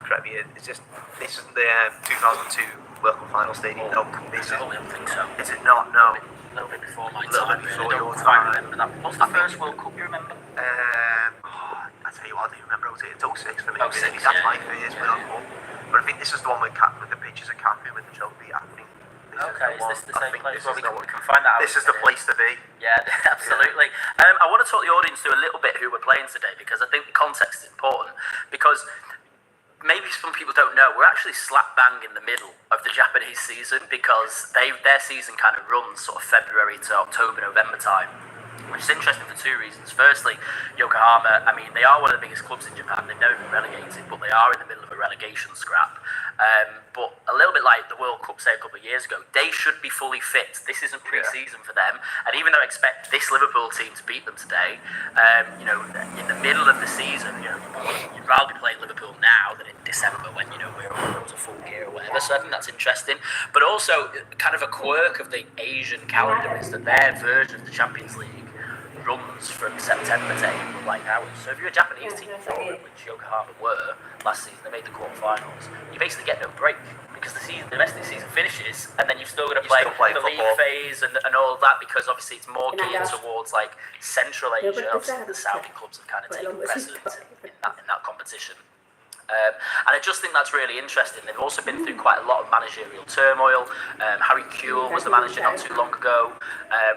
correct me, it's just, this isn't the 2002 World Cup final stadium. No, this is. I don't think so. Is it not? No. A little bit before my Little time. bit before I your don't quite time. remember that. What's the first World Cup you remember? I tell you what, I do remember it. It's 06 for me. 06, That's yeah. my first World Cup. But I think this is the one with the pictures of Kaku with the trophy. I think. Okay, is this the same place? Well, we the can find that out. This is the place to be. Yeah, absolutely. I want to talk the audience through a little bit who we're playing today, because I think the context is important. Because maybe some people don't know, we're actually slap bang in the middle of the Japanese season, because their season kind of runs sort of February to October, November time. Which is interesting for two reasons. Firstly, Yokohama, I mean, they are one of the biggest clubs in Japan. They've never been relegated, but they are in the middle of a relegation scrap. But a little bit like the World Cup, say, a couple of years ago, they should be fully fit. This isn't pre-season for them. And even though I expect this Liverpool team to beat them today, in the middle of the season, you'd rather be playing Liverpool now than in December when, we're all to full gear or whatever. So I think that's interesting. But also, kind of a quirk of the Asian calendar is that their version of the Champions League runs from September to April like ours. So if you're a Japanese team, which Yokohama were last season, they made the quarterfinals, you basically get no break, because the rest of the season finishes, and then you've still got to play the league phase and all of that, because obviously it's more geared towards like Central Asia. Obviously the Saudi clubs have kind of taken precedence in that competition. And I just think that's really interesting. They've also been through quite a lot of managerial turmoil. Harry Kewell was the manager not too long ago,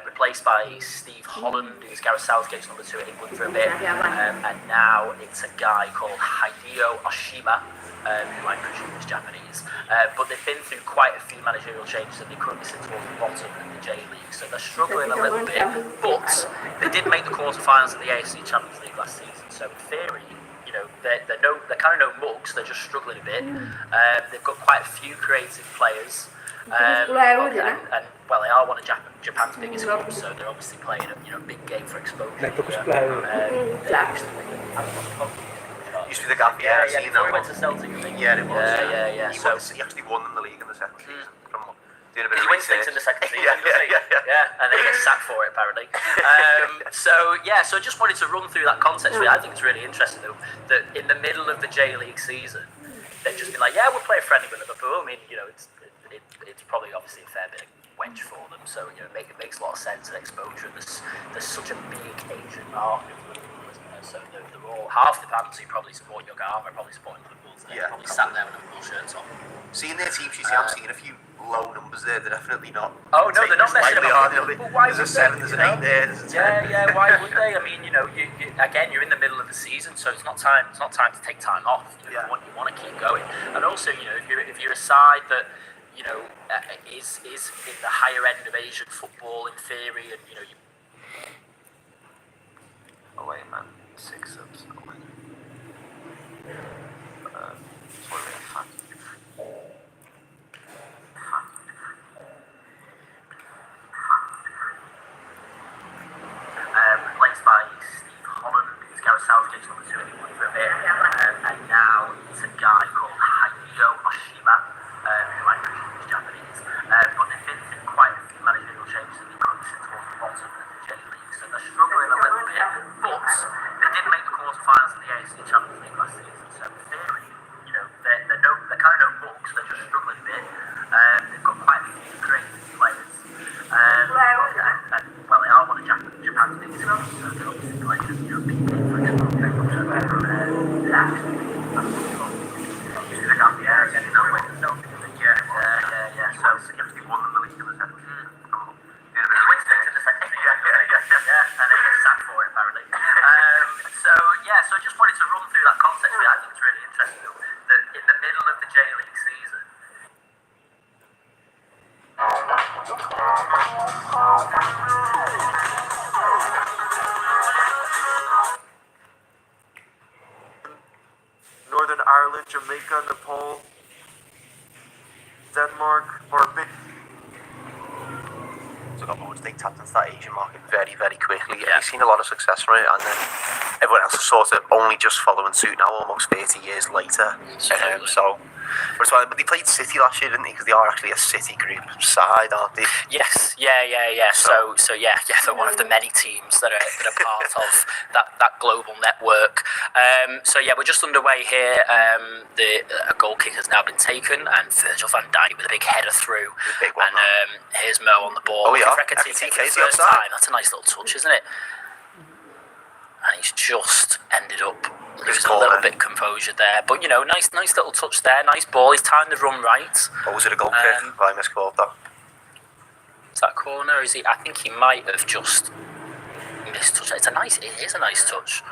replaced by Steve Holland, who's Gareth Southgate's number 2 at England for a bit. And now it's a guy called Hideo Oshima, who I presume is Japanese. But they've been through quite a few managerial changes, and they currently sit towards the bottom of the J-League. So they're struggling a little bit. But they did make the quarterfinals of the AFC Champions League last season. So in theory, they're kind of no mugs, they're just struggling a bit. They've got quite a few creative players. And they are one of Japan's biggest clubs, so they're obviously playing a big game for exposure. Used to be the gap, yeah. Before he went to Celtic, I think. Yeah, it was. Yeah. So he actually won them the league in the second season. He wins things in the second season, yeah. And then he gets sacked for it, apparently. So I just wanted to run through that context. I think it's really interesting, though, that in the middle of the J-League season, they've just been like, yeah, we'll play a friendly with Liverpool. I mean, it's probably obviously a fair bit of wedge for them, so it makes a lot of sense and exposure. There's such a big Asian market of Liverpool, isn't there? So they're all, half the fans who probably support Yokohama are probably supporting Liverpool today. Probably sat there with Liverpool shirts on. Seeing their team sheets, I'm seeing a few low numbers there. They're definitely not. Oh no, they're not messing up. But why there's a 7, there's an 8 there, there's a 10. Yeah. Why would they? I mean, again, you're in the middle of the season, so it's not time to take time off. You want to keep going, and also, if you're a side that is in the higher end of Asian football in theory, and Oh wait, man, 6 subs. Oh wait. Replaced by Steve Holland, who's Gareth Southgate's number 2 at England for a bit, and now it's a guy called Hideo Oshima, who I presume is Japanese. But they've been through quite a few managerial changes, and they've currently sit towards the bottom of the J-League, so they're struggling a little bit. But they did make the quarterfinals of the AFC Champions League last season, so in theory, they're kind of no mugs, they're just struggling a bit. They've got quite a few creative players. They are one of Japan's biggest clubs, so they're obviously playing big game for exposure. Yeah. So he actually won them the league in the second season. He wins things in the second season. Yeah, and then he gets sacked for it, apparently. So I just wanted to run through that context. I think it's really interesting, though, that in the middle of the J-League season, Northern Ireland, Jamaica, Nepal, Denmark, or a bit. So they tapped into that Asian market very, very quickly. Yeah. They've seen a lot of success from it, and then everyone else is sort of only just following suit now, almost 30 years later. So But they played City last year, didn't they? Because they are actually a City group side, aren't they? Yes, yeah. So they're one of the many teams that are part of that global network. So yeah, we're just underway here. A goal kick has now been taken, and Virgil van Dijk with a big header through. Big one, and here's Mo on the ball. Oh yeah, Ekitike for the first time. That's a nice little touch, isn't it? And he's just ended up losing a little bit of composure there. But, nice little touch there. Nice ball. He's timed the run right. Or was it a goal kick? I miscalled that. Is that corner? I think he might have just missed touch. It is a nice touch.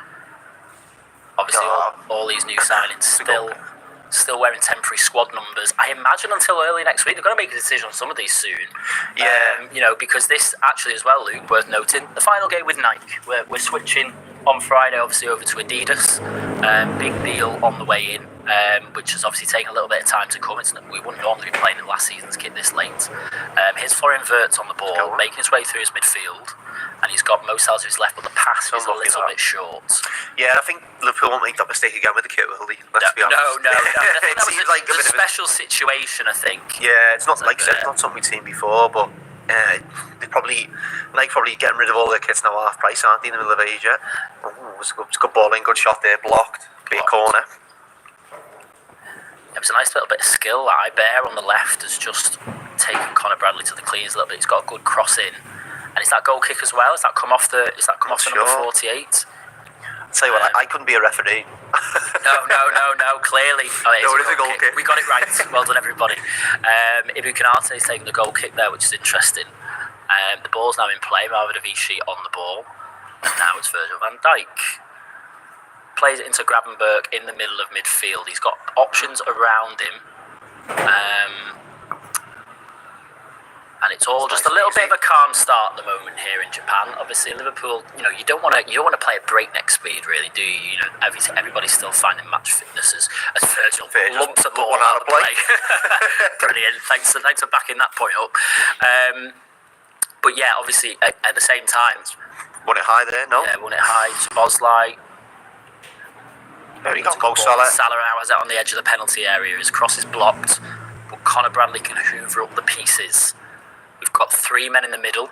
Obviously, all these new signings still wearing temporary squad numbers. I imagine until early next week. They're going to make a decision on some of these soon. Yeah. Because this actually as well, Luke, worth noting, the final game with Nike. We're switching on Friday, obviously, over to Adidas. Big deal on the way in, which has obviously taken a little bit of time to come. We wouldn't normally be playing in last season's kit this late. Here's Florian Wirtz on the ball, making his way through his midfield. And he's got Mo Salah to his left, but the pass is a little bit short. Yeah, I think Liverpool won't make that mistake again with the kit, will they? Let's be honest. No. It seems like a special situation, I think. Yeah, it's not like I said, it's not something we've seen before, but they're probably getting rid of all their kits now half price, aren't they, in the middle of Asia? It's a good ball in, good shot there, blocked. Be a corner. It was a nice little bit of skill. Iber on the left has just taken Conor Bradley to the cleans a little bit. He's got a good cross in. And is that goal kick as well? Has that come off the number 48? I'll tell you what, I couldn't be a referee. No, clearly. It is a goal kick. We got it right. Well done, everybody. Ibu Kanate is taking the goal kick there, which is interesting. The ball's now in play. Marvin Avici on the ball. And now it's Virgil van Dijk. Plays it into Gravenberch in the middle of midfield. He's got options around him. And it's all just a little bit of a calm start at the moment here in Japan. Obviously, Liverpool, you don't want to play at breakneck speed, really, do you? Everybody's still finding match fitness as Virgil lumps the ball out of play. Brilliant. Thanks for backing that point up. But yeah, obviously, at the same time, won it high there, no? Yeah, won it high. Boslai. There you go, Mo Salah. Salah now has it on the edge of the penalty area. His cross is blocked, but Conor Bradley can hoover up the pieces. We've got three men in the middle.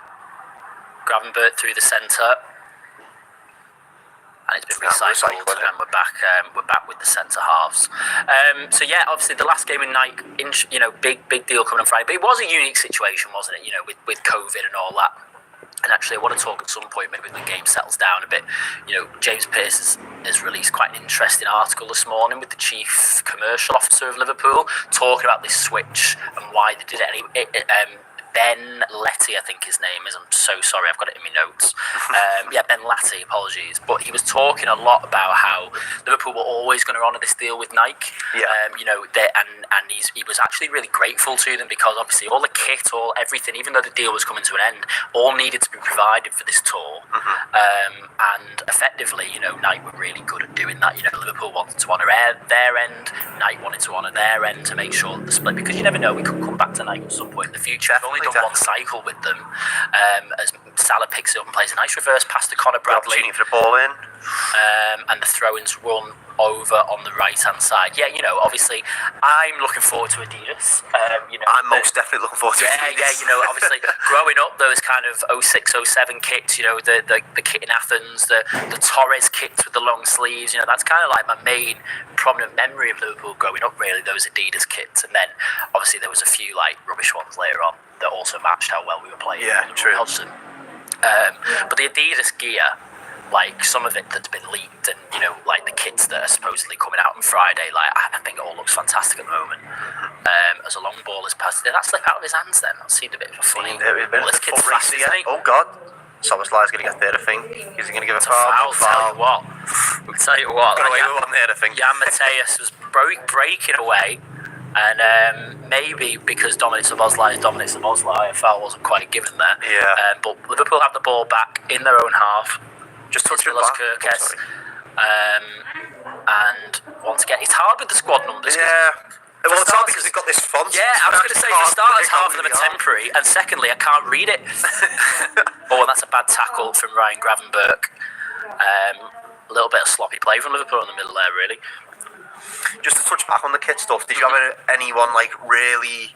Gravenberch through the centre. And it's been recycled, and we're back with the centre halves. So yeah, obviously the last game in Nike, big deal coming on Friday. But it was a unique situation, wasn't it? With COVID and all that. And actually, I want to talk at some point, maybe when the game settles down a bit. James Pearce has released quite an interesting article this morning with the chief commercial officer of Liverpool, talking about this switch and why they did it. Ben Letty, I think his name is. I'm so sorry, I've got it in my notes. Ben Letty, apologies. But he was talking a lot about how Liverpool were always going to honour this deal with Nike. Yeah. And he was actually really grateful to them because obviously all the kit, everything, even though the deal was coming to an end, all needed to be provided for this tour. Mm-hmm. And effectively, Nike were really good at doing that. Liverpool wanted to honour their end, Nike wanted to honour their end to make sure that the split, because you never know, we could come back to Nike at some point in the future. I've only done one cycle with them, as Salah picks it up and plays a nice reverse pass to Conor Bradley. Opportunity for the ball in. And the throw-ins run over on the right-hand side. Yeah, obviously, I'm looking forward to Adidas. I'm most definitely looking forward to Adidas. Yeah, obviously, growing up, those kind of 06, 07 kits, the kit in Athens, the Torres kits with the long sleeves, that's kind of like my main prominent memory of Liverpool growing up, really, those Adidas kits. And then, obviously, there was a few, rubbish ones later on that also matched how well we were playing. Yeah, true. Hodgson. But the Adidas gear, some of it that's been leaked, and the kits that are supposedly coming out on Friday, I think it all looks fantastic at the moment. As a long ball is passed, did that slip out of his hands then? That seemed a bit of a funny. This kid's fast, isn't he? Oh God, Soboslai's going to get there, I think. Is he going to give a foul? Tell you what. Got away with one there, I think. Jan Mateus was breaking away. And maybe because Dominic Szoboszlai is Dominic Szoboszlai, a foul wasn't quite given there. Yeah. But Liverpool have the ball back in their own half. Just touch it back. And want to get. It's hard with the squad numbers. Yeah. Well, it's hard because they've got this font. Yeah, I was going to say, for starters, half of them are temporary, and secondly, I can't read it. And that's a bad tackle from Ryan Gravenberch. A little bit of sloppy play from Liverpool in the middle there, really. just to touch back on the kit stuff, did you have anyone like really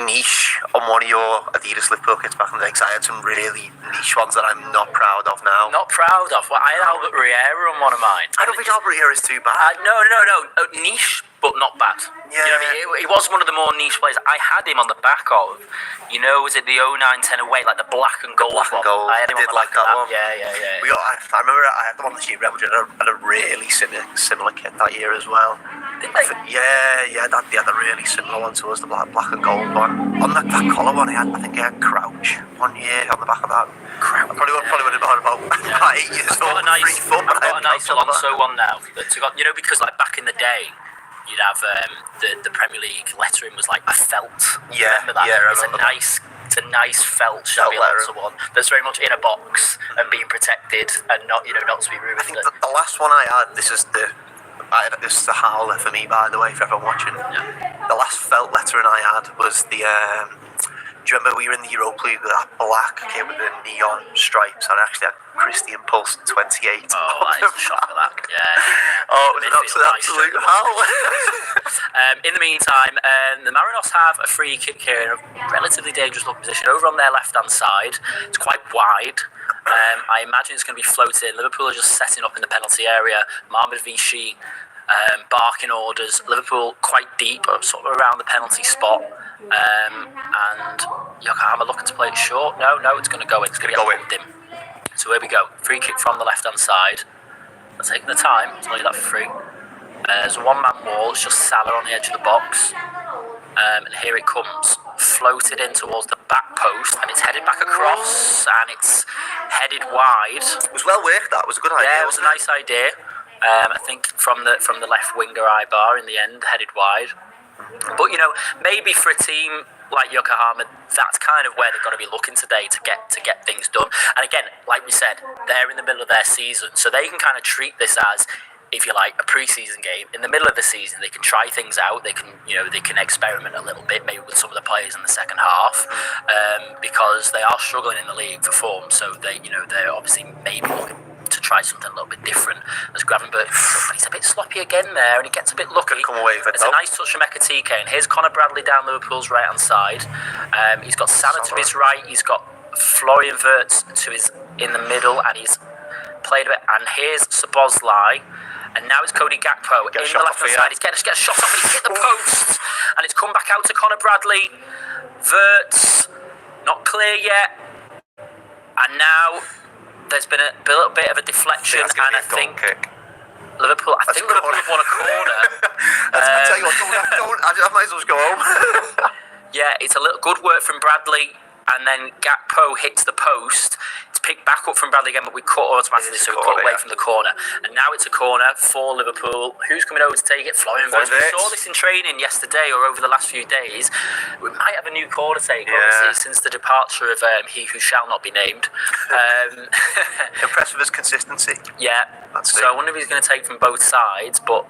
niche on one of your Adidas Liverpool kits back in the day? Because I had some really niche ones that I'm not proud of now. Not proud of? Well, I had Albert Riera on one of mine. I don't think Albert Riera is too bad. No. Niche, but not bad. Yeah. You know what I mean? He was one of the more niche players. I had him on the back of, was it the 09-10 away, like the black and gold one? I had him on the back of that one. Yeah. I remember I had them on this year. Real Madrid had a really similar kit that year as well. Did they? Yeah, they had a really similar one to us, the black and gold one. On that collar one, I think he had Crouch 1 year on the back of that. Crouch. I probably would have been about 8 years old. I've got a nice Alonso one now. Because like back in the day, you'd have the Premier League lettering was like a felt. Yeah, remember that? Yeah, it's a nice felt Xabi Alonso one that's very much in a box and being protected and not to be ruined. I think the last one I had, this is the howler for me, by the way, for everyone watching. Yeah. The last felt lettering I had was the. Do you remember we were in the Europa League with that black kit with the neon stripes? And I actually had Christian Pulse 28. Oh, that is a shock of that. Yeah. Oh, it was an absolute howler. In the meantime, the Marinos have a free kick here in a relatively dangerous looking position over on their left hand side. It's quite wide. I imagine it's going to be floated in. Liverpool are just setting up in the penalty area. Mohamed Vichy barking orders. Liverpool quite deep, sort of around the penalty spot. And Yokohama looking to play it short. No, it's going to go in. It's going to go in. So here we go. Free kick from the left hand side. They're taking the time to leave that for free. There's a one-man wall. It's just Salah on the edge of the box. And here it comes. Floated in towards the back post. And it's headed back across. And it's headed wide. It was well worked, that. It was a good idea. Yeah, it was a nice idea. I think from the left winger eye bar in the end, headed wide. But maybe for a team like Yokohama, that's kind of where they've got to be looking today to get things done. And again, like we said, they're in the middle of their season, so they can kind of treat this as, if you like, a pre-season game. In the middle of the season, they can try things out. They can experiment a little bit, maybe with some of the players in the second half, because they are struggling in the league for form. So they're obviously maybe looking to try something a little bit different. As Gravenberch, he's a bit sloppy again there, and he gets a bit lucky. Come away with it. It's a nice touch from Ekatike, and here's Conor Bradley down Liverpool's right hand side. He's got Salah to his right. He's got Florian Wirtz in the middle, and he's played a bit. And here's Szoboszlai, and now it's Cody Gakpo in the left hand side. He's getting a shot off, and he's hit the post, and it's come back out to Conor Bradley. Wirtz, not clear yet, and now there's been a little bit of a deflection, and I think Liverpool have won a corner. I tell you what, I might as well just go home. Yeah, it's a little good work from Bradley, and then Gakpo hits the post. It's picked back up from Bradley again, but we cut automatically, so we cut away from the corner. And now it's a corner for Liverpool. Who's coming over to take it? Florian Wirtz. We saw this in training yesterday or over the last few days. We might have a new corner taker, obviously, since the departure of he who shall not be named. Impressed with his consistency. Yeah. So I wonder if he's going to take from both sides, but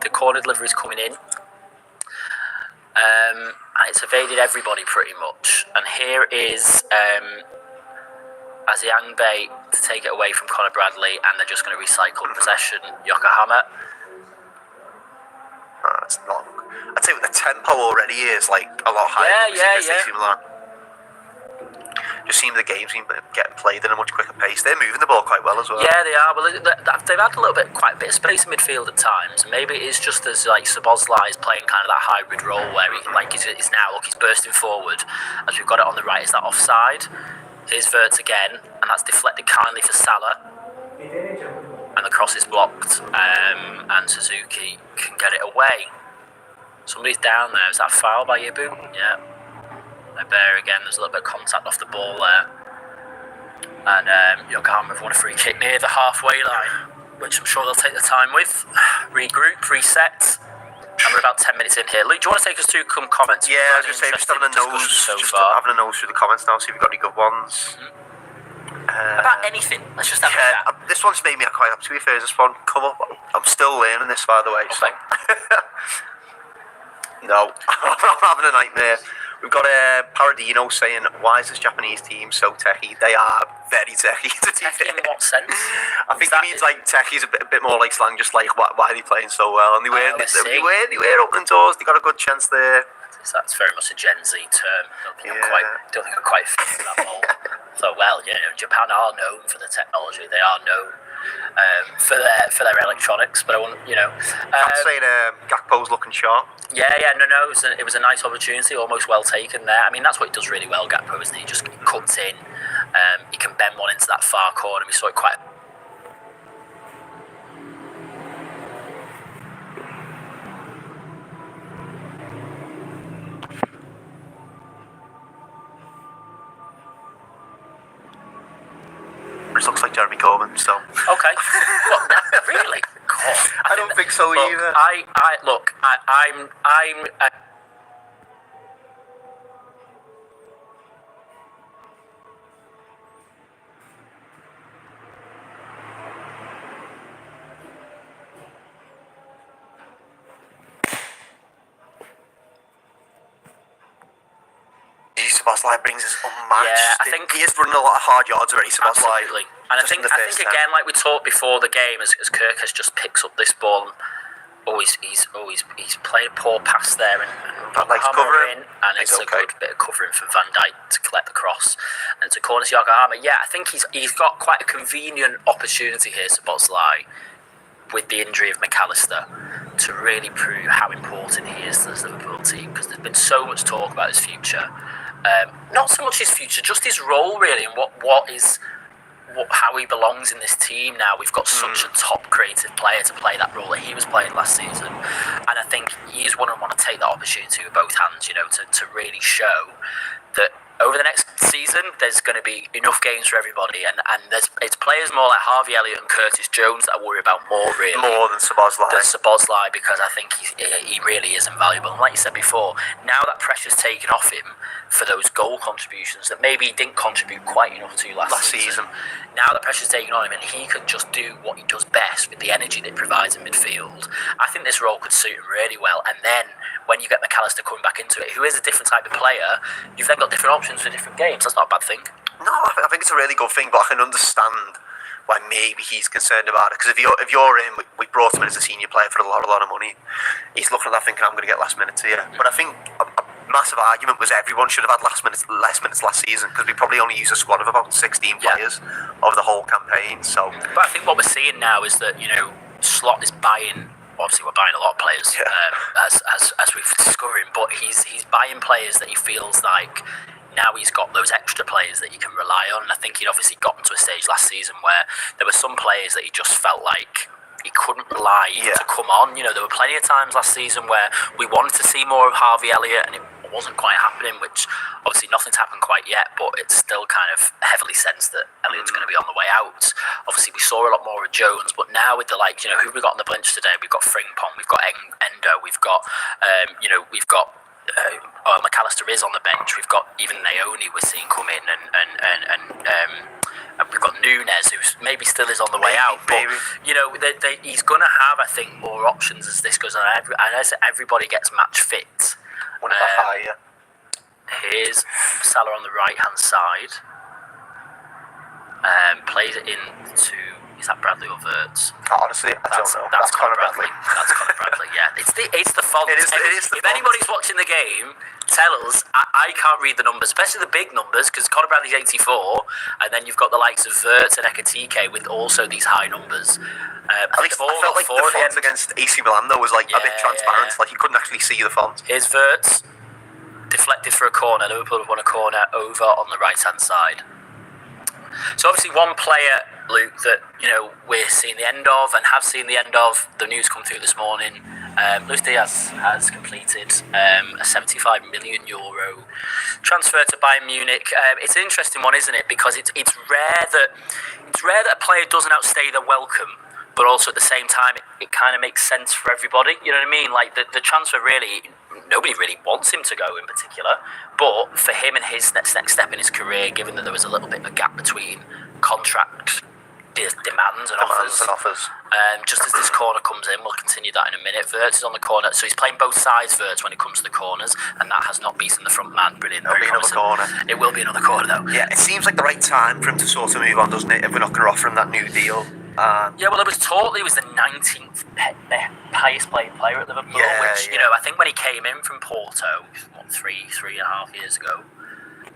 the corner delivery is coming in. And it's evaded everybody pretty much. And here is Aziangbe to take it away from Conor Bradley, and they're just going to recycle possession. Yokohama. It's not. I'd say the tempo already is like a lot higher. Yeah. Just seems the game's getting played at a much quicker pace. They're moving the ball quite well as well. Yeah, they are. Well, they've had quite a bit of space in midfield at times. Maybe it is just as like Szoboszlai is playing kind of that hybrid role where he he's bursting forward. As we've got it on the right, is that offside? Here's Wirtz again, and that's deflected kindly for Salah. And the cross is blocked, and Suzuki can get it away. Somebody's down there. Is that foul by Ibu? Yeah. There again, there's a little bit of contact off the ball there. And Yokohama have won a free kick near the halfway line, which I'm sure they'll take the time with. Regroup, reset. And we're about 10 minutes in here. Luke, do you want to take us through some comments? Yeah, I was going to say, just having a nose through the comments now, see if we've got any good ones. About anything. Let's just have a chat. This one's made me quite happy. To be fair, this one come up. I'm still learning this, by the way. So. No, I'm having a nightmare. We've got Paradino saying, "Why is this Japanese team so techy?" They are very techy. Techy in what sense? I think he means like techy's a bit more like slang, just like why are they playing so well? And they were opening doors. They got a good chance there. That's very much a Gen Z term. I don't think I'm quite fit that mold. So Japan are known for the technology. They are known for their electronics. But I want I'm saying Gakpo's looking sharp. Yeah. No. It was a nice opportunity, almost well taken there. I mean, that's what he does really well, Gakpo, isn't he? He just cuts in. He can bend one into that far corner. We saw it quite. It looks like Jeremy Corbyn, so. Okay. Well, really? God, I don't think so either. I'm Szoboszlai brings us unmatched. Yeah, I think he is running a lot of hard yards already. Absolutely, and I think again, like we talked before the game, as Kirk has just picks up this ball, he's playing a poor pass there, and covering, and it's a good bit of covering from Van Dijk to collect the cross and to corner to Yokohama. Yeah, I think he's got quite a convenient opportunity here, Szoboszlai, with the injury of McAllister, to really prove how important he is to this Liverpool team, because there's been so much talk about his future. Not so much his future, just his role really, and how he belongs in this team now. We've got such a top creative player to play that role that he was playing last season, and I think he is one and want to take that opportunity with both hands, to really show that over the next season there's going to be enough games for everybody, and it's players more like Harvey Elliott and Curtis Jones that I worry about more than Szoboszlai, because I think he really is invaluable. And like you said before, now that pressure's taken off him for those goal contributions that maybe he didn't contribute quite enough to last season. Now that pressure's taken on him and he can just do what he does best with the energy that he provides in midfield, I think this role could suit him really well. And then when you get McAllister coming back into it, who is a different type of player, you've then got different options for different games. That's not a bad thing. No, I think it's a really good thing, but I can understand why maybe he's concerned about it. Because if you're in, we brought him in as a senior player for a lot of money. He's looking at that thinking, I'm going to get last minutes here. But I think a massive argument was everyone should have had less minutes last season, because we probably only used a squad of about 16 players over the whole campaign. So, but I think what we're seeing now is that Slot is buying. Obviously, we're buying a lot of players as we've discovered, but he's buying players that he feels like now he's got those extra players that he can rely on. And I think he'd obviously gotten to a stage last season where there were some players that he just felt like he couldn't rely to come on. There were plenty of times last season where we wanted to see more of Harvey Elliott and it wasn't quite happening, which obviously nothing's happened quite yet, but it's still kind of heavily sensed that Elliott's going to be on the way out. Obviously we saw a lot more of Jones, but now with the who we got on the bench today, we've got Frimpong, we've got Endo, we've got McAllister is on the bench, we've got even Naoni we're seeing come in, and we've got Nunes, who maybe still is on the way out, but he's going to have, I think, more options as this goes on, and as everybody gets match fit. Here's Salah on the right hand side, plays it into, is that Bradley or Wirtz? Honestly, I don't know. That's Conor Bradley. That's Conor Bradley. Yeah, it's the font. It is the if font. Anybody's watching the game, tell us. I can't read the numbers, especially the big numbers, because Conor Bradley's 84, and then you've got the likes of Wirtz and Ekatike with also these high numbers. I felt like the font against AC Milan though was like a bit transparent, like you couldn't actually see the font. Here's Wirtz, deflected for a corner. Liverpool have won a corner over on the right hand side. So obviously one player, Luke, that we're seeing the end of and have seen the end of. The news come through this morning. Luis Diaz has completed a €75 million transfer to Bayern Munich. It's an interesting one, isn't it? Because it's rare that a player doesn't outstay their welcome, but also at the same time it kind of makes sense for everybody. You know what I mean? Like the transfer really, nobody really wants him to go in particular, but for him and his next step in his career, given that there was a little bit of a gap between contract demands and offers, Just as this corner comes in, we'll continue that in a minute. Wirtz is on the corner, so he's playing both sides, Wirtz, when it comes to the corners, and that has not beaten the front man. Brilliant. It'll be another corner. It will be another corner, though. Yeah, it seems like the right time for him to sort of move on, doesn't it? If we're not going to offer him that new deal. Yeah, well, it was talk he was the 19th highest paid player at Liverpool, which, you know, I think when he came in from Porto, what, three and a half years ago,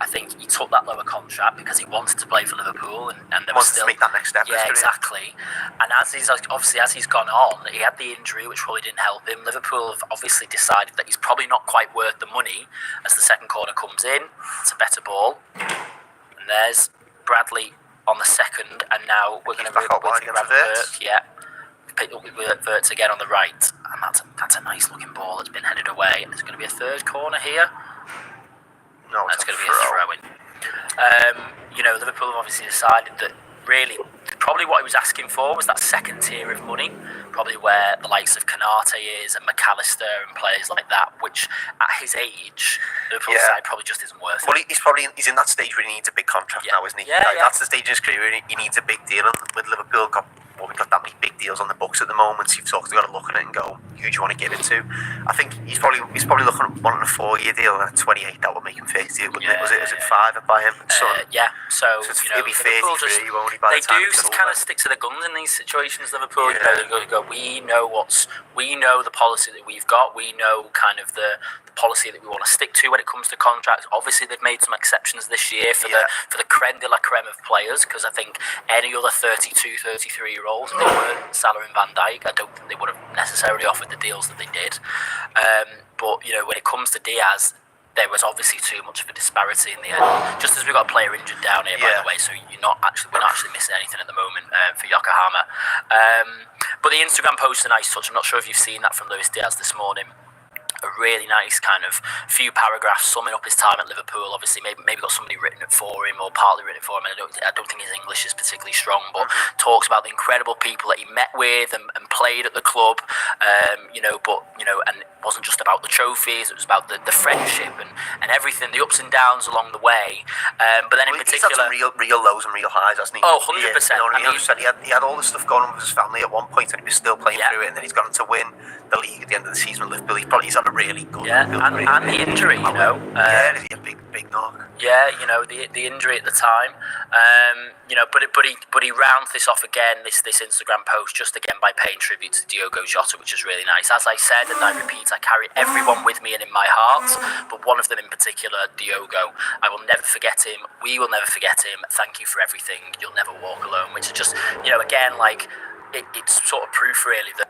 I think he took that lower contract because he wanted to play for Liverpool, and there was still to make that next step. Yeah, exactly. And as he's gone on, he had the injury, which probably didn't help him. Liverpool have obviously decided that he's probably not quite worth the money. As the second corner comes in, it's a better ball, and there's Bradley on the second, and now we're going to have Wirtz. Yeah, picked up with Wirtz again on the right, and that's a nice looking ball that's been headed away, and there's going to be a third corner here. No, that's going to be a throw-in. You know, Liverpool have obviously decided that really, probably what he was asking for was that second tier of money, probably where the likes of Kanate is and McAllister and players like that, which at his age, Liverpool's side probably just isn't worth it. Well, he's in that stage where he needs a big contract now, isn't he? That's the stage in his career where he needs a big deal, and with Liverpool we've got that many big deals on the books at the moment, so you've sort of got to look at it and go, who do you want to give it to? I think he's probably looking at wanting a 4-year deal, and at 28 that would make him 30, wouldn't it? Was it 5 by him? So he'll be 33, won't he, by the time they do kind of stick to the guns in these situations, Liverpool. You know, they go, we know the policy that we've got, we know kind of the policy that we want to stick to when it comes to contracts. Obviously, they've made some exceptions this year for the creme de la creme of players, because I think any other 32, 33-year-olds, if they weren't Salah and Van Dijk, I don't think they would have necessarily offered the deals that they did. But, you know, when it comes to Diaz, there was obviously too much of a disparity in the end. Just as we've got a player injured down here, by the way, so we're not actually missing anything at the moment for Yokohama. But the Instagram post is a nice touch. I'm not sure if you've seen that from Luis Diaz this morning. A really nice kind of few paragraphs summing up his time at Liverpool. Obviously, maybe got somebody written it for him or partly written it for him. And I don't think his English is particularly strong, but talks about the incredible people that he met with and played at the club. And it wasn't just about the trophies; it was about the friendship and everything, the ups and downs along the way. But then in particular, he's had some real lows and real highs, hasn't he? Oh, 100%. He had all this stuff going on with his family at one point, and he was still playing through it. And then he's gone to win the league at the end of the season with Liverpool. He's had a really good. And the injury, you know. A big knock. Yeah, you know, the injury at the time. You know, but he rounds this off again, this Instagram post, just again by paying tribute to Diogo Jota, which is really nice. As I said, and I repeat, I carry everyone with me and in my heart, but one of them in particular, Diogo. I will never forget him. We will never forget him. Thank you for everything. You'll never walk alone. Which is just, you know, again, like it's sort of proof really that.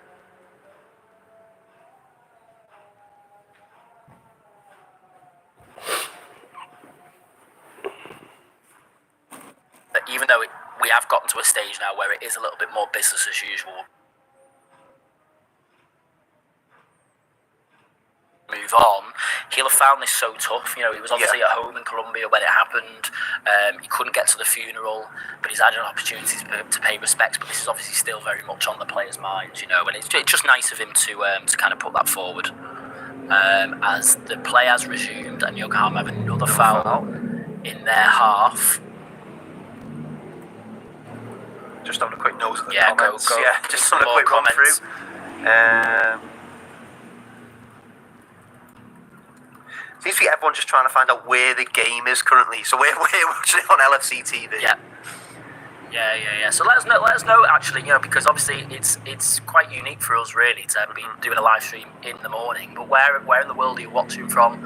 Even though we have gotten to a stage now where it is a little bit more business as usual, move on, he'll have found this so tough. You know, he was obviously at home in Colombia when it happened. He couldn't get to the funeral, but he's had an opportunity to pay respects. But this is obviously still very much on the players' minds, you know, and it's just nice of him to kind of put that forward. As the play has resumed and Yokohama have another foul in their half. Just having a quick nose at the comments. Go. Yeah, just some quick run through. Seems to be everyone just trying to find out where the game is currently. So we're watching it on LFC TV. Yeah. So let us know actually, you know, because obviously it's quite unique for us really to be doing a live stream in the morning. But where in the world are you watching from?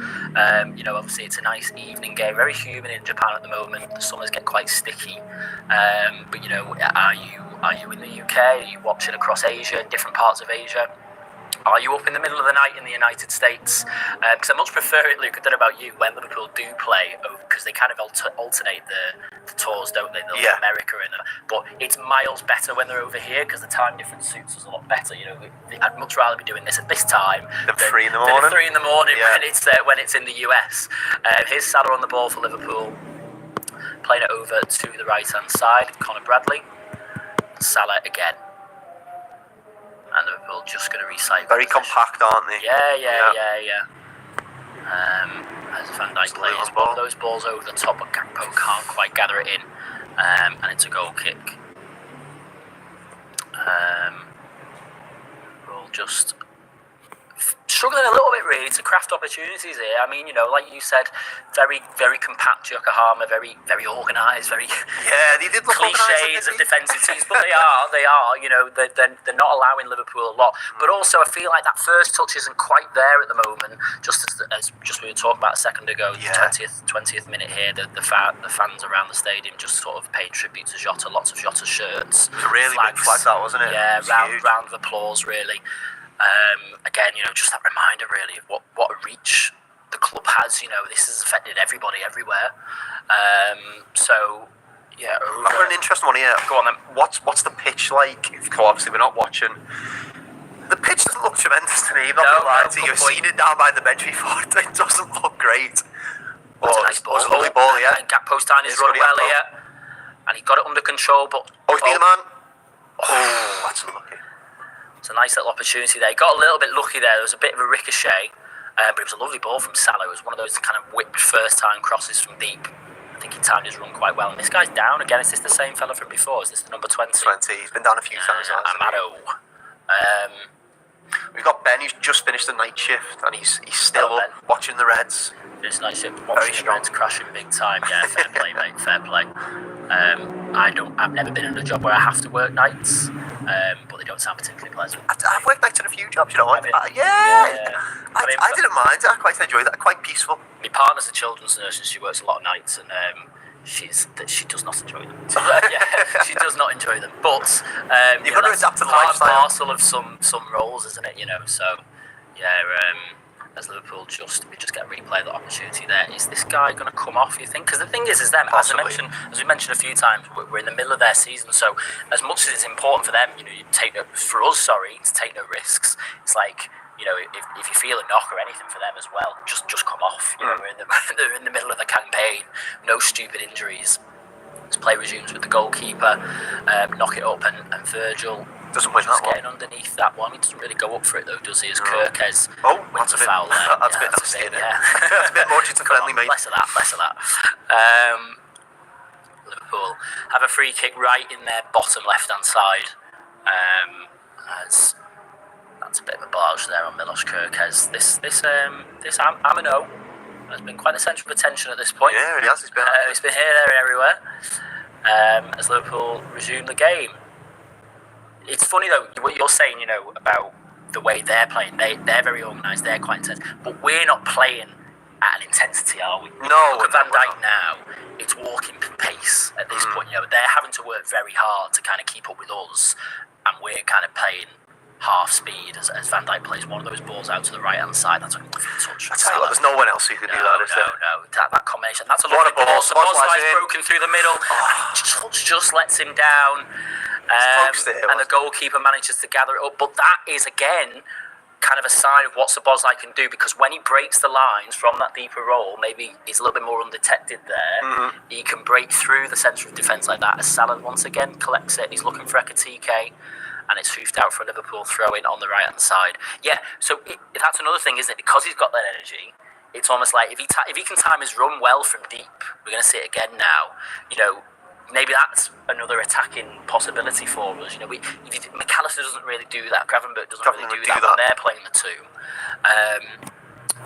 You know, obviously it's a nice evening game, very humid in Japan at the moment. The summers get quite sticky. But you know, are you in the UK? Are you watching across Asia, in different parts of Asia? Are you up in the middle of the night in the United States? Because I much prefer it, Luke, I don't know about you, when Liverpool do play, because they kind of alternate the tours, don't they? They'll America but it's miles better when they're over here because the time difference suits us a lot better. You know, I'd much rather be doing this at this time than 3 in the morning. 3 in the morning when it's in the US. Here's Salah on the ball for Liverpool, playing it over to the right hand side. Conor Bradley, Salah again. And Liverpool just going to recycle. Very compact, aren't they? Yeah. As Van Dijk plays one of those balls over the top, but Gakpo can't quite gather it in. And it's a goal kick. We'll just struggling a little bit really to craft opportunities here. I mean, like you said, very, very compact Yokohama, very, very organised, very they did look cliches of defensive teams, but they are. They're not allowing Liverpool a lot. But also, I feel like that first touch isn't quite there at the moment. Just as we were talking about a second ago, the 20th minute here, the fans around the stadium just sort of paid tribute to Jota. Lots of Jota shirts. It was a really big flag, that wasn't it? Yeah, round of applause, really. Again, just that reminder really of what a reach the club has. This has affected everybody everywhere. I've got an interesting one here. Go on then. What's the pitch like? Obviously, we're not watching. The pitch doesn't look tremendous to me. I'm not gonna lie to you. You've seen it down by the bench before. It doesn't look great. That's a nice ball. It was a lovely ball, yeah. And Gakpo Stein is run well here, and he got it under control. But he's been the man. Oh, that's unlucky. It's a nice little opportunity there. He got a little bit lucky there. There was a bit of a ricochet, but it was a lovely ball from Salah. It was one of those kind of whipped first-time crosses from deep. I think he timed his run quite well. And this guy's down again. Is this the same fella from before? Is this the number 20? 20. He's been down a few times. Amado. We've got Ben, who's just finished the night shift, and he's still up watching the Reds. This night shift, watching the Reds crashing big time. Yeah, fair play, mate. Fair play. I've never been in a job where I have to work nights, but they don't sound particularly pleasant. I've worked nights in a few jobs, I didn't mind. I quite enjoyed that. Quite peaceful. My partner's a children's nurse, and she works a lot of nights, and she does not enjoy them. She does not enjoy them. But you've got to adapt to the part lifestyle. and parcel of some roles, isn't it? So as Liverpool we just get a replay of the opportunity there. Is this guy going to come off, you think? Because the thing is them, as we mentioned a few times, we're in the middle of their season, so as much as it's important for them, to take no risks, it's like, if you feel a knock or anything for them as well, just come off. They're in the middle of the campaign, no stupid injuries. As play resumes with the goalkeeper, knock it up, and Virgil doesn't win that one. Getting underneath that one. He doesn't really go up for it though, does he? As Kirkes wins the foul there. That's a bit nasty, isn't it? That's a bit much. It's a friendly mate. Less of that. Liverpool have a free kick right in their bottom left-hand side. That's a bit of a barge there on Milos Kirkes. This Amino has been quite the centre of attention at this point. Yeah, he has. It's been here, there, and everywhere. As Liverpool resume the game. It's funny though what you're saying, about the way they're playing. They're very organised. They're quite intense, but we're not playing at an intensity, are we? No. Look at Van Dijk now. It's walking pace at this point. They're having to work very hard to kind of keep up with us, and we're kind of playing half speed as Van Dijk plays one of those balls out to the right hand side. That's a lovely touch. There's no one else who can do that, is there? No. That combination. That's a lovely ball. Szoboszlai's broken through the middle. Just lets him down. And the goalkeeper manages to gather it up. But that is, again, kind of a sign of what Szoboszlai can do, because when he breaks the lines from that deeper role, maybe he's a little bit more undetected there. He can break through the centre of defence like that, as Salah once again collects it. He's looking for Ekitike, and it's hoofed out for a Liverpool throw-in on the right-hand side. Yeah, so that's another thing, isn't it? Because he's got that energy, it's almost like if he can time his run well from deep, we're going to see it again now, maybe that's another attacking possibility for us. McAllister doesn't really do that. Gravenberch doesn't really do that when they're playing the two.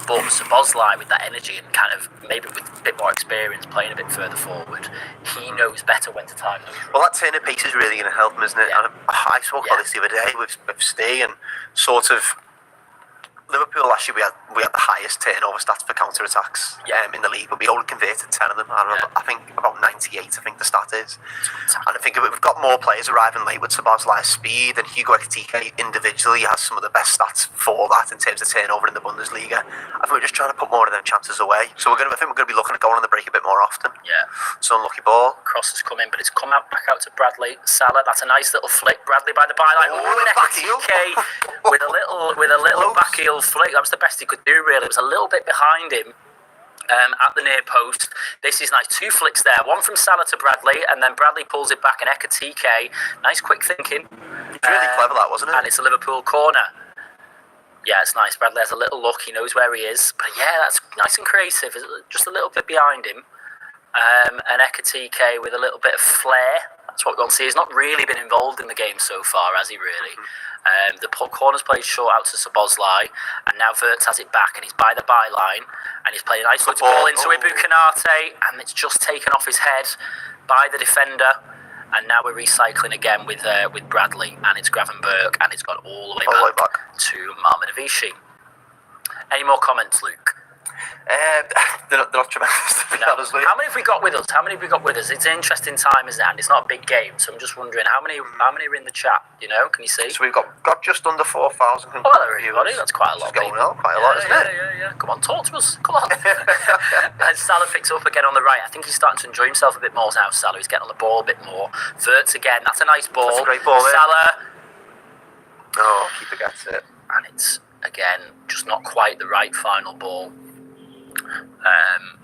But Szoboszlai, with that energy and kind of maybe with a bit more experience playing a bit further forward, he knows better when to time those runs. Well, that turn of pace is really going to help him, isn't it? Yeah. And I spoke about this the other day with Steve, and sort of Liverpool last year we had the highest turnover stats for counter attacks in the league, but we only converted 10 of them. I think about 98. I think the stat is, and I think we've got more players arriving late with Szoboszlai's speed, and Hugo Ekitike individually has some of the best stats for that in terms of turnover in the Bundesliga. I think we're just trying to put more of them chances away. So I think we're going to be looking at going on the break a bit more often. Yeah, it's an unlucky ball. Cross has come in, but it's come out back out to Bradley. Salah, that's a nice little flick. Bradley by the byline. And Ekitike with a little back heel flick. That was the best he could do, really. It was a little bit behind him at the near post. This is nice. Two flicks there. One from Salah to Bradley, and then Bradley pulls it back, and Ekitike. Nice quick thinking. It's really clever, that, wasn't it? And it's a Liverpool corner. Yeah, it's nice. Bradley has a little look. He knows where he is. But yeah, that's nice and creative. Just a little bit behind him. And Ekitike with a little bit of flair. That's what we want to see. He's not really been involved in the game so far, has he really? The corner's played short out to Szoboszlai, and now Wirtz has it back, and he's by the byline, and he's playing an isolated ball into Ibu Konate, and it's just taken off his head by the defender. And now we're recycling again with Bradley, and it's Gravenberch, and it's gone all the way back to Marminovici. Any more comments, Luke? They're not tremendous, to be honest with you. How many have we got with us? It's an interesting time, isn't it? And it's not a big game, so I'm just wondering how many are in the chat. Can you see? So we've got just under 4,000. Oh, hello everybody. That's quite a lot. Going on, quite a lot, isn't it? Yeah. Come on, talk to us. Come on. And Salah picks up again on the right. I think he's starting to enjoy himself a bit more now. Salah, he's getting on the ball a bit more. Wirtz again. That's a nice ball. That's a great ball. Salah. Oh, keeper gets it. And it's again just not quite the right final ball.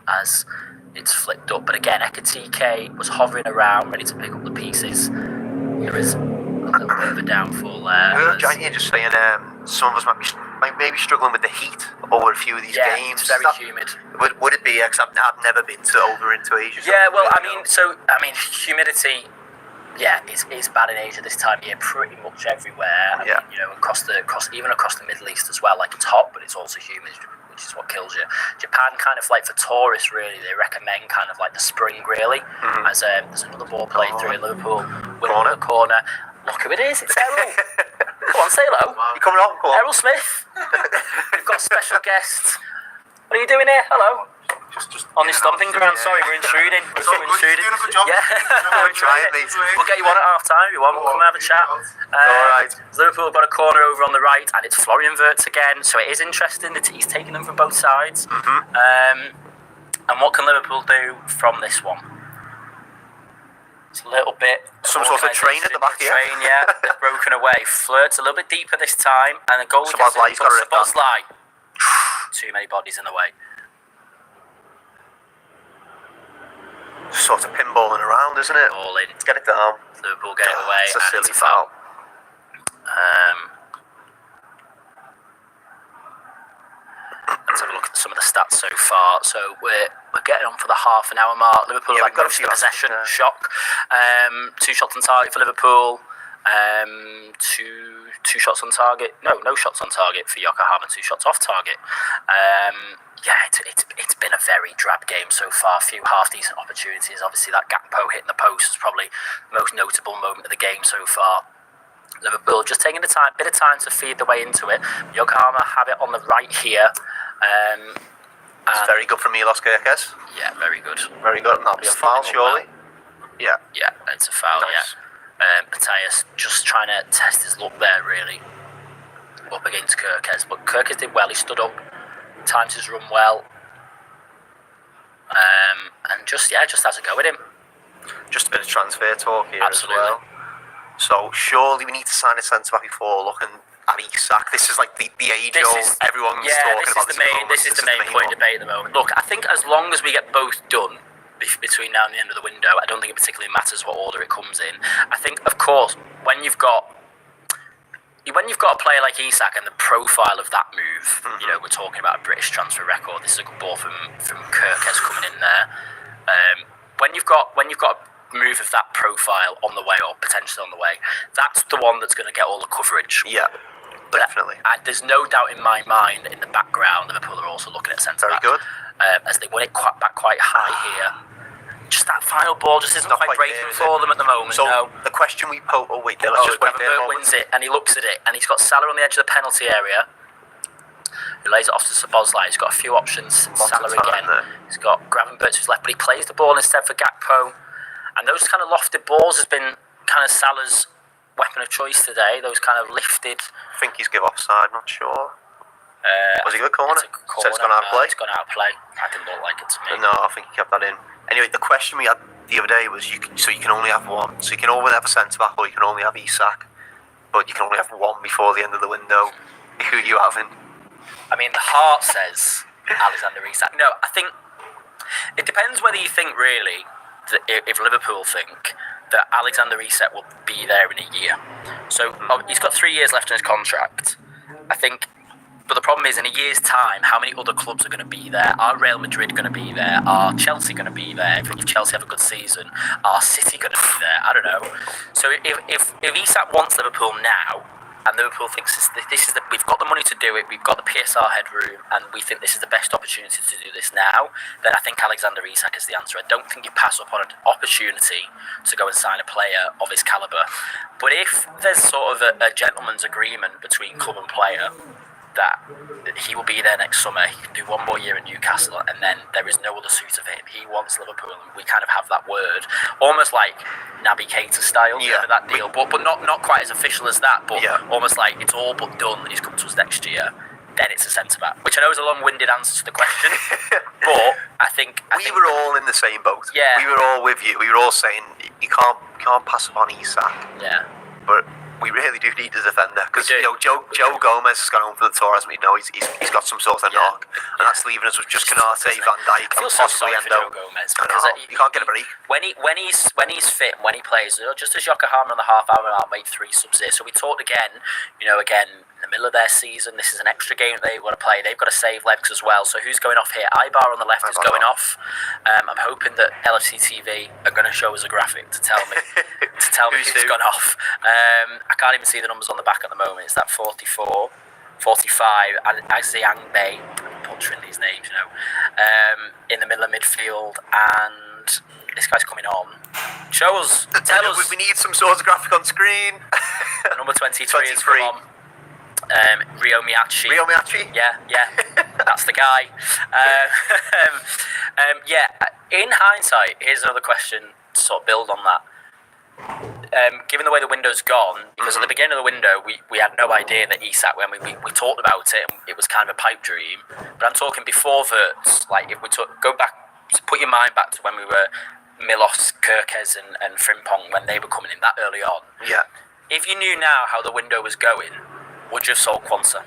As it's flipped up, but again Ekitike was hovering around ready to pick up the pieces. There is a little bit of a downfall there. You're just saying some of us might be struggling with the heat over a few of these games. It's very humid. Would it be? Because I've never been into Asia. Yeah, well, humidity. Yeah, is bad in Asia this time of year, pretty much everywhere. Across the Middle East as well. Like, it's hot, but it's also humid, which is what kills you. Japan, kind of like for tourists, really, they recommend kind of like the spring, really. As there's another ball played through in Liverpool, winning the corner. Look who it is, it's Errol. Go on, say hello. You coming on? Go on. Errol Smith. We've got a special guest. What are you doing here? Hello. Just on this stomping ground. Sorry, we're intruding. You're doing a good job. Yeah, we're trying, mate. We'll get you on at half time if you want. We'll come and have a chat. Alright. Liverpool have got a corner over on the right, and it's Florian Wirtz again. So it is interesting that he's taking them from both sides. And what can Liverpool do from this one? It's a little bit. Some sort of train at the back here. They've broken away. Flirt's a little bit deeper this time, and the goal gets Szoboszlai. Too many bodies in the way. Sort of pinballing around, isn't it? All in. Let's get it down. Liverpool get it away. It's a silly foul. Let's have a look at some of the stats so far. So we're getting on for the half an hour mark. Liverpool have had most of the possession. Shock. 2 shots on target for Liverpool. Two shots on target. No shots on target for Yokohama. 2 shots off target. It's been a very drab game so far. A few half-decent opportunities. Obviously, that Gakpo hitting the post is probably the most notable moment of the game so far. Liverpool just taking a bit of time to feed the way into it. Yokohama have it on the right here. It's very good from Milos Kerkez. Yeah, very good. Very good. And that'll be a foul, surely. Yeah. Yeah, it's a foul, nice. Matthias just trying to test his luck there, really, up against Kerkez. But Kerkez did well. He stood up, timed his run well, and just has a go at him. Just a bit of transfer talk here. Absolutely. As well. So surely we need to sign a centre-back before looking at Isak. This is like the age-old everyone's talking about. This is the main point of debate at the moment. Look, I think as long as we get both done between now and the end of the window, I don't think it particularly matters what order it comes in. I think, of course, when you've got a player like Isak and the profile of that move, we're talking about a British transfer record. This is a good ball from Kerkez coming in there. When you've got a move of that profile on the way, or potentially on the way, that's the one that's going to get all the coverage. Yeah, definitely. There's no doubt in my mind that in the background, Liverpool are also looking at centre-back. Very good. As they win it back quite high here. Just that final ball just isn't quite breaking for them at the moment. So the question we pose... Oh, wait, let's just wait there. Gravenberch wins it, and he looks at it, and he's got Salah on the edge of the penalty area. He lays it off to Szoboszlai. He's got a few options. Salah again. He's got Gravenberch to his left, but he plays the ball instead for Gakpo. And those kind of lofted balls has been kind of Salah's weapon of choice today. Those kind of lifted... I think he's give offside, not sure. Was he good corner? It's a corner. It's gone out of play? It's gone out of play. That didn't look like it to me. No, I think he kept that in. Anyway, the question we had the other day was, you can only have one. So you can only have a centre-back, or you can only have Isak. But you can only have one before the end of the window. Who are you having? I mean, the heart says Alexander Isak. No, I think it depends whether you think, really, that if Liverpool think that Alexander Isak will be there in a year. So he's got 3 years left in his contract. I think But the problem is, in a year's time, how many other clubs are going to be there? Are Real Madrid going to be there? Are Chelsea going to be there? If Chelsea have a good season, are City going to be there? I don't know. So if Isak wants Liverpool now, and Liverpool thinks we've got the money to do it, we've got the PSR headroom, and we think this is the best opportunity to do this now, then I think Alexander Isak is the answer. I don't think you pass up on an opportunity to go and sign a player of his calibre. But if there's sort of a gentleman's agreement between club and player, that he will be there next summer, he can do one more year at Newcastle, and then there is no other suit of him. He wants Liverpool, and we kind of have that word, almost like Naby Keita style, that deal, but not quite as official as that, but almost like it's all but done, he's coming to us next year, then it's a centre-back, which I know is a long-winded answer to the question, but I think we were all in the same boat. Yeah. We were all with you. We were all saying, you can't pass up on Isak. Yeah. But we really do need a defender, because Joe Gomez has gone home for the tour, hasn't he? No, he's got some sort of knock, and that's leaving us with just Canate, Van Dijk, and possibly Endo. Joe Gomez, because you can't get a break when he's fit and when he plays. Just as Yokohama on the half-hour mark made 3 subs here, so we talked again in the middle of their season. This is an extra game that they've got to play. They've got to save legs as well. So who's going off here? Ibar on the left is going off. I'm hoping that LFC TV are going to show us a graphic to tell me who's gone off. I can't even see the numbers on the back at the moment. It's that 44, 45, and Aziangbe, I'm butchering these names, in the middle of midfield, and this guy's coming on. Show us, tell us. We need some sort of graphic on screen. Number 23 is come on. Rio Miyachi. Yeah, that's the guy. In hindsight, here's another question to sort of build on that. Given the way the window's gone, because at the beginning of the window we had no idea that Isak, when we talked about it, and it was kind of a pipe dream. But I'm talking before Verts, like if we go back, put your mind back to when we were Milos, Kirkes and Frimpong, when they were coming in that early on. Yeah. If you knew now how the window was going, would you have sold Quansah?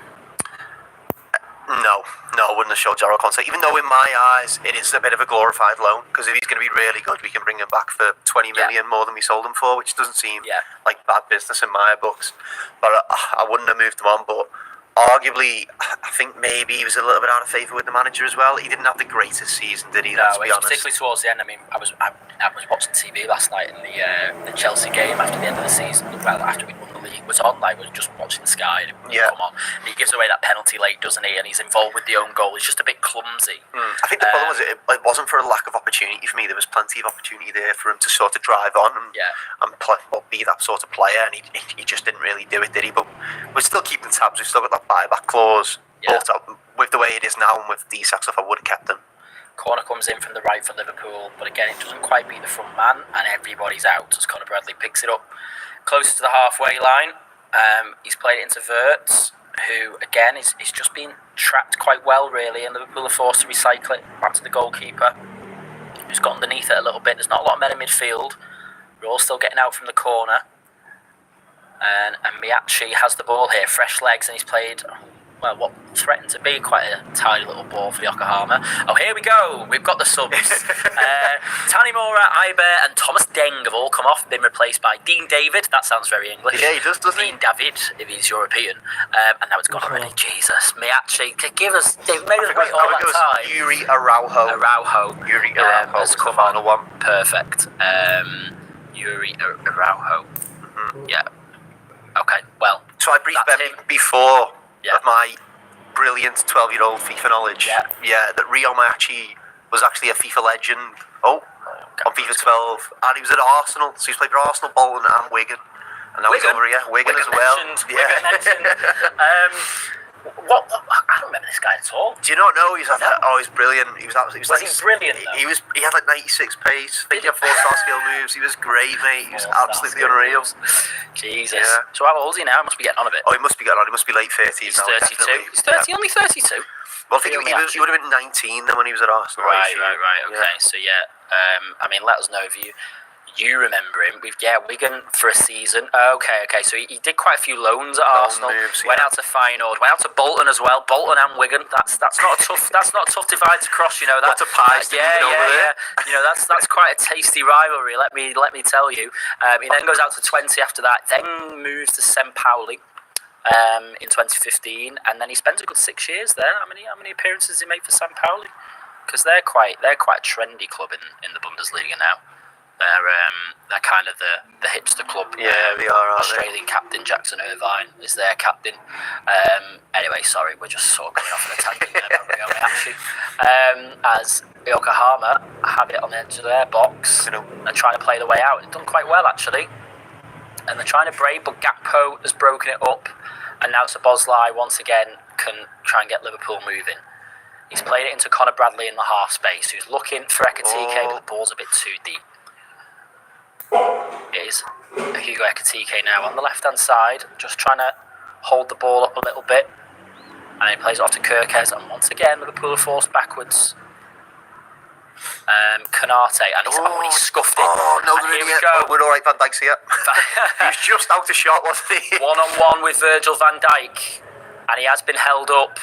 No, I wouldn't have showed Jarrell Quansah. Even though in my eyes it is a bit of a glorified loan, because if he's going to be really good, we can bring him back for 20 million more than we sold him for, which doesn't seem like bad business in my books. But I wouldn't have moved him on. But arguably, I think maybe he was a little bit out of favour with the manager as well. He didn't have the greatest season, did he? Let's be honest. Particularly towards the end. I mean, I was watching TV last night, and the Chelsea game after the end of the season, well, after we won the league, was on. Like, we were just watching the Sky, and it come on. And he gives away that penalty late, doesn't he? And he's involved with the own goal. He's just a bit clumsy. I think the problem was it wasn't for a lack of opportunity for me. There was plenty of opportunity there for him to sort of drive on and be that sort of player, and he just didn't really do it, did he? But we're still keeping tabs. We've still got that buyback clause. But with the way it is now and with the Isak stuff, I would have kept him. Corner comes in from the right for Liverpool, but again, it doesn't quite beat the front man, and everybody's out as Conor Bradley picks it up close to the halfway line. He's played it into Verts, who again is just been trapped quite well, really, and Liverpool are forced to recycle it back to the goalkeeper, who's got underneath it a little bit. There's not a lot of men in midfield. We're all still getting out from the corner, and Miyachi has the ball here, fresh legs, and he's played what threatened to be quite a tiny little ball for Yokohama. Oh, here we go. We've got the subs. Tanimura, Iber, and Thomas Deng have all come off and been replaced by Dean David. That sounds very English. Yeah, he does, doesn't he? Dean David, if he's European. And now it's gone already. Jesus. Miyachi, give us... They've made us wait all that time. Yuri Araujo. Yuri Araujo has come on. Final one. Perfect. Yuri Araujo. Mm-hmm. Yeah. Okay, well... So I briefed Ben before... of my brilliant 12-year-old FIFA knowledge. That Rio Miyachi was actually a FIFA legend. On FIFA 12, and he was at Arsenal. So he's played for Arsenal, Bolton, and Wigan. And now he's over here, Wigan as well. Wigan mentioned. What? I don't remember this guy at all. Do you not know? He's brilliant. He was he brilliant? He had like 96 pace. I think he had 4-star skill moves. He was great, mate. He was absolutely unreal. Jesus. Yeah. So how old is he now? He must be getting on a bit. Oh, he must be getting on. He must be late 30s He's now. 32. Definitely. He's 30. Only 32. Well, I think he would have been 19 then when he was at Arsenal. Right. Okay. So I mean, let us know if you remember him. Wigan for a season. Okay. So he did quite a few loans at Arsenal. Moves, went out to Feyenoord. Went out to Bolton as well. Bolton and Wigan. That's not a tough divide to cross. You know that. Lots of pies. Yeah. You know that's quite a tasty rivalry. Let me tell you. He then goes out to 20 after that. Then moves to St. Pauli. in 2015, and then he spends a good 6 years there. How many appearances has he made for San Pauli? Because they're quite a trendy club in the Bundesliga now. They're kind of the hipster club. Yeah, they are. Australian captain Jackson Irvine is their captain. Anyway, sorry, we're just sort of going off on a tangent there, but we only actually. As Yokohama have it on the edge of their box, they're trying to play the way out. They've done quite well actually, and they're trying to break, but Gakpo has broken it up, and now Szoboszlai once again can try and get Liverpool moving. He's played it into Conor Bradley in the half space, who's looking for Ekitike, but the ball's a bit too deep. It is Hugo Ekitike now on the left-hand side, just trying to hold the ball up a little bit. And he plays it off to Kirkes, and once again Liverpool are forced backwards. Kanate, and he scuffed it. Oh, no, here we go. We're all right, Van Dijk's here. He was just out of shot, wasn't he? One-on-one with Virgil van Dijk, and he has been held up.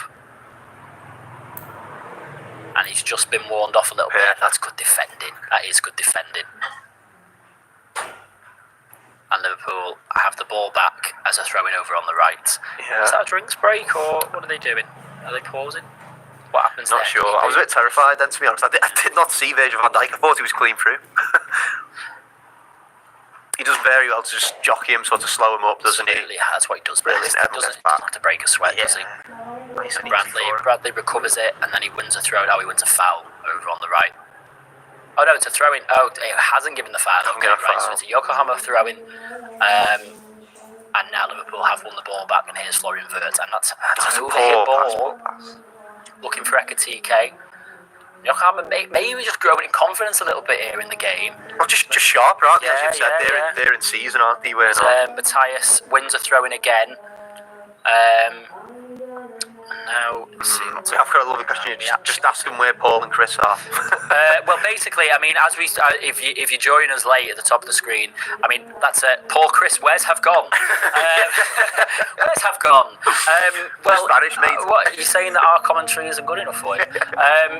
And he's just been warned off a little bit. That's good defending. That is good defending. And Liverpool have the ball back as they're throwing over on the right. Yeah. Is that a drinks break, or what are they doing? Are they pausing? What happens Not there? sure. I was a bit terrified then, to be honest. I did not see Virgil van Dijk. I thought he was clean through. He does very well to just jockey him, sort of slow him up, doesn't he? Absolutely, that's what he does Brilliant. best. He doesn't have to break a sweat, does he? Nice and Bradley recovers it, and then he wins a throw. Now he wins a foul over on the right. Oh no, it's a throw-in. Oh, it hasn't given the foul. Okay, right, so it's a Yokohama throw-in. And now Liverpool have won the ball back, and here's Florian Wirtz, and that's an overhit ball. Looking for Ekitike. Yokohama maybe just growing in confidence a little bit here in the game. Well, just sharper, aren't they? Yeah, as you said, they're in season, aren't they? Matthias wins a throw-in again. Now, I've got a lovely question. Just ask them where Paul and Chris are. Well, basically, I mean, as we, if you join us late at the top of the screen, I mean, that's Paul, Chris, where's have gone? Where's have gone? Well, Spanish, mate. What are you saying that our commentary isn't good enough for you?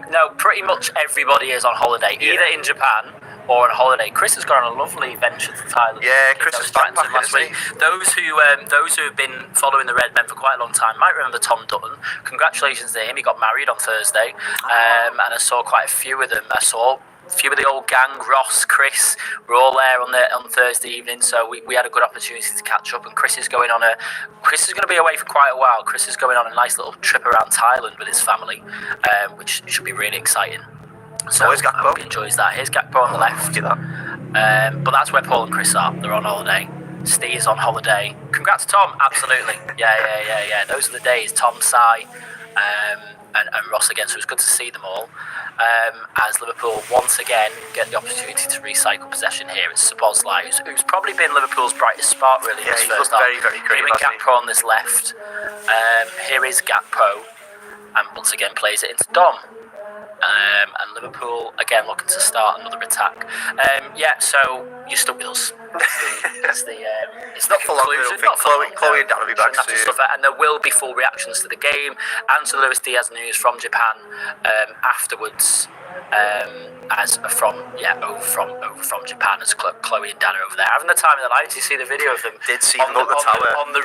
No, pretty much everybody is on holiday, either in Japan or on holiday. Chris has gone on a lovely venture to Thailand. Yeah, Chris is back last week. Those who have been following the Red Men for quite a long time might remember Tom Dutton. Congratulations to him. He got married on Thursday, and I saw quite a few of them. I saw a few of the old gang, Ross, Chris, were all there on Thursday evening, so we had a good opportunity to catch up. And Chris is going to be away for quite a while. Chris is going on a nice little trip around Thailand with his family, which should be really exciting. So I hope he enjoys that. Here's Gakpo on the left. But that's where Paul and Chris are. They're on holiday. Steve is on holiday. Congrats, Tom. Absolutely. Yeah. Those are the days. Tom, Sai, and Ross again. So it's good to see them all. As Liverpool once again get the opportunity to recycle possession here. It's Szoboszlai, who's probably been Liverpool's brightest spark really in this first half. Very, very great. Here with Gakpo on this left. Here is Gakpo, and once again plays it into Dom. And Liverpool again looking to start another attack. So you're stuck with us. It's not for long. Chloe and Dan will be back soon. And there will be full reactions to the game and to Luis Diaz news from Japan afterwards. Over from Japan, as Chloe and Dan are over there having the time of their life. Did you see the video of them? Did see them up the tower on the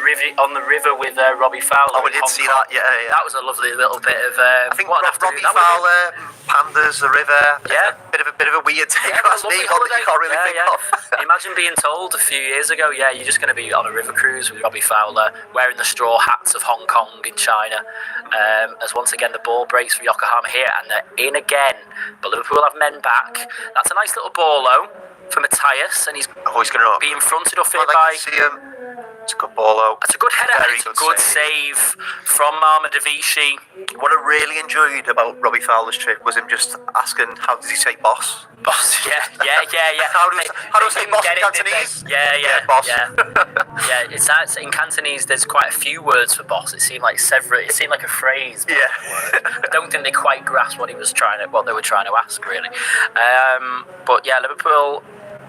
river with Robbie Fowler. Oh, we did see that. Yeah. That was a lovely little bit of. I think Robbie Fowler, pandas, the river. Yeah, bit of a weird take. That's me. You can't really think of. Imagine being told a few years ago, you're just going to be on a river cruise with Robbie Fowler, wearing the straw hats of Hong Kong in China. As once again the ball breaks for Yokohama here, and they're in again. But Liverpool have men back. That's a nice little ball though for Matthias, and he's going to be fronted off here by. It's a good ball though. It's a good header. It's a good save from Marmadavici. What I really enjoyed about Robbie Fowler's trip was him just asking, how does he say boss? Boss, yeah. How do I say boss in Cantonese? Yeah, boss. Yeah, it's in Cantonese. There's quite a few words for boss. It seemed like a phrase. Yeah. I don't think they quite grasped what they were trying to ask really. But yeah, Liverpool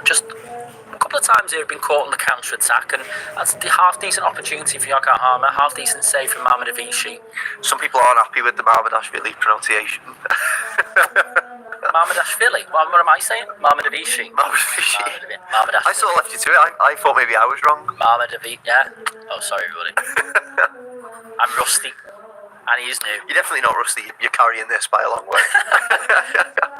just. A couple of times they've been caught on the counter-attack, and that's the half-decent opportunity for Yokohama, half-decent save from Marmadavici. Some people aren't happy with the Marmadavici pronunciation. Marmadavici? What am I saying? Marmadavici. I still left you to it. I thought maybe I was wrong. Marmadavici, yeah. Oh, sorry, everybody. I'm rusty, and he is new. You're definitely not rusty. You're carrying this by a long way.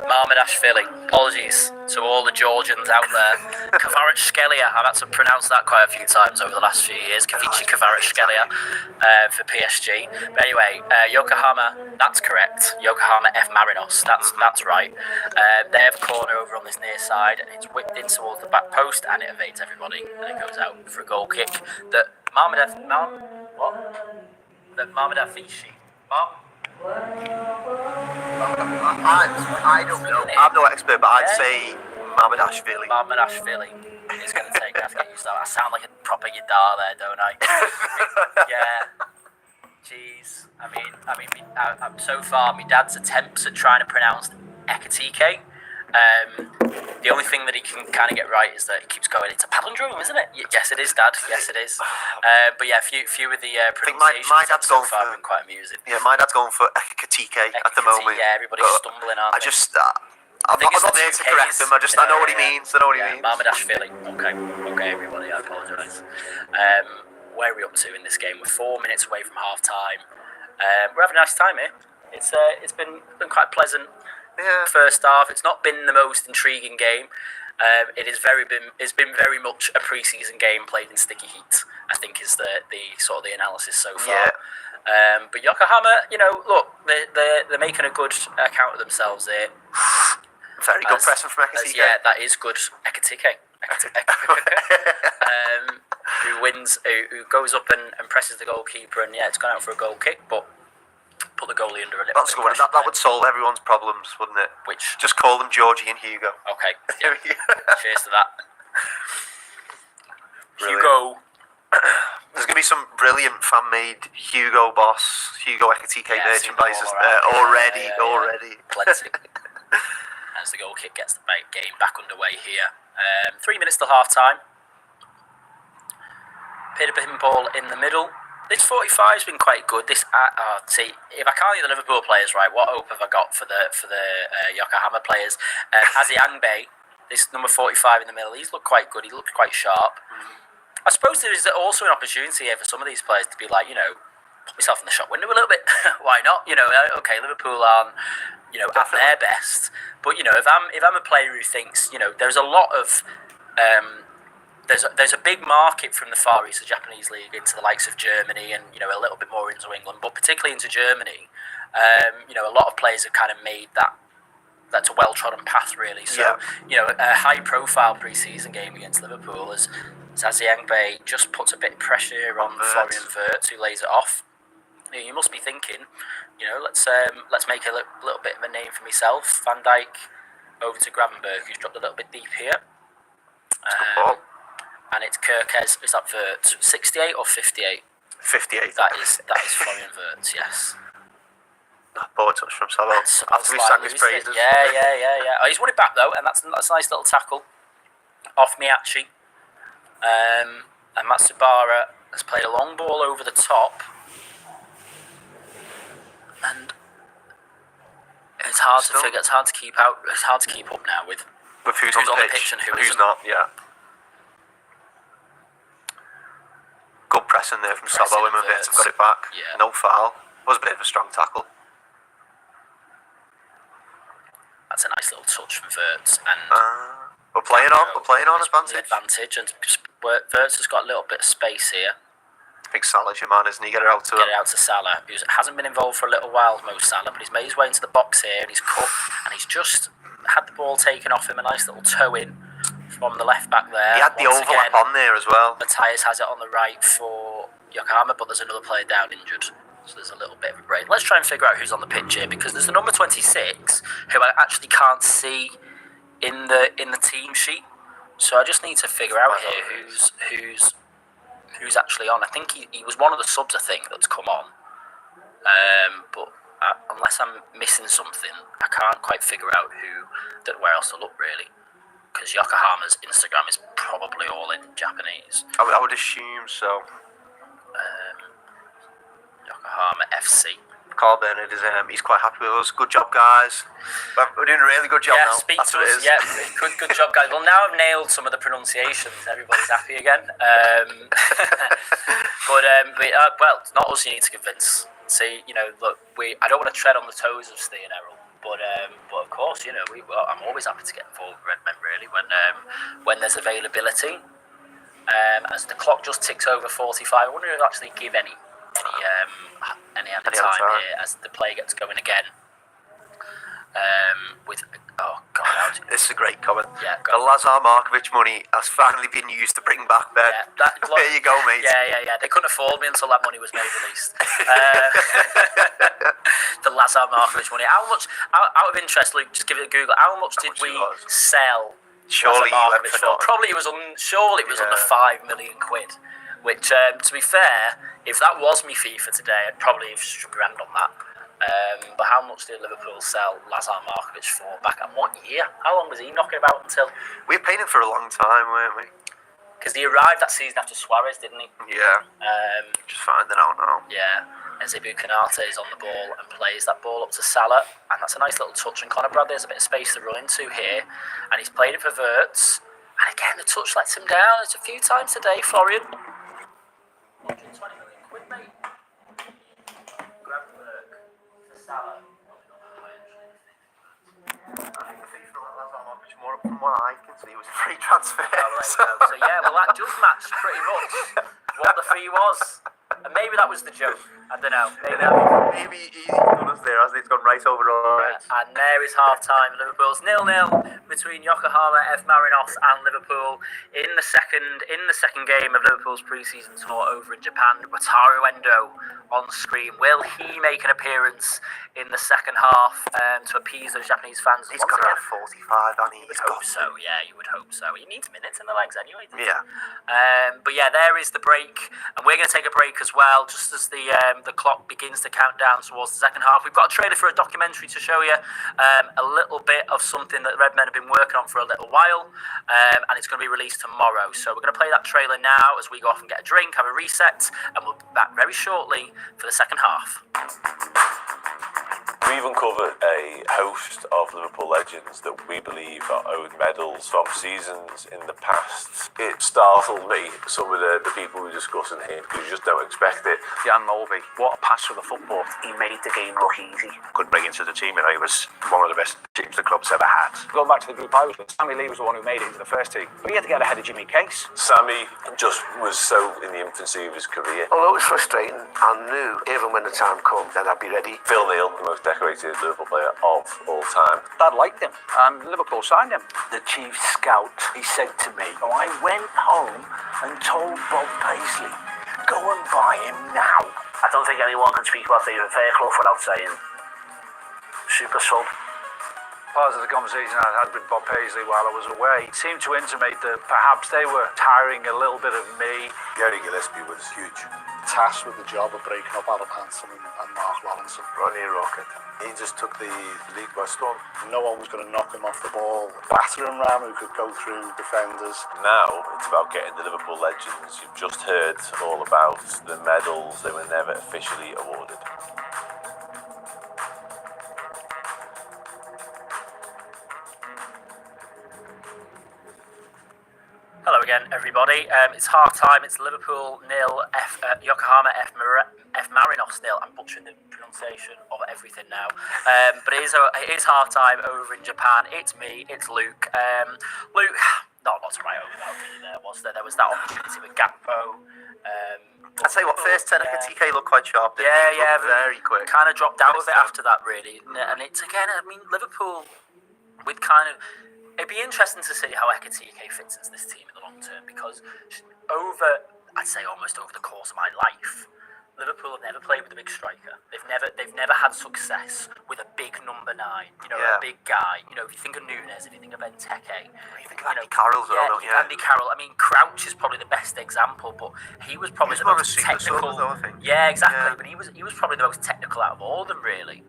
Marmadashvili. Apologies to all the Georgians out there. Kvaratskhelia. I've had to pronounce that quite a few times over the last few years. Kavichi Kvaratskhelia for PSG. But anyway, Yokohama. That's correct. Yokohama F Marinos. That's right. They have a corner over on this near side, and it's whipped in towards the back post, and it evades everybody, and it goes out for a goal kick. That Marmadafishi. I don't know. I'm no expert, but I'd say Marmadashvili. Marmadashvili is going to take. I have to get used to that. I sound like a proper Yadar there, don't I? Yeah. Jeez. I mean, so far, my dad's attempts at trying to pronounce Ekatike. The only thing that he can kind of get right is that he keeps going. It's a palindrome, isn't it? Yes, it is, Dad. Yes, it is. But yeah, few of the pronunciations my dad's so going far for, have been quite amusing. Yeah, my dad's going for Ekatike at the moment. Yeah, everybody's stumbling on. I'm not there to correct him. I know what he means. I know what he means. Marmadashvili. Okay, everybody. I apologise. Where are we up to in this game? We're 4 minutes away from half time. We're having a nice time here. It's been quite pleasant. Yeah. First half, it's not been the most intriguing game. It's been very much a pre-season game played in sticky heat, I think is the sort of the analysis so far. Yeah. But Yokohama, look, they're making a good account of themselves here. Very good pressing from Ekatike. Yeah, that is good. Ekatike. Who goes up and presses the goalkeeper, and it's gone out for a goal kick, but put the goalie under a little That's good. That would solve everyone's problems, wouldn't it? Which? Just call them Georgie and Hugo. Okay. Yeah. Cheers to that. Brilliant. Hugo. There's going to be some brilliant fan-made Hugo Ekatike merchandise already. Plenty. As the goal kick gets the game back underway here. 3 minutes till half time. Peter Ball in the middle. This 45's been quite good. If I can't get the Liverpool players right, what hope have I got for the Yokohama players? Aziangbe, this number 45 in the middle, he's looked quite good. He looked quite sharp. I suppose there is also an opportunity here for some of these players to be like, put myself in the shop window a little bit. Why not? Okay, Liverpool aren't, at their best. But if I'm a player who thinks, there's a lot of there's a big market from the Far East, the Japanese league, into the likes of Germany and a little bit more into England, but particularly into Germany. A lot of players have kind of made that's a well-trodden path, really. So, a high-profile pre-season game against Liverpool as Zaziangbe just puts a bit of pressure on Florian Wirtz, who lays it off. You must be thinking, let's make a little bit of a name for myself. Van Dijk over to Gravenberg, who's dropped a little bit deep here. And it's Kirkes, is that Wirtz? 68 or 58? 58. That is Florian Wirtz, yes. Poor touch from Salo. After we sang his praises. Yeah. Oh, he's won it back though, and that's a nice little tackle off Miyachi. And Matsubara has played a long ball over the top, and it's hard to figure. It's hard to keep out. It's hard to keep up now with who's on the pitch and who's not. Yeah. Good pressing there from Sabo. Got it back. Yeah. No foul. Was a bit of a strong tackle. That's a nice little touch from Wirtz, and we're playing on advantage. And Wirtz has got a little bit of space here. I think Salah's your man, isn't he? Get it out to Salah, who hasn't been involved for a little while, Mo Salah, but he's made his way into the box here, and he's cut, and he's just had the ball taken off him, a nice little toe in from the left back there. He had the overlap on there as well. Matthias has it on the right for Yokohama, but there's another player down injured. So there's a little bit of a break. Let's try and figure out who's on the pitch here, because there's the number 26 who I actually can't see in the team sheet. So I just need to figure out here who's actually on. I think he was one of the subs, I think, that's come on. But unless I'm missing something, I can't quite figure out where else to look, really. Because Yokohama's Instagram is probably all in Japanese. I would assume so. Yokohama FC. Carl Bernard is he's quite happy with us. Good job, guys. We're doing a really good job now. Speak That's to what us. it is. Yeah, good job, guys. Well, now I've nailed some of the pronunciations. Everybody's happy again. Well, it's not us you need to convince. See, look, I don't want to tread on the toes of Steve and Errol, but of course, I'm always happy to get involved with Redmen really when there's availability. As the clock just ticks over 45, I wonder if I'll actually give any other time here as the play gets going again. This is a great comment. Yeah, the Lazar Markovic money has finally been used to bring back Ben. Yeah, there you go, mate. Yeah. They couldn't afford me until that money was made released. The Lazar Markovic money. How much? Out of interest, Luke, just give it a Google. How much did we sell? Surely he went for nothing. Probably it was under 5 million quid. Which, to be fair, if that was me fee for today, I'd probably have struck grand on that. But how much did Liverpool sell Lazar Markovic for back at what year? How long was he knocking about until? We were paying him for a long time, weren't we? Because he arrived that season after Suarez, didn't he? Yeah. Just finding out now. Yeah. Ezebu Konate is on the ball and plays that ball up to Salah, and that's a nice little touch. And Conor Bradley has a bit of space to run into here, and he's played it for Wirtz. And again, the touch lets him down. It's a few times today, Florian. 120 million quid, mate. Grab work for Salah. From what I can see, it was a free transfer. So that does match pretty much what the fee was. And maybe that was the joke. I don't know. Maybe he's done us there, hasn't he? It's gone right over our heads. And there is half-time. Liverpool's 0-0 between Yokohama F Marinos and Liverpool in the second game of Liverpool's pre-season tour over in Japan. Wataru Endo on screen. Will he make an appearance in the second half to appease those Japanese fans? He's got to have 45, hasn't he? You would hope so. Yeah, you would hope so. He needs minutes in the legs anyway, doesn't he? Yeah. But yeah, there is the break, and we're going to take a break as well, just as the clock begins to count down towards the second half. We've got a trailer for a documentary to show you, a little bit of something that the Redmen have been working on for a little while, and it's going to be released tomorrow. So we're going to play that trailer now as we go off and get a drink, have a reset, and we'll be back very shortly for the second half. We've uncovered a host of Liverpool legends that we believe are owed medals from seasons in the past. It startled me, some of the people we discuss in here, because you just don't expect it. Jan Mulvey, what a pass for the football. He made the game look easy. Couldn't bring into the team, he was one of the best teams the club's ever had. Going back to the group I was with, Sammy Lee was the one who made it into the first team. But he had to get ahead of Jimmy Case. Sammy just was so in the infancy of his career. Although it was frustrating, I knew even when the time come, then I'd be ready. Phil Neal, the most decorated Liverpool player of all time. Dad liked him, and Liverpool signed him. The chief scout, he said to me, I went home and told Bob Paisley, go and buy him now. I don't think anyone can speak about David Fairclough without saying super sub. Part of the conversation I had with Bob Paisley while I was away seemed to intimate that perhaps they were tiring a little bit of me. Gary Gillespie was huge. Tasked with the job of breaking up Adam Hansen and Mark Lawrence. Ronnie Rocket. He just took the league by storm. No one was going to knock him off the ball. Battering ram who could go through defenders. Now it's about getting the Liverpool legends. You've just heard all about the medals they were never officially awarded. Hello again, everybody. It's half time. It's Liverpool 0, Yokohama F Marinos 0. I'm butchering the pronunciation of everything now. But it is half time over in Japan. It's me. It's Luke. Luke, not a lot to write over that really there, was there? There was that opportunity with Gakpo. I'll tell you what, first 10 TK looked quite sharp. Yeah, very quick. Kind of dropped out of it after that, really. And it's again, I mean, Liverpool with kind of. It'd be interesting to see how Ekitike fits into this team in the long term, because I'd say almost over the course of my life, Liverpool have never played with a big striker. They've never had success with a big number 9. A big guy. If you think of Nunes, if you think of Benteke, you think of Andy Carroll as well, don't you? Andy Carroll. I mean, Crouch is probably the best example, but he was probably the most technical. I think. Yeah, exactly. Yeah. But he was probably the most technical out of all of them, really.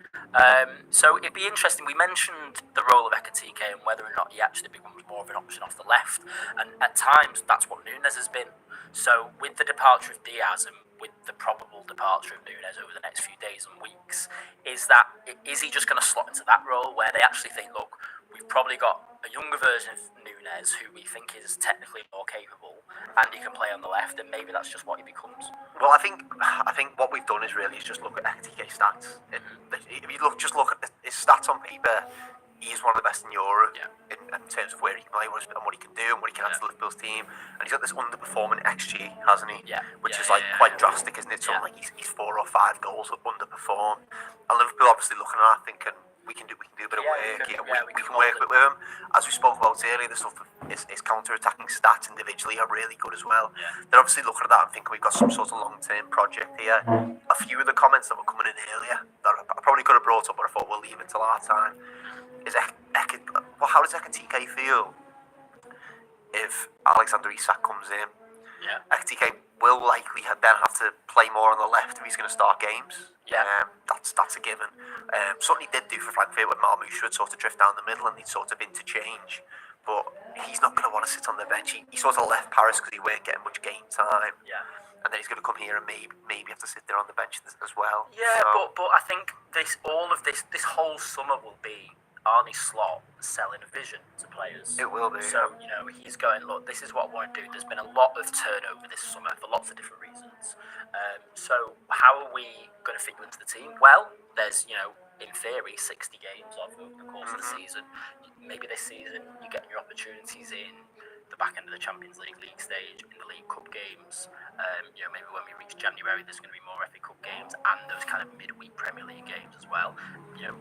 So it'd be interesting. We mentioned the role of Ekitike and whether or not he actually becomes more of an option off the left, and at times that's what Nunes has been. So with the departure of Diaz and with the probable departure of Nunes over the next few days and weeks, is he just going to slot into that role where they actually think, look, we've probably got a younger version of Nunes who we think is technically more capable and he can play on the left, and maybe that's just what he becomes. Well, I think what we've done is just look at Ekitike stats. If you look at his stats on paper, he's one of the best in Europe in terms of where he can play and what he can do and what he can add to Liverpool's team. And he's got this underperforming XG, hasn't he? Yeah. Which is quite drastic, isn't it? So like he's 4 or 5 goals underperform. And Liverpool obviously looking at that thinking we can do a bit of work here. We can work with him. As we spoke about earlier, the stuff his counter-attacking stats individually are really good as well. Yeah. They're obviously looking at that and thinking we've got some sort of long-term project here. A few of the comments that were coming in earlier that I probably could have brought up, but I thought we'll leave it till our time. How does Ekitike feel if Alexander Isak comes in? Yeah. Ekitike will likely then have to play more on the left if he's going to start games. Yeah. That's a given. Something he did do for Frankfurt when Marmoush would sort of drift down the middle and they'd sort of interchange. But he's not going to want to sit on the bench. He sort of left Paris because he weren't getting much game time. Yeah. And then he's going to come here and maybe have to sit there on the bench as well. Yeah, so, but I think this whole summer will be Arne Slot selling a vision to players. It will be. So, he's going, look, this is what I want to do. There's been a lot of turnover this summer for lots of different reasons. So how are we going to fit you into the team? Well, there's, in theory, 60 games over the course of the season. Maybe this season you get your opportunities in the back end of the Champions League stage, in the League Cup games. Maybe when we reach January, there's going to be more FA Cup games and those kind of midweek Premier League games as well.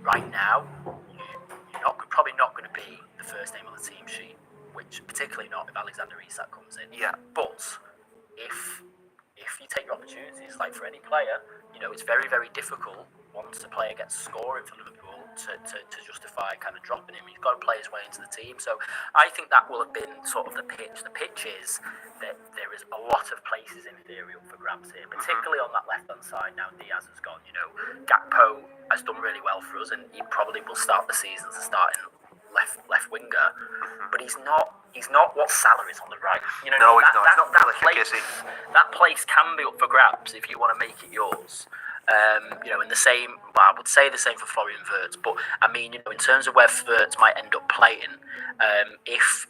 Right now, you're probably not going to be the first name on the team sheet, which particularly not if Alexander Isak comes in. Yeah. But if you take your opportunities, like for any player, it's very, very difficult once a player gets scoring for Liverpool to justify kind of dropping him. He's got to play his way into the team. So I think that will have been sort of the pitch. The pitch is that there is a lot of places in theory up for grabs here, particularly on that left-hand side now Diaz has gone. Gakpo has done really well for us and he probably will start the season as a starting left winger, but he's not what Salah is on the right. No, he's not. He's not that really place, that place can be up for grabs if you want to make it yours. In the same, I would say the same for Florian Wirtz, but I mean, in terms of where Wirtz might end up playing, if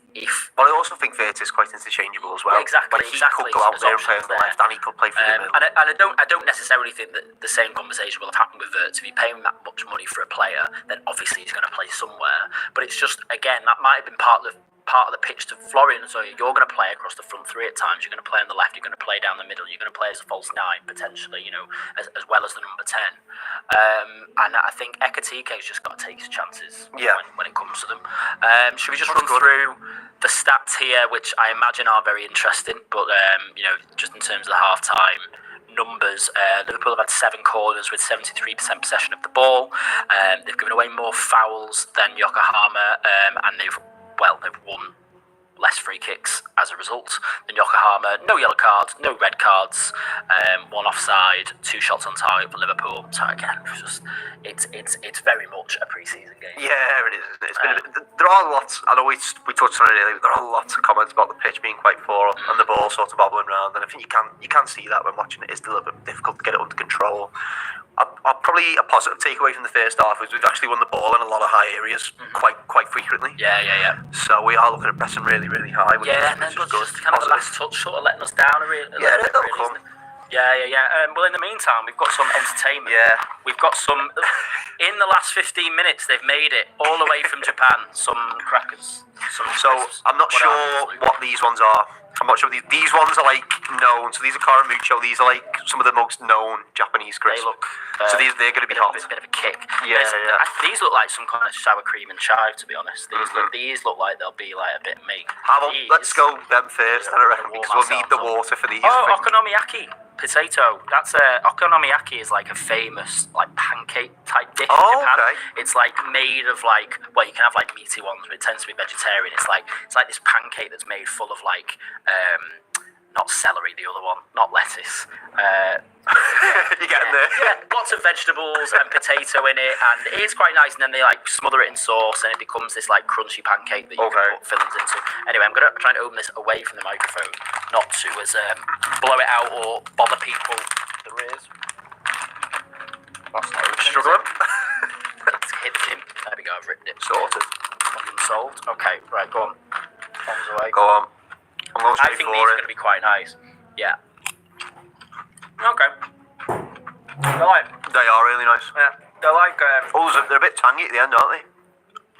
But I also think Wirtz is quite interchangeable as well. Exactly. He could go out there and play on the left, and he could play for the middle. And I don't necessarily think that the same conversation will have happened with Wirtz. If you pay him that much money for a player, then obviously he's going to play somewhere. But it's just, again, that might have been part of the pitch to Florian. So you're going to play across the front three at times. You're going to play on the left. You're going to play down the middle. You're going to play as a false 9 potentially. As well as the number 10. And I think Ekitike's just got to take his chances when it comes to them. Should we just run through the stats here, which I imagine are very interesting, but just in terms of the half-time numbers, Liverpool have had 7 corners with 73% possession of the ball. They've given away more fouls than Yokohama, and they've won less free kicks as a result than Yokohama. No yellow cards, no red cards, 1 offside, 2 shots on target for Liverpool. So again, it's very much a pre-season game. Yeah, it is. It's been there are lots. I know we touched on it earlier. There are lots of comments about the pitch being quite poor and the ball sort of bobbling around. And I think you can see that when watching it. It's a little bit difficult to get it under control. Probably a positive takeaway from the first half is we've actually won the ball in a lot of high areas quite frequently. Yeah. So we are looking at pressing really, really high. Which And then is good. just kind of the last touch sort of letting us down a little bit, really, isn't it? Yeah. Well, in the meantime, we've got some entertainment. Yeah. We've got some. In the last 15 minutes, they've made it all the way from Japan. Some crackers. So I'm not sure what these ones are. I'm not sure these ones are like known. So these are Karamucho. These are like some of the most known Japanese crisps. They look. So they're going to be hot. A bit of a kick. Yeah. These look like some kind of sour cream and chive. To be honest, these look like they'll be like a bit meat. Let's go them first, I reckon, because we'll need the water for these. Oh, okonomiyaki potato. That's okonomiyaki is like a famous like pancake type dish in Japan. Okay. It's like made of like, well, you can have like meaty ones, but it tends to be vegetarian. It's like this pancake that's made full of like not celery, the other one, not lettuce. You're getting there. Yeah, lots of vegetables and potato in it, and it is quite nice. And then they like smother it in sauce, and it becomes this like crunchy pancake that you can put fillings into. Anyway, I'm gonna try and open this away from the microphone, not to blow it out or bother people. There is. That's not struggling. It's hit him. There we go. I've ripped it. Sorted. Problem solved. Okay, right, go on. Bombs away. Go on. I'm going I straight think for these are it. going to be quite nice. Yeah. Okay. They're like, They are really nice. yeah, they're like, They're a bit tangy at the end, aren't they?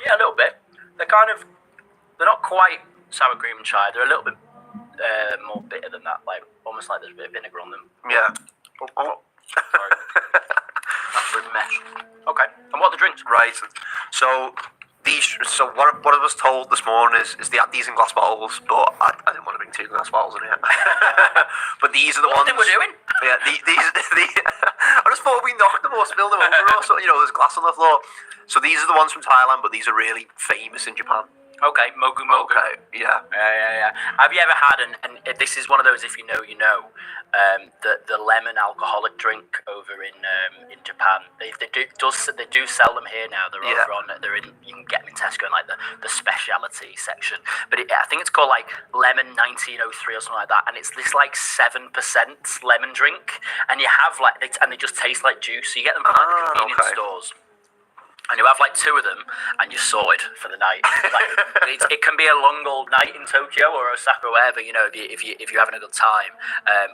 yeah, a little bit. They're kind of, they're not quite sour cream and chai. They're a little bit more bitter than that, like almost like there's a bit of vinegar on them. Yeah. Sorry. That's really mesh. Okay. And what are the drinks? Right. So what I was told this morning is they had these in glass bottles, but I didn't want to bring 2 glass bottles in here. But these are the What ones. do you think we're doing? Yeah, I just thought we knocked them or spilled them over or something. There's glass on the floor. So these are the ones from Thailand, but these are really famous in Japan. Okay, Mogu Mogu. Okay, yeah. Yeah. Have you ever had, and this is one of those, if you know, you know, the lemon alcoholic drink over in Japan. They do sell them here now. They're over on. You can get them in Tesco in like the speciality section. But I think it's called like lemon 1903 or something like that. And it's this like 7% lemon drink, and you have like they just taste like juice. So you get them from like the convenience stores. And you have like 2 of them, and you're sorted for the night. Like, it can be a long old night in Tokyo or Osaka or wherever, if you're having a good time.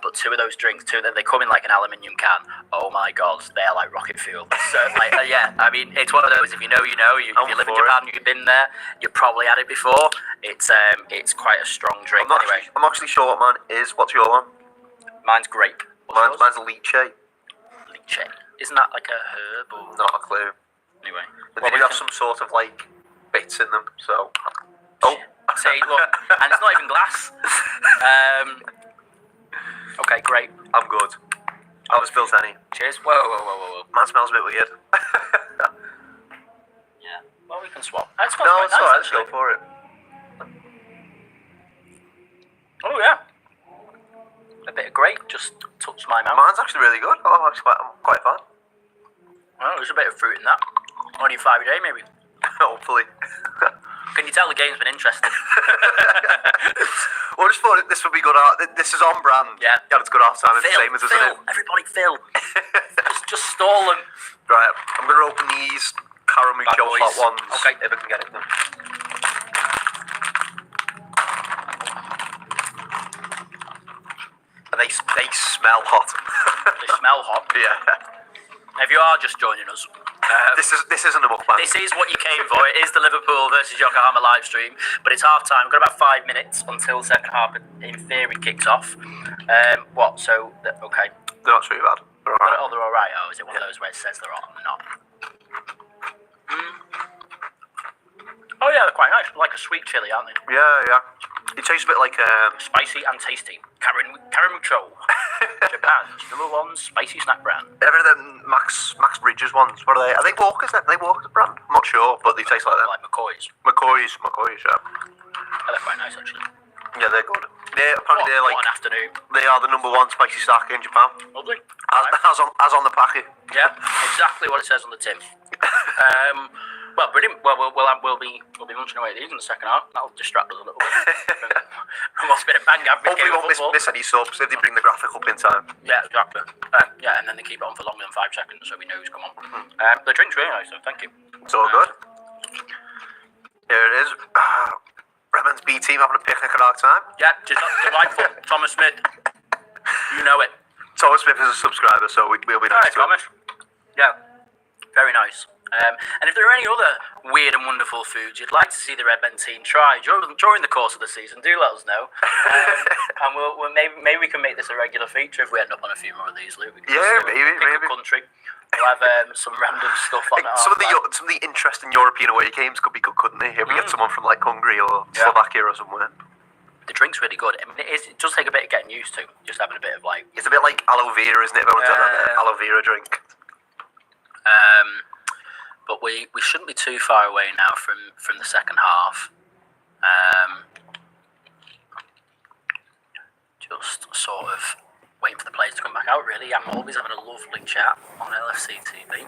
But 2 of those drinks, they come in like an aluminium can. Oh my god, they're like rocket fuel. So yeah, I mean, it's one of those. If you know, you know. If you live in Japan, you've been there. You've probably had it before. It's quite a strong drink. I'm actually sure what mine is. What's your one? Mine's grape. Mine's lychee. Lychee. Isn't that like a herb or? Not a clue. Anyway, They do have some sort of like bits in them, so. See, look, and it's not even glass. Okay, great. I'm good. I haven't spilled any. Cheers. Whoa. Mine smells a bit weird. Yeah. Well, we can swap. That smells No, quite it's nice, alright. Let's actually. go for it. Oh yeah. A bit of grape just touched my mouth. Mine's actually really good. I'm quite a fan. Oh, there's a bit of fruit in that. Only 5 a day, maybe. Hopefully. Can you tell the game's been interesting? Well, I just thought this would be good. This is on brand. Yeah. It's good half time. It's the same as, isn't it? Everybody, Phil. just stall them. Right. I'm going to open these Caramucho boys. hot ones. Okay. If I can get it. And they smell hot. They smell hot. Yeah. If you are just joining us, This isn't a mukbang. this is what you came for. It is the Liverpool versus Yokohama live stream, but it's half time. We've got about 5 minutes until the second half, in theory, kicks off. Okay. They're not too bad. They're alright. Oh, they're all right. Oh, is it one of those where it says they're hot and not? Oh yeah, they're quite nice. Like a sweet chili, aren't they? Yeah. It tastes a bit like Spicy and tasty. Caramucho. Japan's #1 spicy snack brand. ever them Max Bridges ones. What are they? Are they Walkers? Are they Walkers brand? I'm not sure, but they taste like them. Like McCoy's. McCoy's, yeah. Oh, they're quite nice actually. Yeah, they're good. Apparently they're like What an afternoon. they are the #1 spicy snack in Japan. Lovely. As on the packet. Yeah, exactly what it says on the tin. Well, brilliant. Well, we'll be munching away at these in the second half. That'll distract us a little bit from what's been a bang average Hopefully game we of won't football. miss any subs if they bring the graphic up in time. Yeah, exactly. And then they keep it on for longer than 5 seconds, so we know who's come on. The drink's really nice, so thank you. It's all good. Here it is. Redmond's B team having a picnic at our time. Yeah, just delightful. Thomas Smith, you know it. Thomas Smith is a subscriber, so we'll be All nice right, to him. Thomas. Yeah, very nice. And if there are any other weird and wonderful foods you'd like to see the Red Men team try during the course of the season, do let us know. And we'll maybe we can make this a regular feature if we end up on a few more of these, Luke. We can Yeah, pick maybe. a country. We'll have some random stuff on it. Some of the interesting European away games could be good, couldn't they? If we get someone from like Hungary or Slovakia or somewhere. The drink's really good. I mean, it does take a bit of getting used to, just having a bit of like. It's a bit like aloe vera, isn't it? Everyone's done an aloe vera drink. But we shouldn't be too far away now from the second half. just sort of waiting for the players to come back out, really. I'm always having a lovely chat on LFC TV.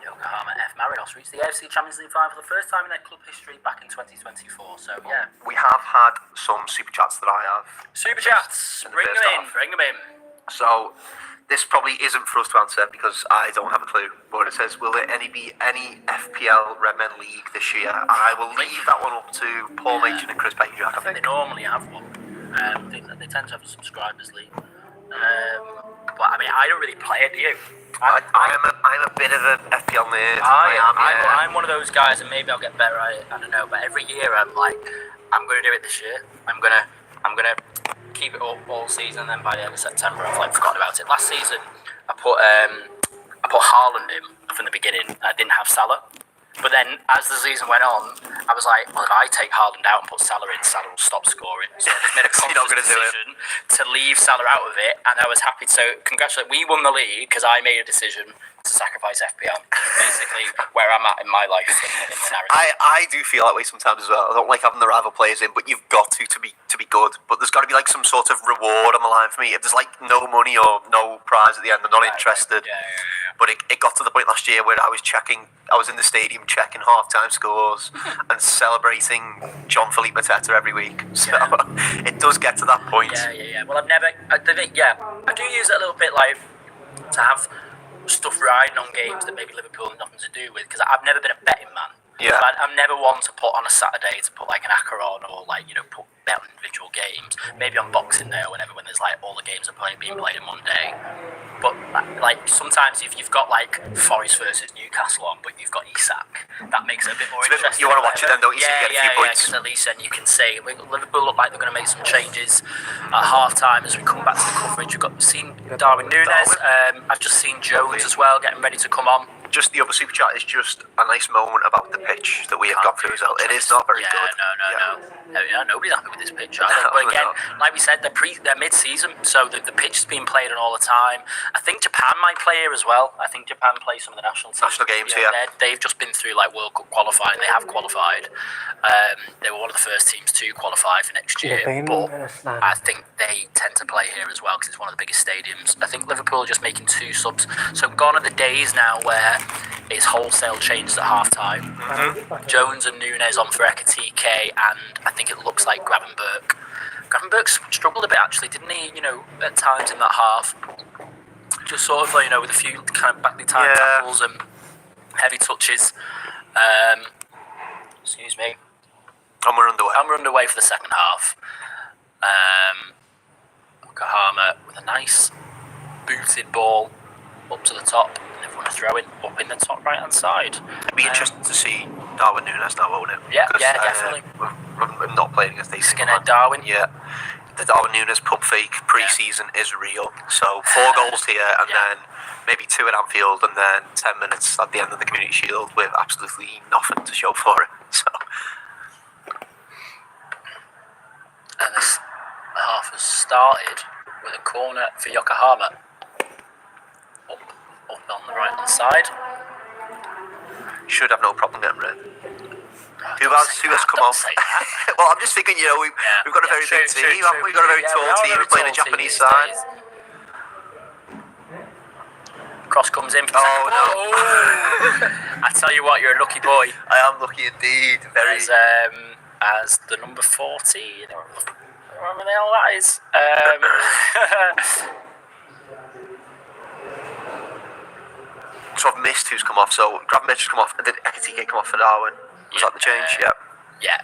Yokohama F Marinos reached the AFC Champions League final for the first time in their club history back in 2024. So, yeah. We have had some super chats that I have. Super chats! Bring them in. So, this probably isn't for us to answer because I don't have a clue. But it says, will there be any FPL Red Men League this year? And I will leave that one up to Paul Machin and Chris Pettyjack, I think. They normally have one. I think that they tend to have a subscribers league. But I mean, I don't really play it, do you? I'm a bit of an FPL nerd. I'm one of those guys, and maybe I'll get better at it. I don't know. But every year, I'm like, I'm going to do it this year. I'm gonna keep it up all season, and then by the end of September, I've like forgotten about it. Last season, I put Haaland in from the beginning. I didn't have Salah. But then, as the season went on, I was like, well, if I take Haaland out and put Salah in, Salah will stop scoring. So I just made a conscious decision to leave Salah out of it, and I was happy to congratulate. We won the league because I made a decision to sacrifice FPL. Basically, where I'm at in my life in the narrative. I do feel that way sometimes as well. I don't like having the rival players in, but you've got to be good. But there's got to be like some sort of reward on the line for me. If there's like no money or no prize at the end, I'm not interested. Yeah. But it got to the point last year where I was in the stadium checking half-time scores and celebrating John Philippe Mateta every week. So it does get to that point. Yeah. Well, I do use it a little bit like to have stuff riding on games that maybe Liverpool have nothing to do with, because I've never been a betting man. Yeah. I'm never one to put on a Saturday to put like an acca on or like, put bet on individual games. Maybe on Boxing Day or whenever, when there's like all the games are being played in one day. But like sometimes if you've got like Forest versus Newcastle on, but you've got Isak, that makes it a bit more interesting. You want to watch it then, don't you? So you get a few points. Because at least then you can say Liverpool look like they're going to make some changes at half time as we come back to the coverage. We've seen Darwin Núñez. I've just seen Jones as well getting ready to come on. Just the other super chat is just a nice moment about the pitch that we have got through as well. It is not very good. No, nobody's happy with this pitch. But again, like we said, they're mid-season, so the pitch is being played on all the time. I think Japan might play here as well. I think Japan plays some of the national games here. They've just been through like World Cup qualifying. They have qualified. They were one of the first teams to qualify for next year. But I think they tend to play here as well because it's one of the biggest stadiums. I think Liverpool are just making 2 subs. So gone are the days now where it's wholesale changes at half time. Mm-hmm. Jones and Núñez on for Ekatike, and I think it looks like Gravenberch. Gravenberch struggled a bit actually, didn't he? At times in that half, just sort of with a few kind of backly time tackles and heavy touches. Excuse me. And we're underway. And we're underway for the second half. Yokohama with a nice booted ball up to the top. Everyone are throwing up in the top right hand side. It'd be interesting to see Darwin Núñez now, won't it? Yeah, definitely. We're not playing against these Skinhead Darwin. Yeah. The Darwin Núñez pub fake pre-season is real. So 4 goals here and then maybe 2 at Anfield and then 10 minutes at the end of the Community Shield with absolutely nothing to show for it. So. And this half has started with a corner for Yokohama. Up on the right hand side. Should have no problem getting rid. Who has come off? Well, I'm just thinking, we've got a very big team. We've got a very tall team. We're playing a Japanese side. Cross comes in. Oh no! I tell you what, you're a lucky boy. I am lucky indeed. Very. As the number 40, whatever the hell that is. So I've missed who's come off. So Gravenberch has come off, and did Ekatike come off for Darwin? Was that the change? Yeah.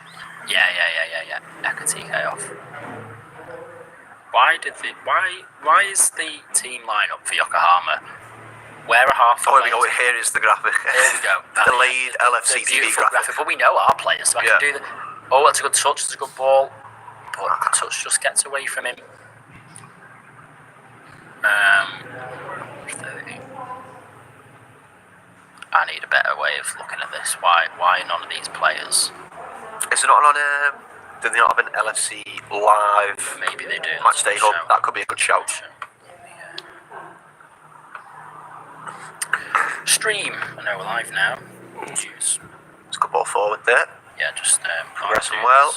Ekatike off. Why is the team lineup for Yokohama? Where are half? Oh, here we go. Here is the graphic. Here we go. Delayed LFC TV graphic. But we know our players, so I can do that. Oh, that's a good touch. That's a good ball. But the touch just gets away from him. 30. I need a better way of looking at this. Why none of these players? Is it not on do they not have an LFC live? Maybe they do. Match day hub. That could be a good shout. Stream. I know we're live now. Juice. It's a good ball forward there. Yeah, just progressing well.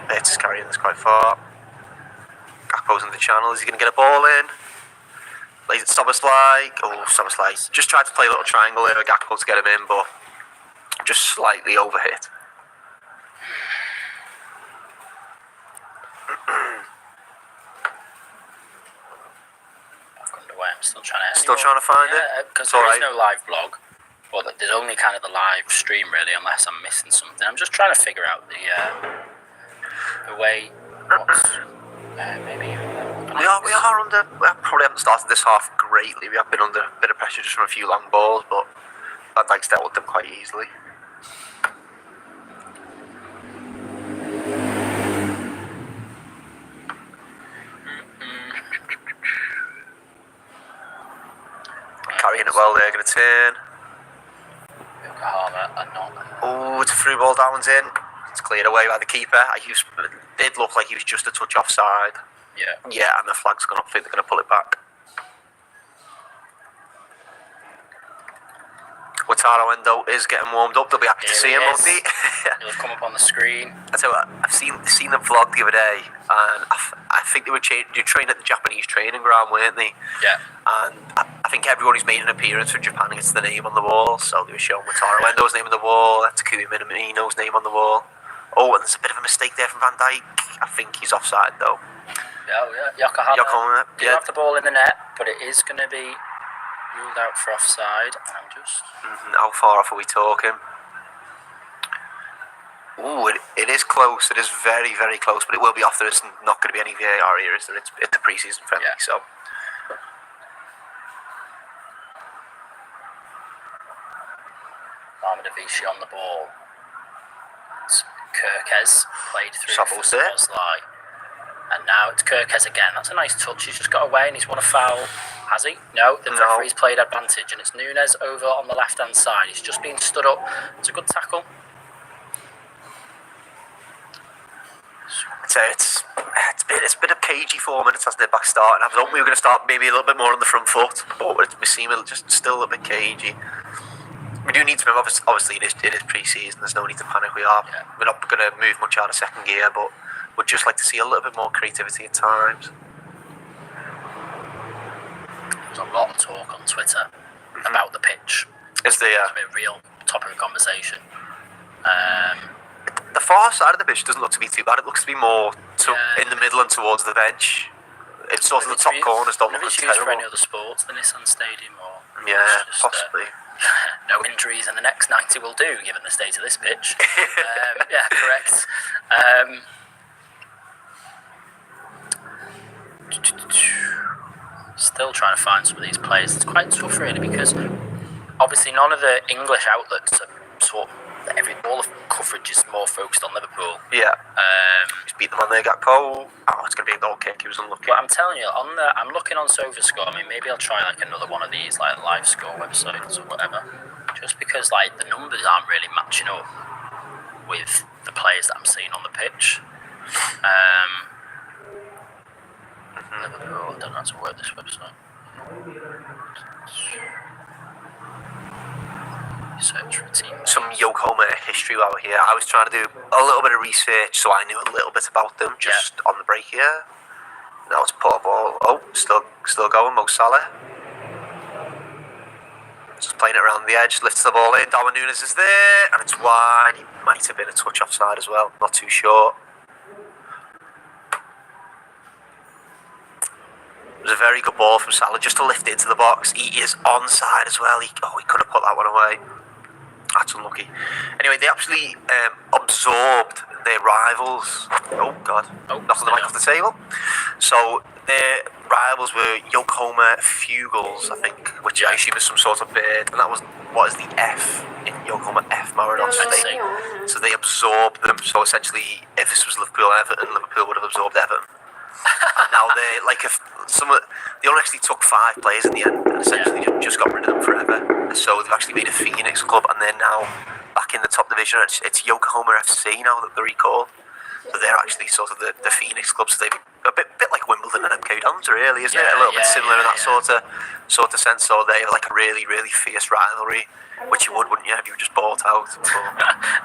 Bates is carrying this quite far. Gakpo's in the channel. Is he going to get a ball in? Lays it Soboslai. Oh, Soboslai. Just tried to play a little triangle here with Gakpo to get him in, but just slightly overhit. Back underway. I'm still trying to. Still trying to find it? Because It's there alright. is no live blog. Well, there's only kind of the live stream really, unless I'm missing something. I'm just trying to figure out the way. What's maybe. We are under. We probably haven't started this half greatly. We have been under a bit of pressure just from a few long balls, but Van Dijk's dealt with them quite easily. Carrying it well there, going to turn. Yokohama are not. Oh, it's a through ball, that one's in. It's cleared away by the keeper. It did look like he was just a touch offside. Yeah. Yeah, and the flag's gone up. I think they're going to pull it back. Wataru Endo is getting warmed up. They'll be happy to see him, won't they? He'll come up on the screen. I tell you what, I've seen the vlog the other day, and I think they were training at the Japanese training ground, weren't they? Yeah. And I think everyone who's made an appearance for Japan gets the name on the wall. So they were showing Wataru Endo's name on the wall, Takumi Minamino's name on the wall. Oh, and there's a bit of a mistake there from Van Dijk. I think he's offside though. Yeah. Yokohama. Do yeah. have the ball in the net, but it is going to be ruled out for offside. And I'm just. How far off are we talking? Ooh, it is close. It is very, very close, but it will be off. There's not going to be any VAR here, is there? It's a pre-season friendly, Yeah. so. Armadavicii on the ball. It's Kirkez played through Shuffles for it. Szoboszlai. And now it's Kirkez again. That's a nice touch. He's just got away and he's won a foul. Has he? No, the No. referee's played advantage and it's Nunes over on the left-hand side. He's just been stood up. It's a good tackle. It's been a cagey 4 minutes, hasn't it, back start, and I was hoping we were going to start maybe a little bit more on the front foot, but we seem just still a bit cagey. We do need to move, obviously it is pre-season, there's no need to panic, we're not going to move much out of second gear, but we'd just like to see a little bit more creativity at times. There's a lot of talk on Twitter about the pitch. Is the It's been a real topic of conversation. the far side of the pitch doesn't look to be too bad, it looks to be more in the middle and towards the bench. It's sort of the top corners don't look as It's used for any terrible. other sports, the Nissan Stadium, or Yeah, it's just, possibly. no injuries in the next 90 will do, given the state of this pitch. Yeah, correct. Still trying to find some of these players. It's quite tough, really, because obviously none of the English outlets are all the coverage is more focused on Liverpool. Yeah. Just beat them on there, Gakpo. Oh, it's going to be a goal kick, he was unlucky. But I'm telling you, I'm looking on SofaScore. I mean, maybe I'll try like another one of these, like live score websites or whatever. Just because like the numbers aren't really matching up with the players that I'm seeing on the pitch. Liverpool, I don't know how to work this website. Search for a team. Some Yokohama history while we're here. I was trying to do a little bit of research so I knew a little bit about them just on the break here. Now it's poor ball. Oh, still going, Mo Salah. Just playing it around the edge, lifts the ball in. Darwin Núñez is there, and it's wide. He might have been a touch offside as well, not too sure. It was a very good ball from Salah just to lift it into the box. He is onside as well. He could have put that one away. That's unlucky. Anyway, they actually absorbed their rivals. Oh, God. Knocking the mic off the table. So, their rivals were Yokohama Fugles, I think, which I assume is some sort of bird. And that was, what is the F in Yokohama F Marinos? So they absorbed them. So, essentially, if this was Liverpool Everton, Liverpool would have absorbed Everton. And now they're like they only actually took 5 players in the end and essentially just got rid of them forever. So they've actually made a Phoenix club and they're now back in the top division. It's Yokohama FC now that they're recalled. So they're actually sort of the Phoenix club. So they're a bit like Wimbledon and MK Dons, really, isn't it? A little bit similar in that sort of sense. So they have like a really, really fierce rivalry. Which you would, wouldn't you, if you were just bought out?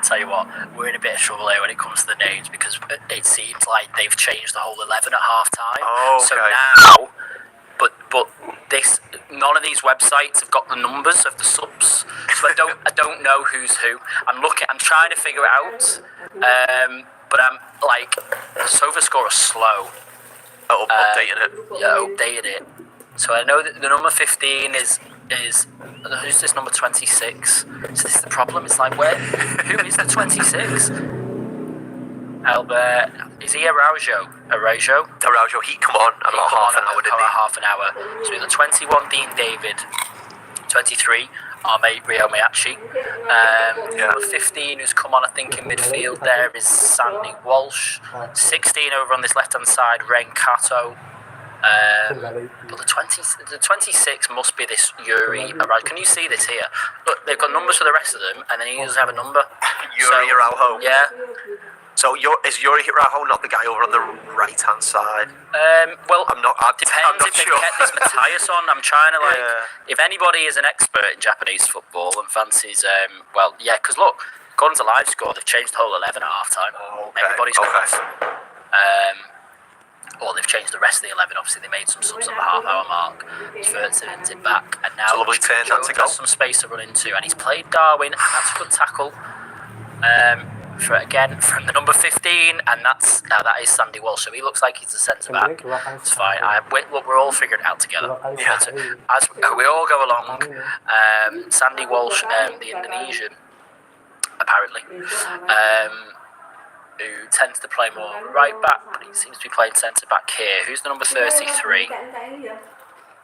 Tell you what, we're in a bit of trouble here when it comes to the names because it seems like they've changed the whole 11 at half time. Oh, okay. So now, but none of these websites have got the numbers of the subs, so I don't know who's who. I'm trying to figure it out, but I'm like, SofaScore are slow. Updating it. Yeah, updated it. So I know that the number 15 is who's this number 26? So this is the problem. It's like, who is the 26? Albert, is he Araujo? Araujo, he come on about half an hour, didn't he? Half an hour. So we got the 21, Dean David. 23, our mate Rio Miyachi. Number 15, who's come on, I think, in midfield there, is Sandy Walsh. 16 over on this left-hand side, Ren Kato. But the 26 must be this Yuri Araujo. Can you see this here? Look, they've got numbers for the rest of them, and then he doesn't have a number. Yuri Araujo. Yeah. So is Yuri Araujo not the guy over on the right-hand side? Well, I'm not if sure. they've kept this Matthias on. I'm trying to if anybody is an expert in Japanese football and fancies, because look, according to live score, they've changed the whole 11 at half time. Oh, okay. Everybody's come off. Or they've changed the rest of the 11. Obviously, they made some subs at the half-hour mark. Vertonghen's in back, and now lovely turn to Jones go. has some space to run into, and he's played Darwin, and that's a good tackle. From the number 15, and that is Sandy Walsh. So he looks like he's a centre back. It's fine. We're all figuring it out together. Yeah. As we all go along, Sandy Walsh, the Indonesian, apparently, who tends to play more right back, but he seems to be playing centre back here. Who's the number 33?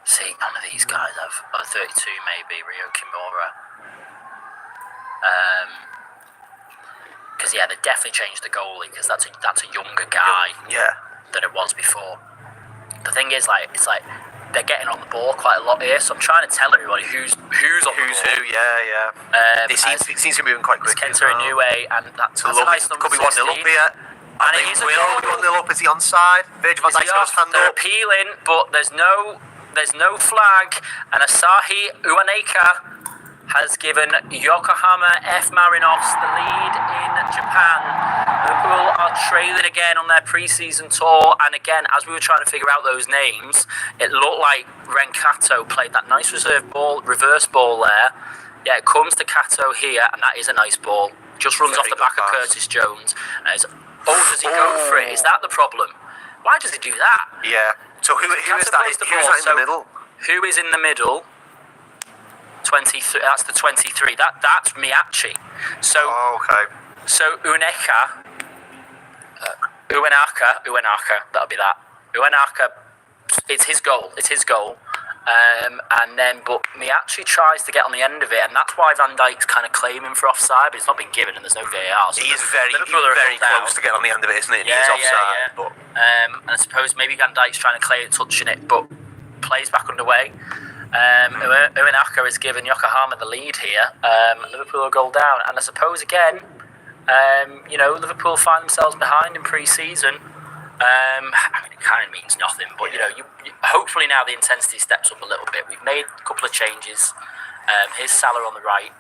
See, none of these guys have 32, maybe Ryo Kimura. Because they definitely changed the goalie because that's a younger guy than it was before. The thing is, it's like they're getting on the ball quite a lot here, so I'm trying to tell everybody who's on the ball. Who? Yeah. It seems to be moving quite quickly. Kenta Inoue, and that's a nice number. Could be 1-0 up here. And it is a goal. 1-0 up. Is he onside? Virgil van Dijk's got his hand They're up. appealing, but there's no flag, and Asahi Uwaneka has given Yokohama F Marinos the lead in Japan. Liverpool are trailing again on their pre-season tour, and again, as we were trying to figure out those names, it looked like Ren Kato played that nice reverse ball there. Yeah, it comes to Kato here, and that is a nice ball. Just runs off the back of Curtis Jones. Does he go for it? Is that the problem? Why does he do that? Yeah. So who is that? Who's that in the middle? Who is in the middle? 23. That's the 23. That's Miyachi. So. Oh, okay. So Uwaneka. That'll be that. Uwaneka. It's his goal. But Miyachi tries to get on the end of it, and that's why Van Dijk's kind of claiming for offside, but it's not been given, and there's no VAR. So he is very close to get on the end of it, isn't he? Yeah, he's offside. But and I suppose maybe Van Dijk's trying to claim it, touching it, but plays back underway. Uwaneka has given Yokohama the lead here. Liverpool a goal down, and I suppose again, Liverpool find themselves behind in pre-season. It kind of means nothing, but you hopefully now the intensity steps up a little bit. We've made a couple of changes. Here's Salah on the right.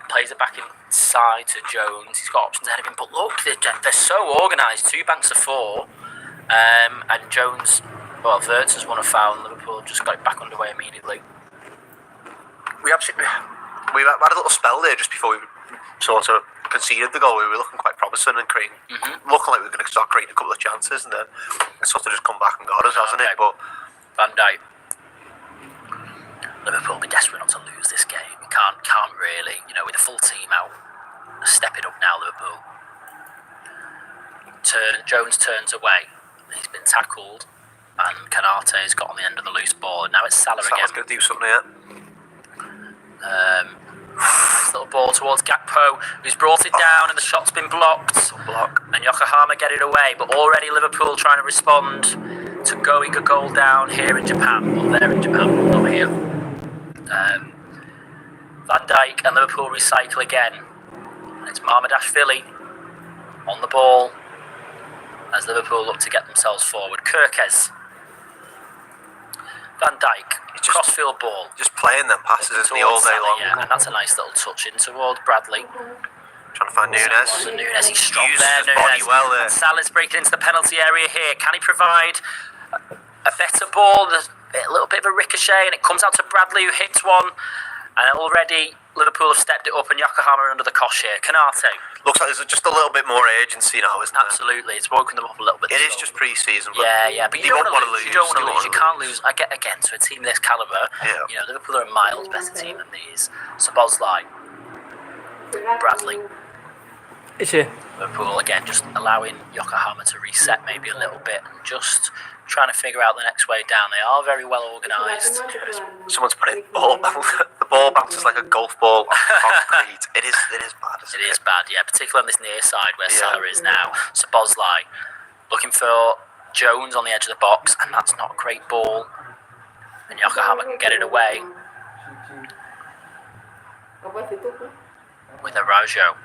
Plays it back inside to Jones. He's got options ahead of him, but look, they're so organised. 2 banks of 4, and Jones. Well, Wirtz has won a foul, and Liverpool just got it back underway immediately. We had a little spell there just before we sort of conceded the goal. We were looking quite promising and looking like we were going to start creating a couple of chances, and then it's sort of just come back and got us, hasn't it? But Van Dijk. Liverpool will be desperate not to lose this game. We can't really, with the full team out, step it up now, Liverpool. Jones turns away. He's been tackled. And Kanate's got on the end of the loose ball, and now it's Salah again. Salah's going to do something here. Little ball towards Gakpo, who's brought it down, and the shot's been blocked. And Yokohama get it away, but already Liverpool trying to respond to going a goal down here in Japan. Well, there in Japan, not here. Van Dijk and Liverpool recycle again. And it's Marmadashvili on the ball as Liverpool look to get themselves forward. Kirkes. Van Dijk, crossfield ball. Just playing them passes, isn't he, all day long? Yeah, and that's a nice little touch in towards Bradley. Trying to find Nunes. Nunes, he's strong Uses there. his body well there. And Salah's breaking into the penalty area here. Can he provide a better ball? There's a little bit of a ricochet, and it comes out to Bradley, who hits one. And already Liverpool have stepped it up, and Yokohama are under the cosh here. Canate. Looks like there's just a little bit more agency now, isn't it? Absolutely, it's woken them up a little bit. It is just pre-season, but yeah, but you don't want to lose. You don't want to lose. You can't lose. I get again to a team this calibre. Yeah. You know, Liverpool are a miles better team than these. Szoboszlai, Bradley. Is he? Liverpool again, just allowing Yokohama to reset maybe a little bit and just trying to figure out the next way down. They are very well organised. Someone's put it ball bounce. The ball bounces like a golf ball on concrete. It is bad, isn't it? It is bad, yeah, particularly on this near side where Salah is now. Szoboszlai looking for Jones on the edge of the box, and that's not a great ball. And Yokohama can get it away with Araujo.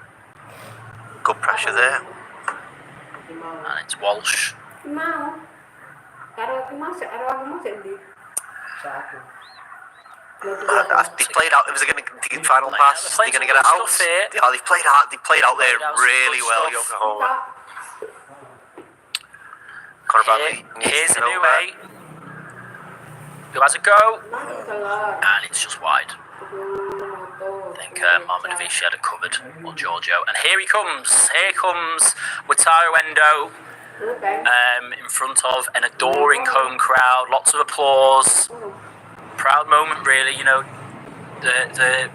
Good pressure there. And it's Walsh. They played out. Was it going to final pass? They're going to get it out. Yeah, they played out. They played out there really well, Yokohama. Conor Bradley. Here's a new way. Who has a go? And it's just wide. I think Marminovic had it covered, or Giorgio. And here he comes. Here comes Wataru Endo. In front of an adoring home crowd, lots of applause, proud moment really, you know, the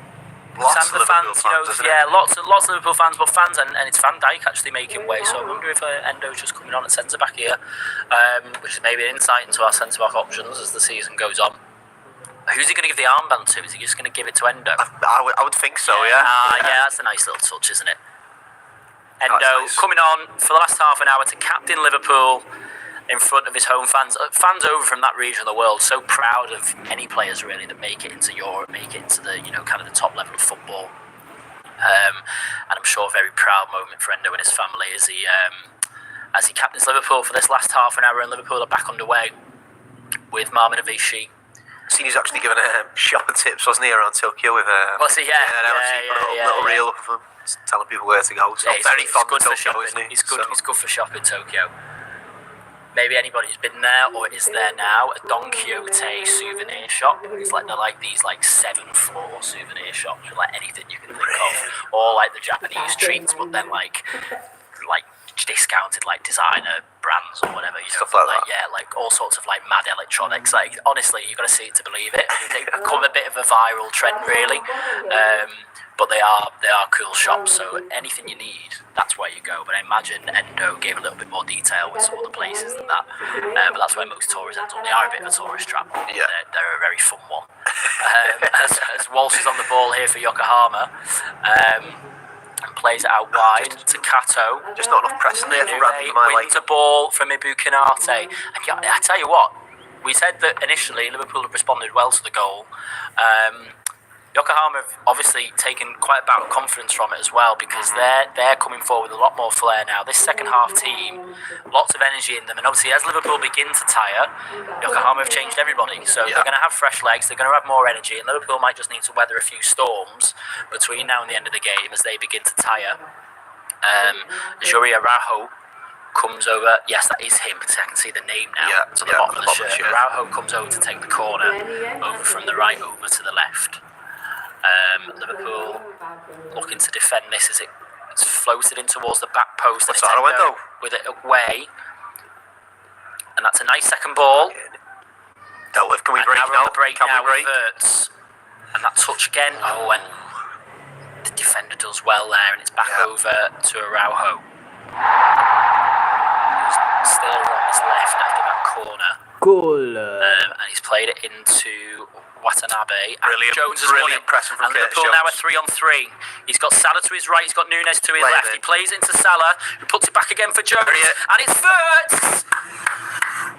Lots of fans, you know, yeah, lots of Liverpool fans, but fans, and it's Van Dijk actually making way, so I wonder if Endo's just coming on at centre-back here, which is maybe an insight into our centre-back options as the season goes on. Who's he going to give the armband to? Is he just going to give it to Endo? I would think so, yeah. Yeah, that's a nice little touch, isn't it? Endo coming on for the last half an hour to captain Liverpool in front of his home fans. Fans over from that region of the world, so proud of any players really that make it into Europe, make it into the, you know, kind of the top level of football. And I'm sure a very proud moment for Endo and his family as he captains Liverpool for this last half an hour, and Liverpool are back underway with Marminovic. Seen he's actually given shopping tips, wasn't he, around Tokyo with Was he? Yeah, little reel up of him, telling people where to go. So very fond of Tokyo, isn't he? He's good. He's good for shopping Tokyo. Maybe anybody who's been there or is there now, a Don Quixote souvenir shop. It's like they're like these 7th floor souvenir shops with like anything you can think of, or like the Japanese treats, but then like discounted like designer brands or whatever, you know, stuff like that. Yeah, like all sorts of like mad electronics. Like honestly, you got to see it to believe it. They become a bit of a viral trend, really. But they are cool shops. So anything you need, that's where you go. But I imagine Endo gave a little bit more detail with some of the places than that. But that's where most tourists end up. They are a bit of a tourist trap. Yeah. They're a very fun one. As Walsh is on the ball here for Yokohama. And plays it out wide to Kato. Just not enough pressing there for Bradley. Wins a ball from Ibu Kanate. And I tell you what, we said that initially Liverpool have responded well to the goal. Yokohama have obviously taken quite a bout of confidence from it as well, because they're coming forward with a lot more flair now. This second half team, lots of energy in them, and obviously as Liverpool begin to tire, Yokohama have changed everybody, so they're going to have fresh legs, they're going to have more energy, and Liverpool might just need to weather a few storms between now and the end of the game as they begin to tire. Juri Araujo comes over. Yes, that is him, because I can see the name now to the bottom of the shirt. Araujo comes over to take the corner, over from the right over to the left. Liverpool looking to defend this as it's floated in towards the back post. With it away. And that's a nice second ball. Dealt with. Can we break now? With Wirtz. And that touch again. Oh, and the defender does well there, and it's back over to Araujo. Who's still on his left after that corner. Goal. And he's played it into Watanabe. Jones has won it. And Liverpool now are 3-on-3. He's got Salah to his right, he's got Nunes to his left. He plays it into Salah, who puts it back again for Jones. And it's Wirtz!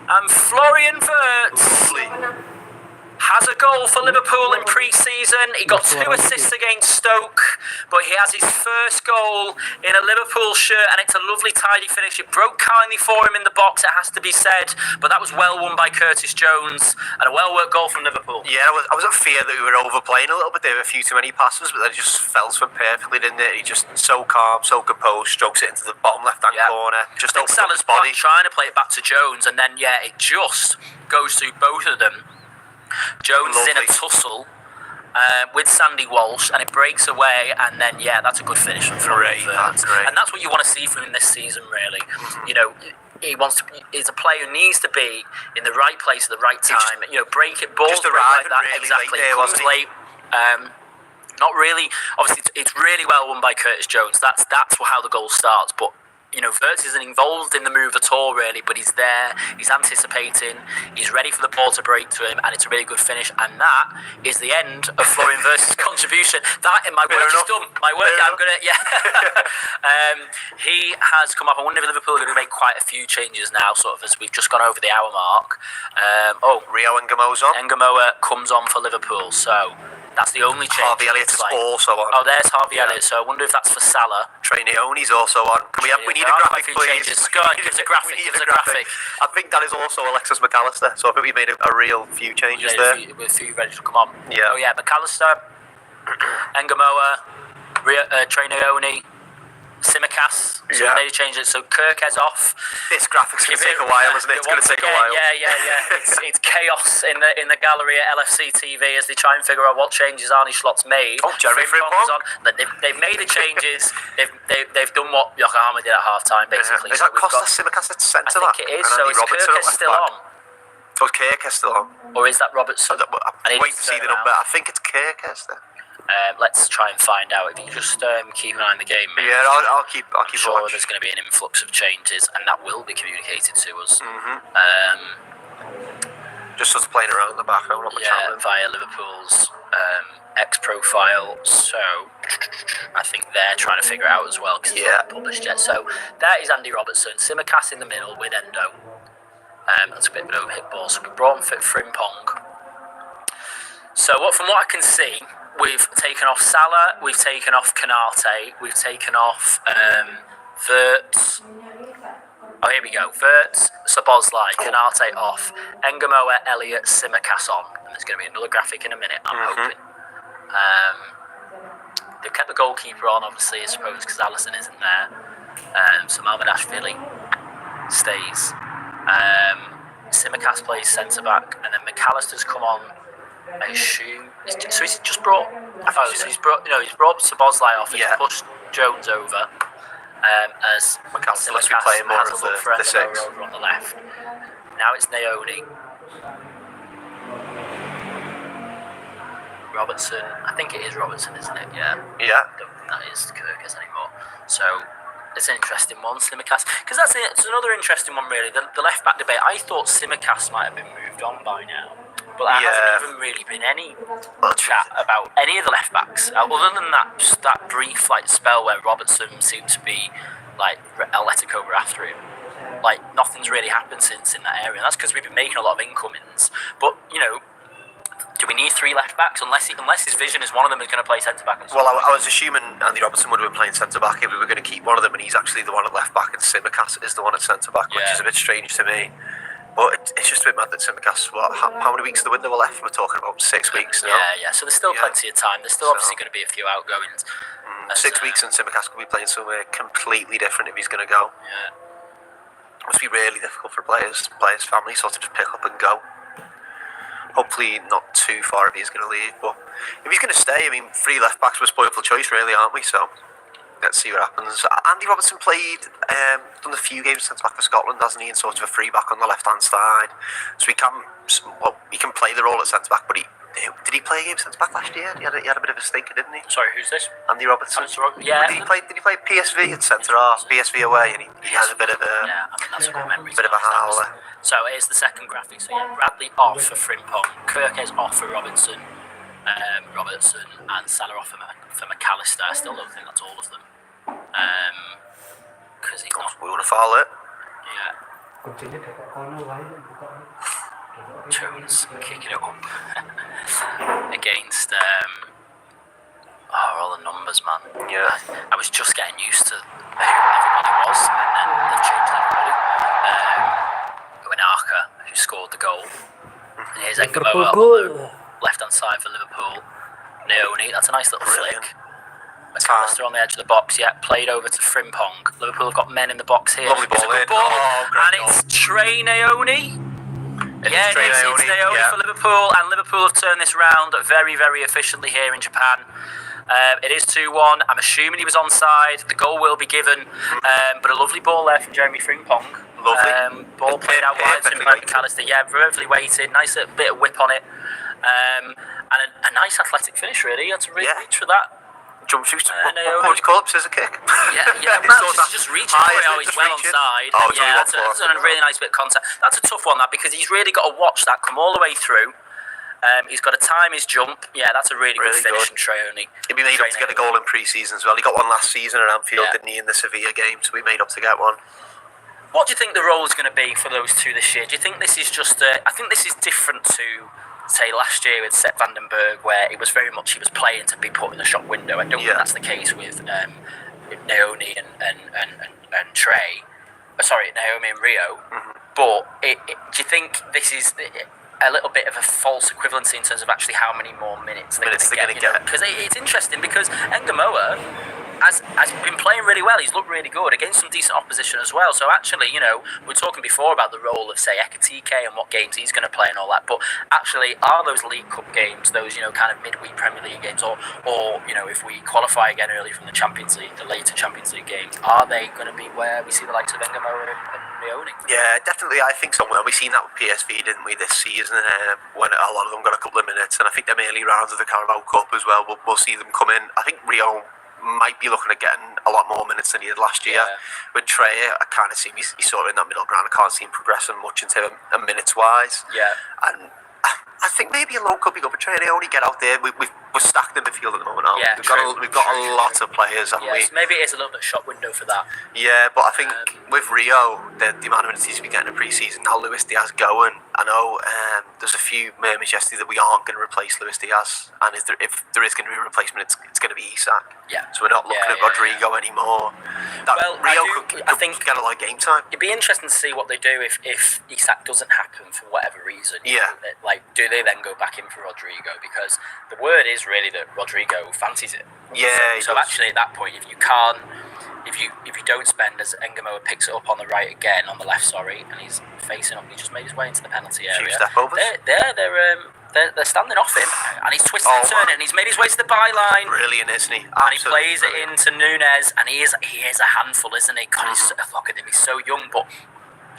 And Florian Wirtz has a goal for Liverpool in pre-season. season. He got 2 assists against Stoke, but he has his first goal in a Liverpool shirt, and it's a lovely, tidy finish. It broke kindly for him in the box, it has to be said, but that was well won by Curtis Jones, and a well-worked goal from Liverpool. Yeah, I was at fear that we were overplaying a little bit. There were a few too many passes, but then it just fell to him perfectly, didn't it? He just so calm, so composed, strokes it into the bottom left-hand corner. Just opened up his body. Trying to play it back to Jones, and then it just goes through both of them. Jones is in a tussle with Sandy Walsh, and it breaks away, and then that's a good finish from Great, that's great. and that's what you want to see from him this season, really. You know, he's a player who needs to be in the right place at the right time. Break it, balls just break arriving like that. really Exactly, late there, comes wasn't he? late. Not really. Obviously, it's really well won by Curtis Jones. That's how the goal starts, but. Wirtz isn't involved in the move at all, really, but he's there, he's anticipating, he's ready for the ball to break to him, and it's a really good finish, and that is the end of Florian Wirtz's contribution. That, in my work is done. My work, I'm going to, he has come up. I wonder if Liverpool are going to make quite a few changes now, sort of, as we've just gone over the hour mark. Rio Ngamoa's on. Ngamoa comes on for Liverpool, so... That's the only change. Harvey Elliott is also on. Oh, there's Harvey Elliott. So I wonder if that's for Salah. Trey Neoni's also on. We need a graphic, please. Go on, give us a graphic. Give us a graphic. I think that is also Alexis McAllister. So I think we made a real few changes there. With a few ready to come on. Yeah. Oh yeah, McAllister, Ngamoa, Trey Neoni, Simicast. So we made a change. So Kirkhead's off. This graphic's going to take a while, isn't it? It's going to take a while. Yeah. It's chaos in the gallery at LFC TV as they try and figure out what changes Arnie Schlott's made. Oh, Jeremy Frimpong. They've made the changes. They've done what Yokohama did at half time, basically. Is that Costa Simicast at centre back? I think it is. So is Kirkhead still on? So is Kirkhead still on? Or is that Robertson? I'm waiting to see the number. I think it's Kirkhead there. Let's try and find out. If you just keep an eye on the game, mate. Yeah, I'll keep sure watch. There's going to be an influx of changes, and that will be communicated to us. Just us playing around the back. I don't know what's happening. Via Liverpool's X profile. So I think they're trying to figure it out as well because it's not published yet. So that is Andy Robertson, Simicast in the middle with Endo. That's a bit of an overhit ball. So we brought in Frimpong. So from what I can see, we've taken off Salah, we've taken off Canate, we've taken off Wirtz. Oh, here we go. Wirtz, Szoboszlai, Canate off, Ngamoa, Elliott, Simicast on. And there's going to be another graphic in a minute, I'm hoping. They've kept the goalkeeper on, obviously, I suppose, because Allison isn't there. So Malvadashvili stays. Simicast plays centre-back, and then McAllister's come on. I assume. So he's just brought. He's brought Szoboszlai off. He's pushed Jones over. As McAllister must be playing more of the six. Over on the left. Now it's Neoni. Robertson. I think it is Robertson, isn't it? Yeah. Yeah. I don't think that is Kirkes anymore. So it's an interesting one, Simicast. Because it's another interesting one, really. The left back debate. I thought Simicast might have been moved on by now. But there hasn't even really been any chat about any of the left backs, other than that brief spell where Robertson seemed to be Atletico were after him. Nothing's really happened since in that area. And that's because we've been making a lot of incomings. But do we need 3 left backs unless his vision is one of them is going to play centre back? Well, I was assuming Andy Robertson would have been playing centre back if we were going to keep one of them, and he's actually the one at left back, and Simicast is the one at centre back, which is a bit strange to me. But it's just a bit mad that Simicast, how many weeks of the window were left? We're talking about 6 weeks now. Yeah. So there's still plenty of time. There's still obviously going to be a few outgoings. 6 weeks and Simicast could be playing somewhere completely different if he's going to go. Yeah. It must be really difficult for players' families sort of just pick up and go. Hopefully not too far if he's going to leave. But if he's going to stay, 3 left backs were spoiled for choice, really, aren't we? So let's see what happens. Andy Robertson played, done a few games centre back for Scotland, hasn't he? And sort of a free back on the left hand side. So he can play the role at centre back. But did he play a game centre back last year? He had a bit of a stinker, didn't he? Sorry, who's this? Andy Robertson. Yeah. Did he play PSV at centre half? PSV away, and he has a bit of a that's a good memory. bit of a howler. So here's the second graphic. So Bradley off for Frimpong, Kirkes off for Robertson, and Salah off for McAllister. I still don't think that's all of them. Because he's not. We want to foul it. Yeah. Jones kicking it up. against all the numbers, man. Yeah. I was just getting used to who everybody was, and then they changed everybody. Winaka, who scored the goal, and here's Engamoa on the left-hand side for Liverpool. Naoni, that's a nice little flick. McAllister on the edge of the box, played over to Frimpong. Liverpool have got men in the box here. Lovely ball in. And it's Trey Naoni. It's Naoni for Liverpool, and Liverpool have turned this round very, very efficiently here in Japan. It is 2-1. I'm assuming he was onside. The goal will be given, but a lovely ball there from Jeremy Frimpong. Lovely. Ball played out wide to McAllister. Yeah, perfectly weighted. Nice little bit of whip on it. And a nice athletic finish, really. He had to really reach for that. Jump shoot. What would you call it? Scissor kick? Just reaching for it. He's well onside. That's a really nice bit of contact. That's a tough one, that, because he's really got to watch that come all the way through. He's got to time his jump. Yeah, that's a really good finish from Treoni. He'd be made up to get a goal in pre-season as well. He got one last season at Anfield, didn't he, in the Sevilla game? So we made up to get one. What do you think the role is going to be for those two this year? Do you think this is just I think this is different to, say, last year with Sepp van den Berg, where it was very much he was playing to be put in the shop window. I don't think that's the case with Naoni and Trey. Naomi and Rio. Mm-hmm. But do you think this is a little bit of a false equivalency in terms of actually how many more minutes they're going to get? Because it's interesting, because Engamoa has been playing really well. He's looked really good against some decent opposition as well. So actually, we were talking before about the role of, say, Ekatike and what games he's going to play and all that. But actually, are those League Cup games, those kind of midweek Premier League games, or if we qualify again early from the Champions League, the later Champions League games, are they going to be where we see the likes of Engamoa and Leone? Yeah, definitely. I think so. We've seen that with PSV, didn't we, this season, when a lot of them got a couple of minutes, and I think them early rounds of the Carabao Cup as well. We'll see them come in. I think Rio might be looking at getting a lot more minutes than he did last year. With Trey, I kind of see him, he's sort of in that middle ground. I can't see him progressing much in terms of minutes wise. And I think maybe a low could be good for Trey. They only get out there. We're stacked in midfield at the moment. We've got a lot of players, haven't we? So maybe it is a little bit shop window for that. Yeah, but I think with Rio, the amount of minutes he's been getting in pre-season, now Luis Diaz going, I know there's a few murmurs yesterday that we aren't going to replace Luis Diaz, and if there is going to be a replacement, it's going to be Isak. So we're not looking at Rodrigo anymore. Rio could get a lot of game time. It'd be interesting to see what they do if Isak doesn't happen for whatever reason. Like, do they then go back in for Rodrigo? Because the word is really that Rodrigo fancies it. So actually, at that point, if you don't spend, as Engamoa picks it up on the right again, on the left, and he's facing up, he just made his way into the penalty area. They're standing off him, and he's twisted and turning, and he's made his way to the byline. Brilliant, isn't he? And he plays it into Nunes, and he is a handful, isn't he? God, look at him, he's so young, but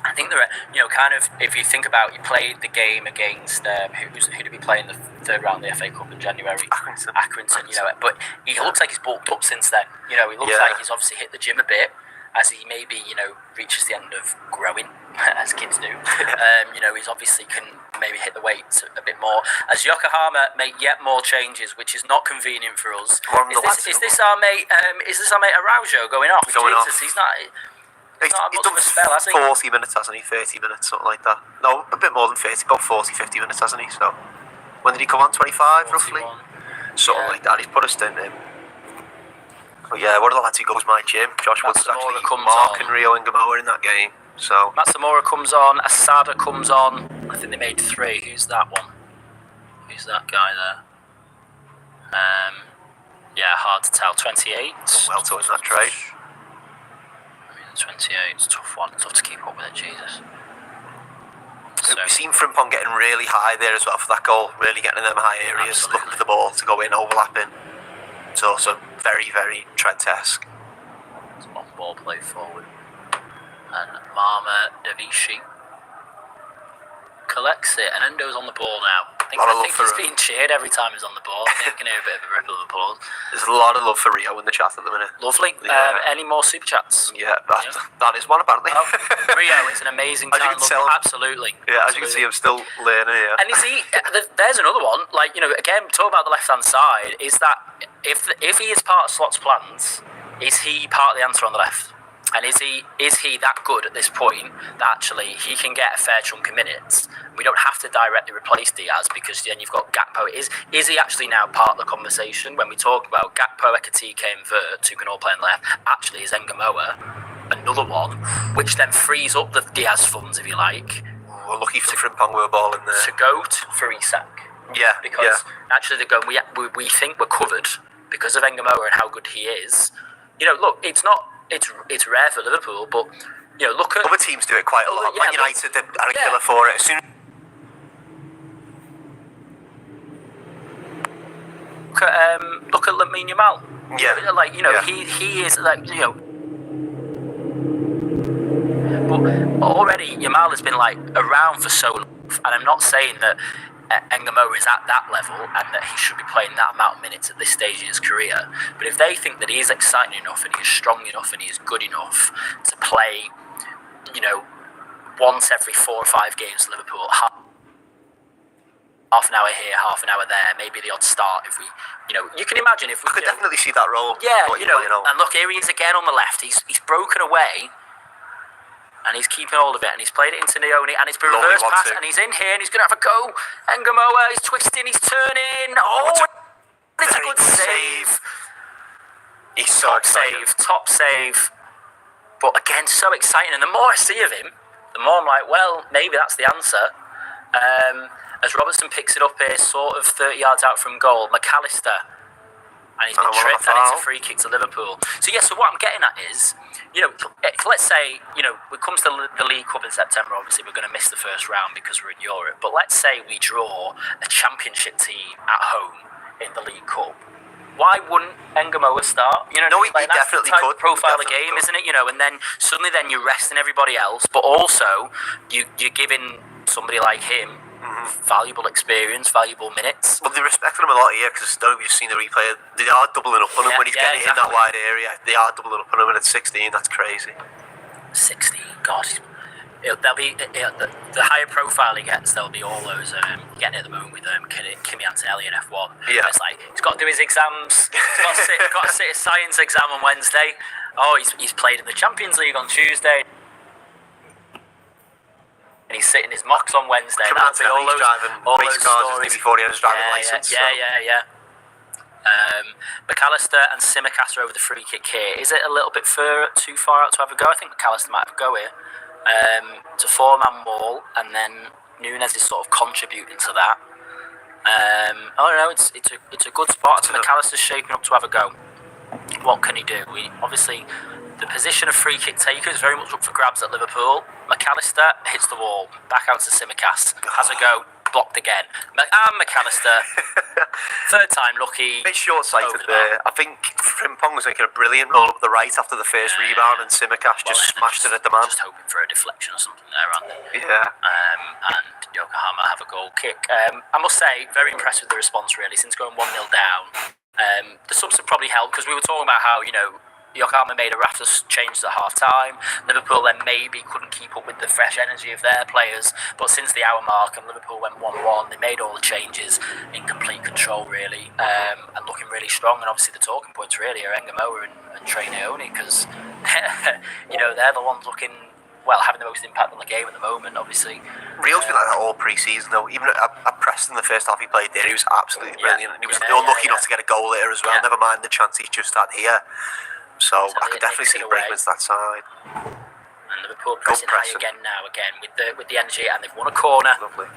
I think there are, kind of, if you think about, he played the game against who did we play in the third round of the FA Cup in January? Accrington, but he looks like he's bulked up since then. He looks like he's obviously hit the gym a bit, as he maybe, reaches the end of growing, as kids do. He's obviously can maybe hit the weights a bit more. As Yokohama make yet more changes, which is not convenient for us. Is this our mate Araujo going off? He's not. He's done a spell, 40 minutes, hasn't he? 30 minutes, something like that. No, a bit more than 30, about 40, 50 minutes, hasn't he? So, when did he come on? 25, 41. Roughly? Something like that. He's put us in him. But yeah, one of the lads who goes my gym, Josh Woods, is actually marking Rio Engamoa in that game. So Matsamora comes on, Asada comes on. I think they made 3. Who's that one? Who's that guy there? Hard to tell. 28. Well towards that trade. 28, it's a tough one. Tough to keep up with it, Jesus. We've seen Frimpong getting really high there as well for that goal, really getting in them high areas, looking for the ball to go in, overlapping. It's also very, very Trent-esque. It's a long ball play forward. And Marma Davishi collects it, and Endo's on the ball now. I think he's being cheered every time he's on the ball. I think you can hear a bit of a ripple of applause. There's a lot of love for Rio in the chat at the minute. Lovely. Any more super chats? Yeah, that is one apparently. Rio, it's an amazing time. Absolutely. Yeah, as you can see, I'm still learning here. And you see, there's another one. Like, again, talk about the left-hand side. Is that if he is part of Slot's plans, is he part of the answer on the left? And is he that good at this point that actually he can get a fair chunk of minutes? We don't have to directly replace Diaz because then you've got Gakpo. Is he actually now part of the conversation when we talk about Gakpo, Ekatike and Vert, who can all play on left? Actually, is Engamoa another one, which then frees up the Diaz funds, if you like. We're lucky for Frimpong with a ball in there. To go for Isak. Yeah, because actually they're going. We think we're covered because of Engamoa and how good he is. Look, it's not. It's rare for Liverpool, but look at other teams do it quite a lot. Yeah, Man United are a killer for it. As soon look at Lamine Yamal. Yeah, he is But already Yamal has been around for so long, and I'm not saying that Engamoa is at that level and that he should be playing that amount of minutes at this stage in his career. But if they think that he is exciting enough and he is strong enough and he is good enough to play, once every 4 or 5 games for Liverpool, half an hour here, half an hour there, maybe the odd start. If we, you can imagine if we I could definitely see that role. Yeah, and look, here he is again on the left. He's broken away. And he's keeping hold of it, and he's played it into Neone, and it's been reverse pass, and he's in here, and he's going to have a go. Engamoa, he's twisting, he's turning. Oh, it's a good save. He's so Top save. But again, so exciting. And the more I see of him, the more I'm like, well, maybe that's the answer. As Robertson picks it up here, sort of 30 yards out from goal, McAllister. And he's been tripped, and it's a free kick to Liverpool. So what I'm getting at is, let's say, when it comes to the League Cup in September, obviously we're going to miss the first round because we're in Europe. But let's say we draw a Championship team at home in the League Cup. Why wouldn't Engamoa start? He definitely that's the type could. of profile of game, isn't it? And then suddenly you're resting everybody else, but also you're giving somebody like him valuable experience, valuable minutes. But they respect him a lot here because we've just seen the replay. They are doubling up on him when he's getting in that wide area. They are doubling up on him, and at 16, that's crazy. 16, God. There'll be the higher profile he gets. There'll be all those getting at the moment with Kimi Antonelli in F1. Yeah, it's he's got to do his exams. He's got to sit a science exam on Wednesday. Oh, he's played in the Champions League on Tuesday. And he's sitting his mocks on Wednesday. All those cars before he had his driving license. Yeah. McAllister and Tsimikas are over the free kick here. Is it a little bit too far out to have a go? I think McAllister might have a go here. It's a 4-man wall, and then Nunes is sort of contributing to that. I don't know. It's a good spot. McAllister's shaping up to have a go. What can he do? Obviously, the position of free kick taker is very much up for grabs at Liverpool. McAllister hits the wall, back out to Tsimikas, has a go, blocked again. McAllister, third time lucky. A bit short-sighted there. I think Frimpong was making a brilliant roll up the right after the first rebound, and Tsimikas just smashed it at the man. Just hoping for a deflection or something there, aren't they? Yeah. And Yokohama have a goal kick. I must say, very impressed with the response really. Since going 1-0 down, the subs have probably helped because we were talking about how Yokohama made a raft of changes at half-time. Liverpool then maybe couldn't keep up with the fresh energy of their players. But since the hour mark and Liverpool went 1-1, they made all the changes in complete control, really, and looking really strong. And obviously the talking points really are Engamoa and Trey Neone because, they're the ones looking, having the most impact on the game at the moment, obviously. Real's been like that all pre-season, though. Even at Preston, the first half he played there, he was absolutely brilliant. And he was unlucky not to get a goal there as well, never mind the chance he's just had here. So I could definitely see improvements that side. And Liverpool pressing high again with the energy, and they've won a corner. Lovely.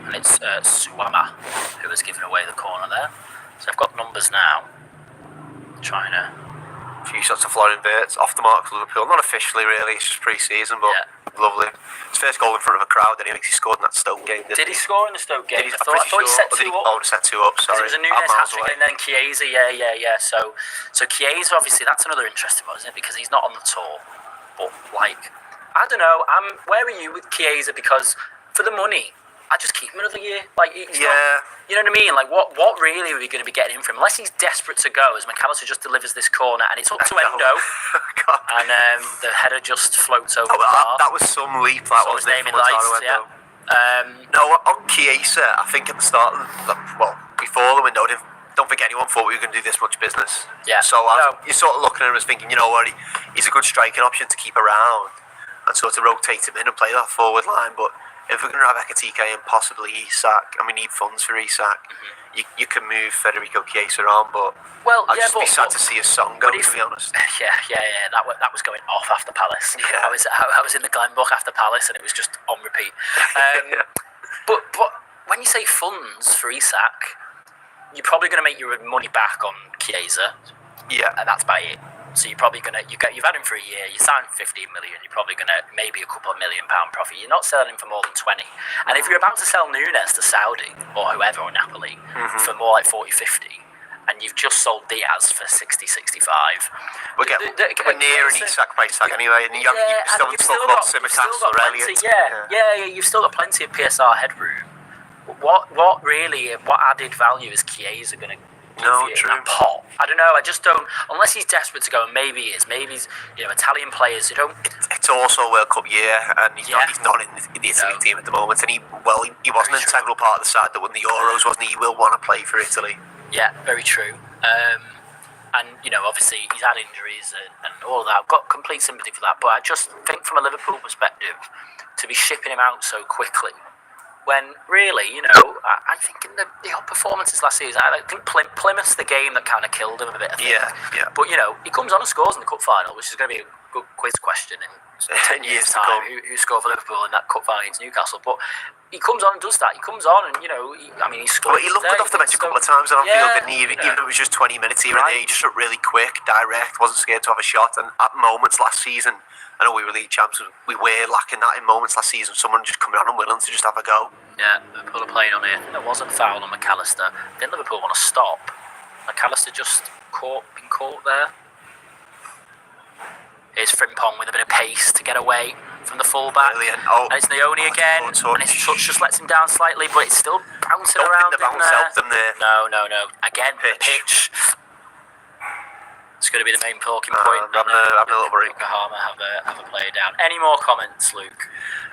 And it's Suama who has given away the corner there. So I've got numbers now. Trying to. A few shots of Florian Wirtz off the mark for Liverpool. Not officially, really. It's just pre-season, but lovely. His first goal in front of a crowd, and he scored in that Stoke game. Did he score in the Stoke game? I thought he set 2 up. Oh, set 2 up. Sorry. It was a Nunes hat-trick and then Chiesa. Yeah. So Chiesa, obviously, that's another interesting one, isn't it? Because he's not on the tour. But I don't know. Where are you with Chiesa? Because for the money, I just keep him another year. He's not, you know what I mean? What really are we going to be getting in for him? Unless he's desperate to go, as McAllister just delivers this corner, and it's up to Endo, and the header just floats over the bar. That was some leap, that wasn't it? No, on Chiesa, I think at the start, before the window, don't think anyone thought we were going to do this much business. Yeah. So you're sort of looking at him as thinking, you know what, he's a good striking option to keep around and sort of rotate him in and play that forward line. But if we're going to have Ekitike and possibly Isak, and we need funds for Isak, you can move Federico Chiesa on, but I'd just be sad to see his song go, to be honest. Yeah. That was going off after Palace. Yeah. I was in the Glenbook after Palace, and it was just on repeat. But when you say funds for Isak, you're probably going to make your money back on Chiesa. Yeah. And that's by it. So you're probably going to, you've had him for a year, you signed 15 million, you're probably going to maybe a couple of £1 million profit. You're not selling him for more than 20. And if you're about to sell Nunes to Saudi or whoever, or Napoli, for more like 40, 50, and you've just sold Diaz for 60, 65. We're near an Isak price tag anyway, and you've still got Tsimikas or Elliott. You've still got plenty of PSR headroom. What added value is Chiesa going to give you in that pot? I don't know. I just don't. Unless he's desperate to go, and maybe he is. Maybe he's, Italian players who don't. It's also a World Cup year, and he's not in the Italy team at the moment. And he wasn't an integral part of the side that won the Euros, wasn't he? He will want to play for Italy. Yeah, very true. And obviously he's had injuries and all of that. I've got complete sympathy for that. But I just think, from a Liverpool perspective, to be shipping him out so quickly, when really, I think in the performances last season, I think Plymouth's the game that kind of killed him a bit, I think. Yeah. But, he comes on and scores in the cup final, which is going to be a good quiz question in 10 years' time. Who scored for Liverpool in that cup final against Newcastle? But he comes on and does that. He comes on and, he scored. But he looked good off the bench a couple of times on field, didn't he? Even if it was just 20 minutes here and there, he just looked really quick, direct, wasn't scared to have a shot. And at moments last season, I know we were league champs, we were lacking that in moments last season. Someone just coming on and willing to just have a go. Yeah, Liverpool are playing on here. There was a foul on McAllister. Didn't Liverpool want to stop? McAllister just been caught there. Here's Frimpong with a bit of pace to get away from the fullback. Brilliant. And it's Naoni again. And his touch just lets him down slightly, but it's still bouncing around. Don't think the bounce helped them there. No. Again, pitch. It's going to be the main talking point. Having a little break. Yokohama have a player down. Any more comments, Luke?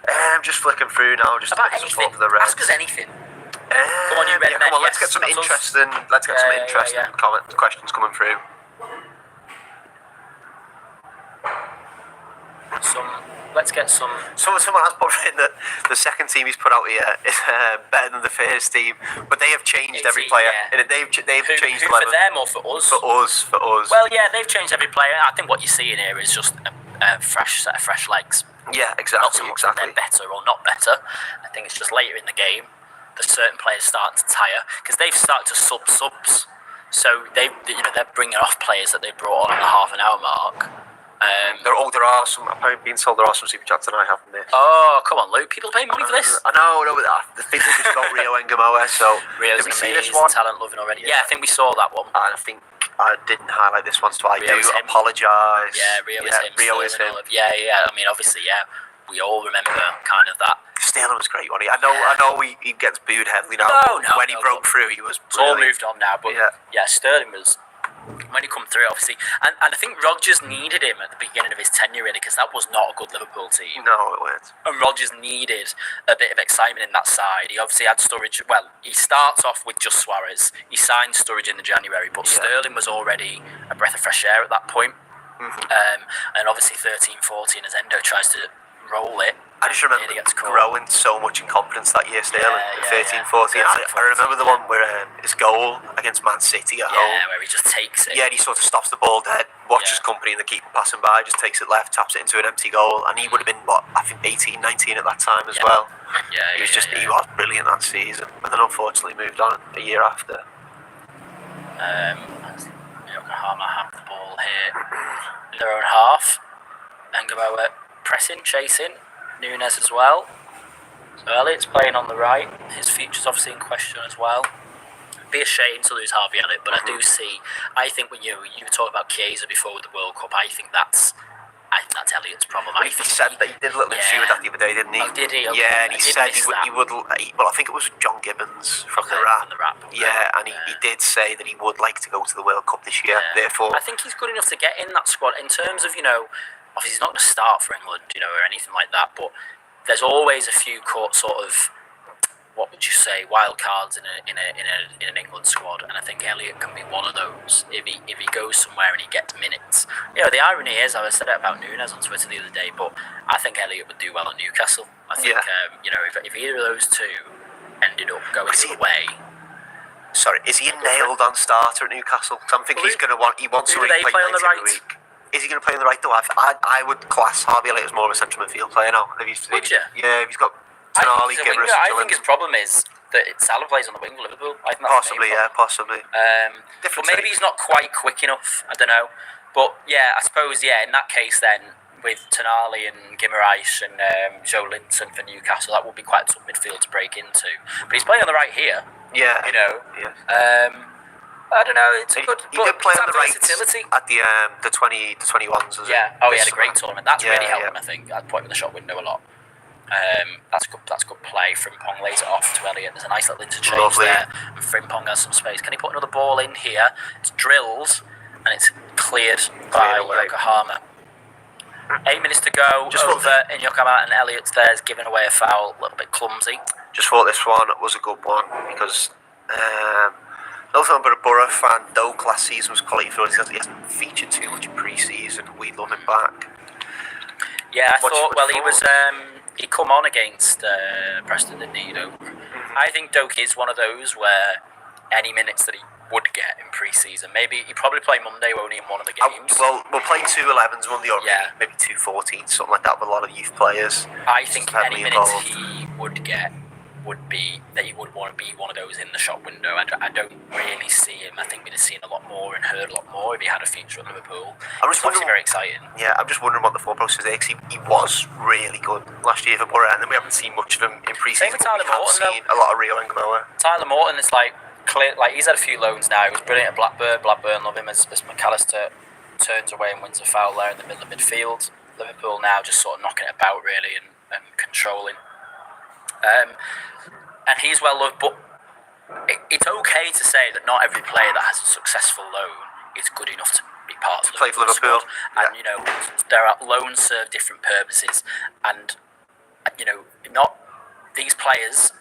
I'm just flicking through now. Just about to anything. For the Reds. Ask us anything. Come on, you ready? Come on, let's get some interesting. Let's get some interesting questions coming through. Let's get some. Someone has put in that the second team he's put out here is better than the first team, but they have changed every player. Yeah. They've changed who for them or for us? For us. Well, yeah, they've changed every player. I think what you're seeing here is just a fresh set of fresh legs. Yeah, exactly. Not so much that they're better or not better. I think it's just later in the game, there's certain players starting to tire because they've started to subs. So they're bringing off players that they brought on at the half an hour mark. There are some. I've been told there are some super chats tonight, haven't there? Oh, come on, Luke. People pay money for this. I know. The thing is, just got Rio Engamoa. So Rio's did we see amazing, this one? talent loving already. Yeah, I think we saw that one. And I think I didn't highlight this one, so I Rio do apologise. Yeah, Rio is him. Yeah. I mean, obviously, we all remember kind of that. Sterling was great, wasn't he? I know he gets booed heavily now. When he broke through, he was It's all moved on now, but yeah, Sterling was, when he come through, obviously, and I think Rodgers needed him at the beginning of his tenure, really, because that was not a good Liverpool team. No, it weren't. And Rodgers needed a bit of excitement in that side. He obviously had Sturridge. Well, he starts off with just Suarez. He signed Sturridge in the January, but Sterling was already a breath of fresh air at that point. And obviously 13-14 as Endo tries to roll it. I just remember growing so much in confidence that year, Sterling. 13-14. I remember the one where his goal against Man City at home. Where he just takes it. Yeah, and he sort of stops the ball dead, watches company and the keeper passing by, just takes it left, taps it into an empty goal, and he would have been, I think 18, 19 at that time as well. He was brilliant that season, and then unfortunately moved on a year after. Yokohama have the ball here in their own half. Engamoa pressing, chasing. Nunes as well. So Elliott's playing on the right. His future's obviously in question as well. Be a shame to lose Harvey Elliott, but I think when you were talking about Chiesa before with the World Cup, I think that's Elliott's problem. He said that he did a little interview with that the other day, didn't he? Oh, did he? Okay. Yeah, and he said he would. Well, I think it was John Gibbons from the Rap. Yeah, and he did say that he would like to go to the World Cup this year. Therefore, I think he's good enough to get in that squad in terms of obviously he's not going to start for England, or anything like that. But there's always a few sort of what would you say, wild cards in an England squad, and I think Elliott can be one of those if he goes somewhere and he gets minutes. The irony is, I said it about Nunes on Twitter the other day, but I think Elliott would do well at Newcastle. I think if either of those two ended up going away. Sorry, is he a nailed-on starter at Newcastle? Because I think he's going to want. He wants somebody to play on the right. Is he going to play on the right though? I would class Harvey Elliott as more of a central midfield player now. Would you? Yeah, if he's got Tonali, Gibbs. I think his problem is that Salah plays on the wing for Liverpool. I think that's possibly. But maybe he's not quite quick enough. I don't know. But yeah, I suppose in that case then, with Tonali and Guimaraes and Joe Linton for Newcastle, that would be quite a tough midfield to break into. But he's playing on the right here. Yeah. I don't know. It's good. He did play on the right versatility at the 21s. Yeah. Oh, he had a great tournament. That's really helped him. I think I'd point with the shot window a lot. That's good play. Frimpong lays it off to Elliott. There's a nice little interchange there, and Frimpong has some space. Can he put another ball in here? It's drilled and it's cleared by Yokohama. 8 minutes to go over in Yokohama, and Elliott's there's giving away a foul, a little bit clumsy. Just thought this one was a good one because nothing but a Borough fan. Doak last season was quality for us. He hasn't featured too much in pre-season. We love him back. Yeah, I thought. Well, he was. He come on against Preston, didn't he? I think Doak is one of those where any minutes that he would get in pre-season, maybe he'd probably play Monday, won't he, in one of the games? We'll play 2 11s Monday, or maybe 2 14s, something like that, with a lot of youth players. I think any minutes he would get would be that he would want to be one of those in the shop window. I don't really see him. I think we'd have seen a lot more and heard a lot more if he had a future at Liverpool. It's obviously very exciting. Yeah, I'm just wondering what the thought process is there, because he was really good last year for Borough, and then we haven't seen much of him in pre-season. Same with Tyler Morton, seen a lot of Rio and Gamoa. Tyler Morton is clear, he's had a few loans now. He was brilliant at Blackburn. Blackburn love him as McAllister turns away and wins a foul there in the middle of midfield. Liverpool now just sort of knocking it about really and controlling. And he's well loved, but it's okay to say that not every player that has a successful loan is good enough to be part of the Liverpool squad. And there are loans serve different purposes, and not these players,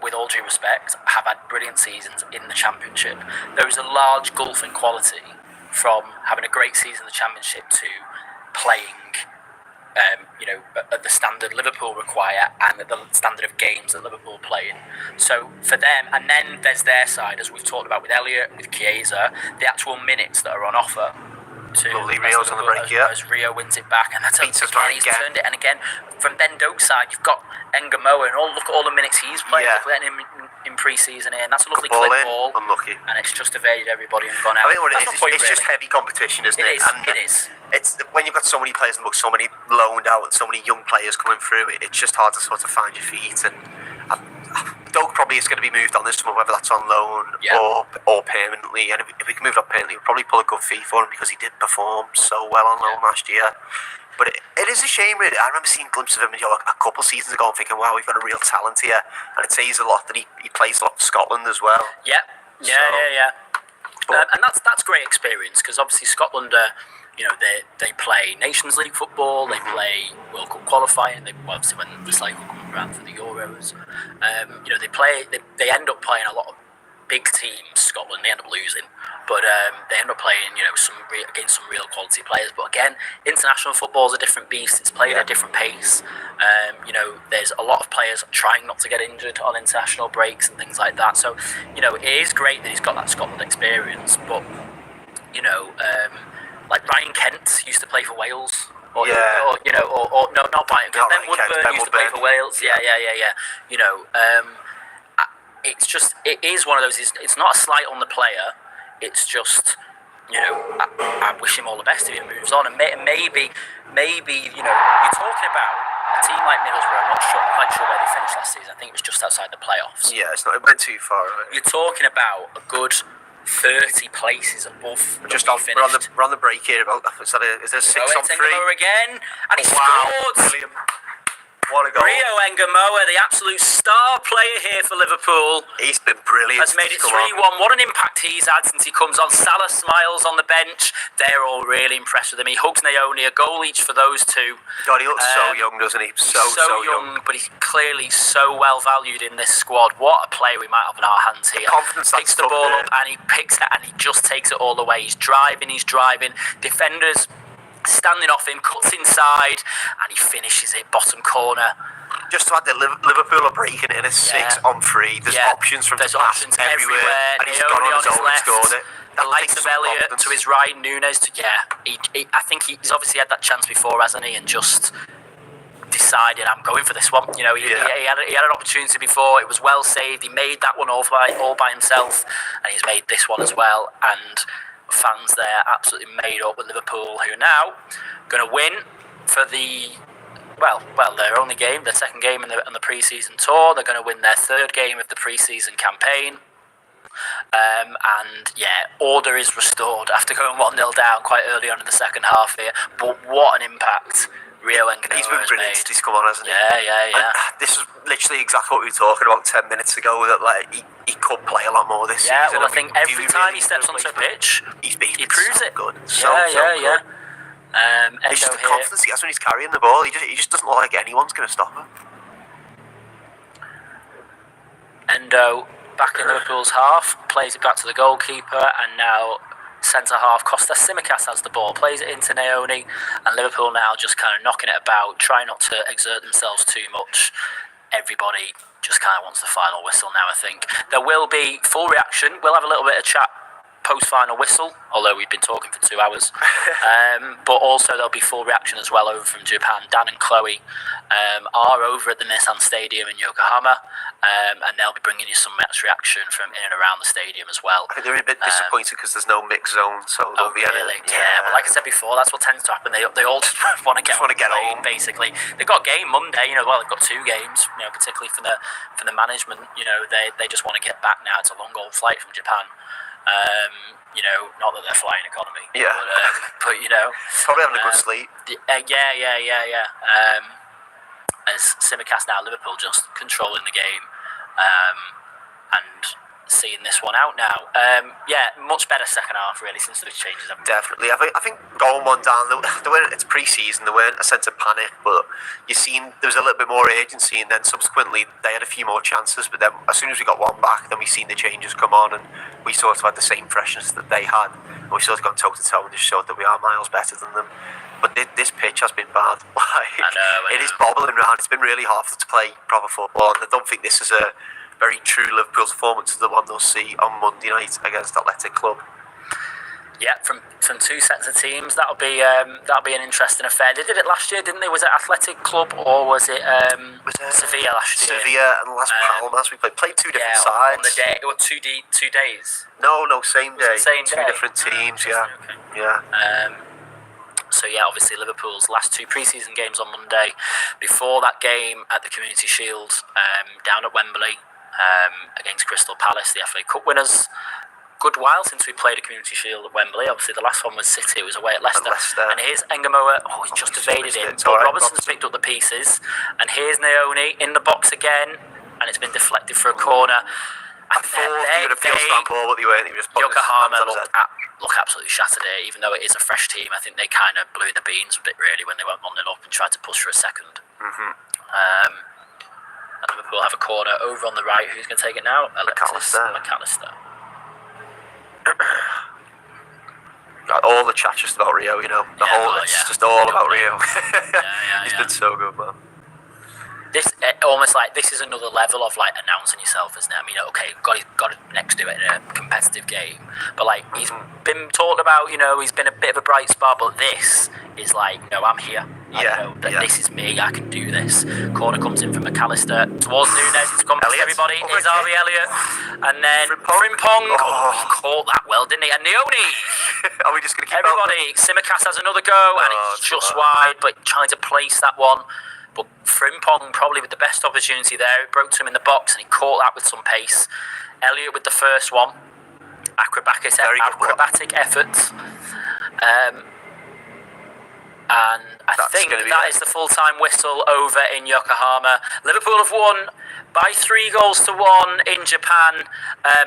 with all due respect, have had brilliant seasons in the Championship. There is a large gulf in quality from having a great season in the Championship to playing at the standard Liverpool require and at the standard of games that Liverpool play in. So for them, and then there's their side, as we've talked about with Elliott, with Chiesa, the actual minutes that are on offer to lovely Rio's on the break, as Rio wins it back, and that's he's turned it. And again, from Ben Doak's side, you've got Ngamoa, and look at all the minutes he's played. They're playing him in pre-season here, and that's a lovely clip ball. Unlucky. And it's just evaded everybody and gone out. I think what it's just heavy competition, isn't it? It is. It's when you've got so many players in the book, so many loaned out, and so many young players coming through. It's just hard to sort of find your feet. And Doak probably is going to be moved on this summer, whether that's on loan or permanently. And if we can move on permanently, we'll probably pull a good fee for him because he did perform so well on loan last year. But it is a shame, really. I remember seeing glimpses of him a couple seasons ago and thinking, wow, we've got a real talent here. And it says a lot that he plays a lot for Scotland as well. Yeah. And that's great experience, because obviously Scotland, they play Nations League football, they play World Cup qualifying, obviously when the cycle comes around for the Euros, they end up playing a lot of big teams. Scotland, they end up losing, but they end up playing against some real quality players. But again, international football is a different beast. It's played at a different pace. There's a lot of players trying not to get injured on international breaks and things like that. So it is great that he's got that Scotland experience. But like Ryan Kent used to play for Wales. Or no, not Ryan Kent. Ben Woodburn used to play for Wales. Yeah. It is one of those. It's not a slight on the player. It's just, I wish him all the best if he moves on. And maybe, you're talking about a team like Middlesbrough. I'm not quite sure where they finished last season. I think it was just outside the playoffs. Yeah, it went too far. Right? You're talking about a good 30 places above. We're on the break here. Is there 6 on 3? Again, and he scored. What a goal. Rio Engamoa, the absolute star player here for Liverpool, He's been brilliant. has made it Come 3-1. on. What an impact he's had since he comes on. Salah smiles on the bench. They're all really impressed with him. He hugs Naoni, a goal each for those two. God, he looks so young, doesn't he? So young. But he's clearly so well valued in this squad. What a player we might have in our hands here. Confidence Picks the ball up and he picks it and he just takes it all the way. He's driving. Defenders standing off him, cuts inside, and he finishes it bottom corner. Just to add that Liverpool are breaking it in a 6-on-3. There's options from There's the pass options everywhere, and he's gone on his own and scored it. The likes of Elliott to his right, Nunes to I think he's obviously had that chance before, hasn't he? And just decided, I'm going for this one. You know, he had an opportunity before. It was well saved. He made that one all by himself, and he's made this one as well. And fans there absolutely made up with Liverpool, who are now going to win for their only game, their second game in the pre-season tour. They're going to win their third game of the pre-season campaign. Order is restored after going 1-0 down quite early on in the second half here. But what an impact Rio Engamoa He's been brilliant since he's come on, hasn't he? Yeah. And this is literally exactly what we were talking about 10 minutes ago, that he could play a lot more this season. Yeah, well, I think every time he steps onto a pitch, he proves so it. Good. So good. It's just the confidence he has when he's carrying the ball. He just doesn't look like anyone's going to stop him. Endo back in Liverpool's half, plays it back to the goalkeeper, and now centre half Costa Simicas has the ball, plays it into Naoni, and Liverpool now just kind of knocking it about, trying not to exert themselves too much. Everybody just kind of wants the final whistle now, I think. There will be full reaction. We'll have a little bit of chat post-final whistle, although we've been talking for 2 hours. But also there'll be full reaction as well over from Japan. Dan and Chloe are over at the Nissan Stadium in Yokohama, and they'll be bringing you some match reaction from in and around the stadium as well. I think they're a bit disappointed because there's no mix zone, so they'll be really? Yeah, well, like I said before, that's what tends to happen. They all just want to get home, basically. They've got a game Monday, they've got 2 games, particularly for the management. They just want to get back now. It's a long old flight from Japan. Not that they're flying economy. Yeah. But probably having a good sleep. Yeah. As Simicast now, Liverpool just controlling the game, and seeing this one out now. Much better second half really since those changes. Definitely. I think going 1 down, it's pre-season, there weren't a sense of panic, but you seen there was a little bit more agency, and then subsequently they had a few more chances, but then as soon as we got 1 back, then we seen the changes come on, and we sort of had the same freshness that they had, and we sort of gone toe-to-toe and just showed that we are miles better than them. But this pitch has been bad. I know. It is bobbling around. It's been really hard to play proper football, and I don't think this is a very true Liverpool performance, the one they'll see on Monday night against Athletic Club. Yeah, from 2 sets of teams, that'll be an interesting affair. They did it last year, didn't they? Was it Athletic Club or was it Sevilla last year? Sevilla and Las Palmas. We played 2 different sides. On the day, or 2 days. No, same day. Same 2 day. different teams. Yeah, okay. Yeah. So obviously Liverpool's last 2 pre-season games on Monday. Before that game at the Community Shield down at Wembley against Crystal Palace, the FA Cup winners. Good while since we played a Community Shield at Wembley. Obviously the last one was City, it was away at Leicester. And here's Engamoa, he's just evaded him. But Robertson's picked up the pieces. And here's Naoni in the box again, and it's been deflected for a corner. I thought he would have peeled that ball, but he weren't. He just put Yokohama look absolutely shattered here, even though it is a fresh team. I think they kind of blew the beans a bit really when they went 1-0 up and tried to push for a second. And Liverpool have a corner over on the right. Who's going to take it now? McAllister. All the chat just about Rio, it's just all about Rio. He's been so good, man. This almost like this is another level of like announcing yourself, isn't it? I mean, okay, got to next do it in a competitive game, but like he's been talked about, he's been a bit of a bright spot, but this is like, I'm here. This is me. I can do this. Corner comes in from McAllister towards Nunes. It's gone past everybody. It's Harvey Elliott, and then Frimpong. He caught that well, didn't he? And Naoni. Are we just going to keep everybody? Simicast has another go, and it's just wide, but trying to place that one. But Frimpong probably with the best opportunity there. It broke to him in the box and he caught that with some pace. Elliott with the first one. Acrobatic effort. And I think that is the full-time whistle over in Yokohama. Liverpool have won by 3-1 in Japan.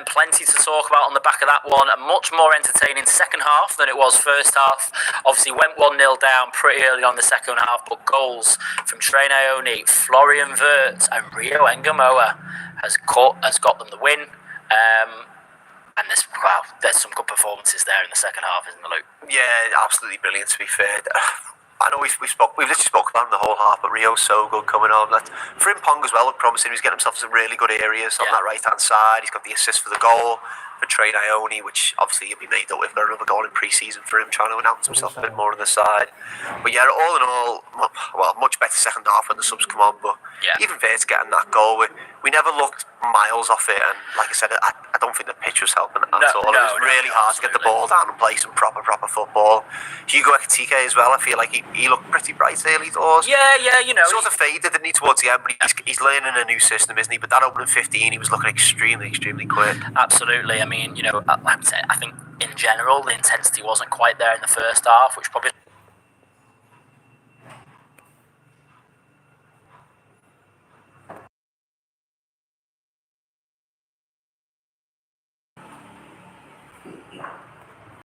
Plenty to talk about on the back of that one. A much more entertaining second half than it was first half. Obviously went 1-0 down pretty early on the second half, but goals from Trey Ione, Florian Wirtz and Rio Engamoa has got them the win. And there's some good performances there in the second half, isn't there, Luke? Yeah, absolutely brilliant, to be fair. I know we've literally spoke about him the whole half, but Rio's so good coming on. Frimpong as well looked promising. He's getting himself some really good areas on that right-hand side. He's got the assist for the goal for Trey Ione, which obviously he'll be made up with another goal in pre-season for him, trying to announce himself a bit more on the side. But yeah, all in all, well, much better second half when the subs come on. But even Wirtz getting that goal, we never looked miles off it. And like I said, I don't think the pitch was helping at all. It was really hard to get the ball down and play some proper football. Hugo Ekitike as well, I feel like he looked pretty bright early doors. Yeah, you know. Sort of faded, didn't he, towards the end, but he's learning a new system, isn't he? But that opening 15, he was looking extremely quick. Absolutely. I mean, you know, I think in general the intensity wasn't quite there in the first half, which probably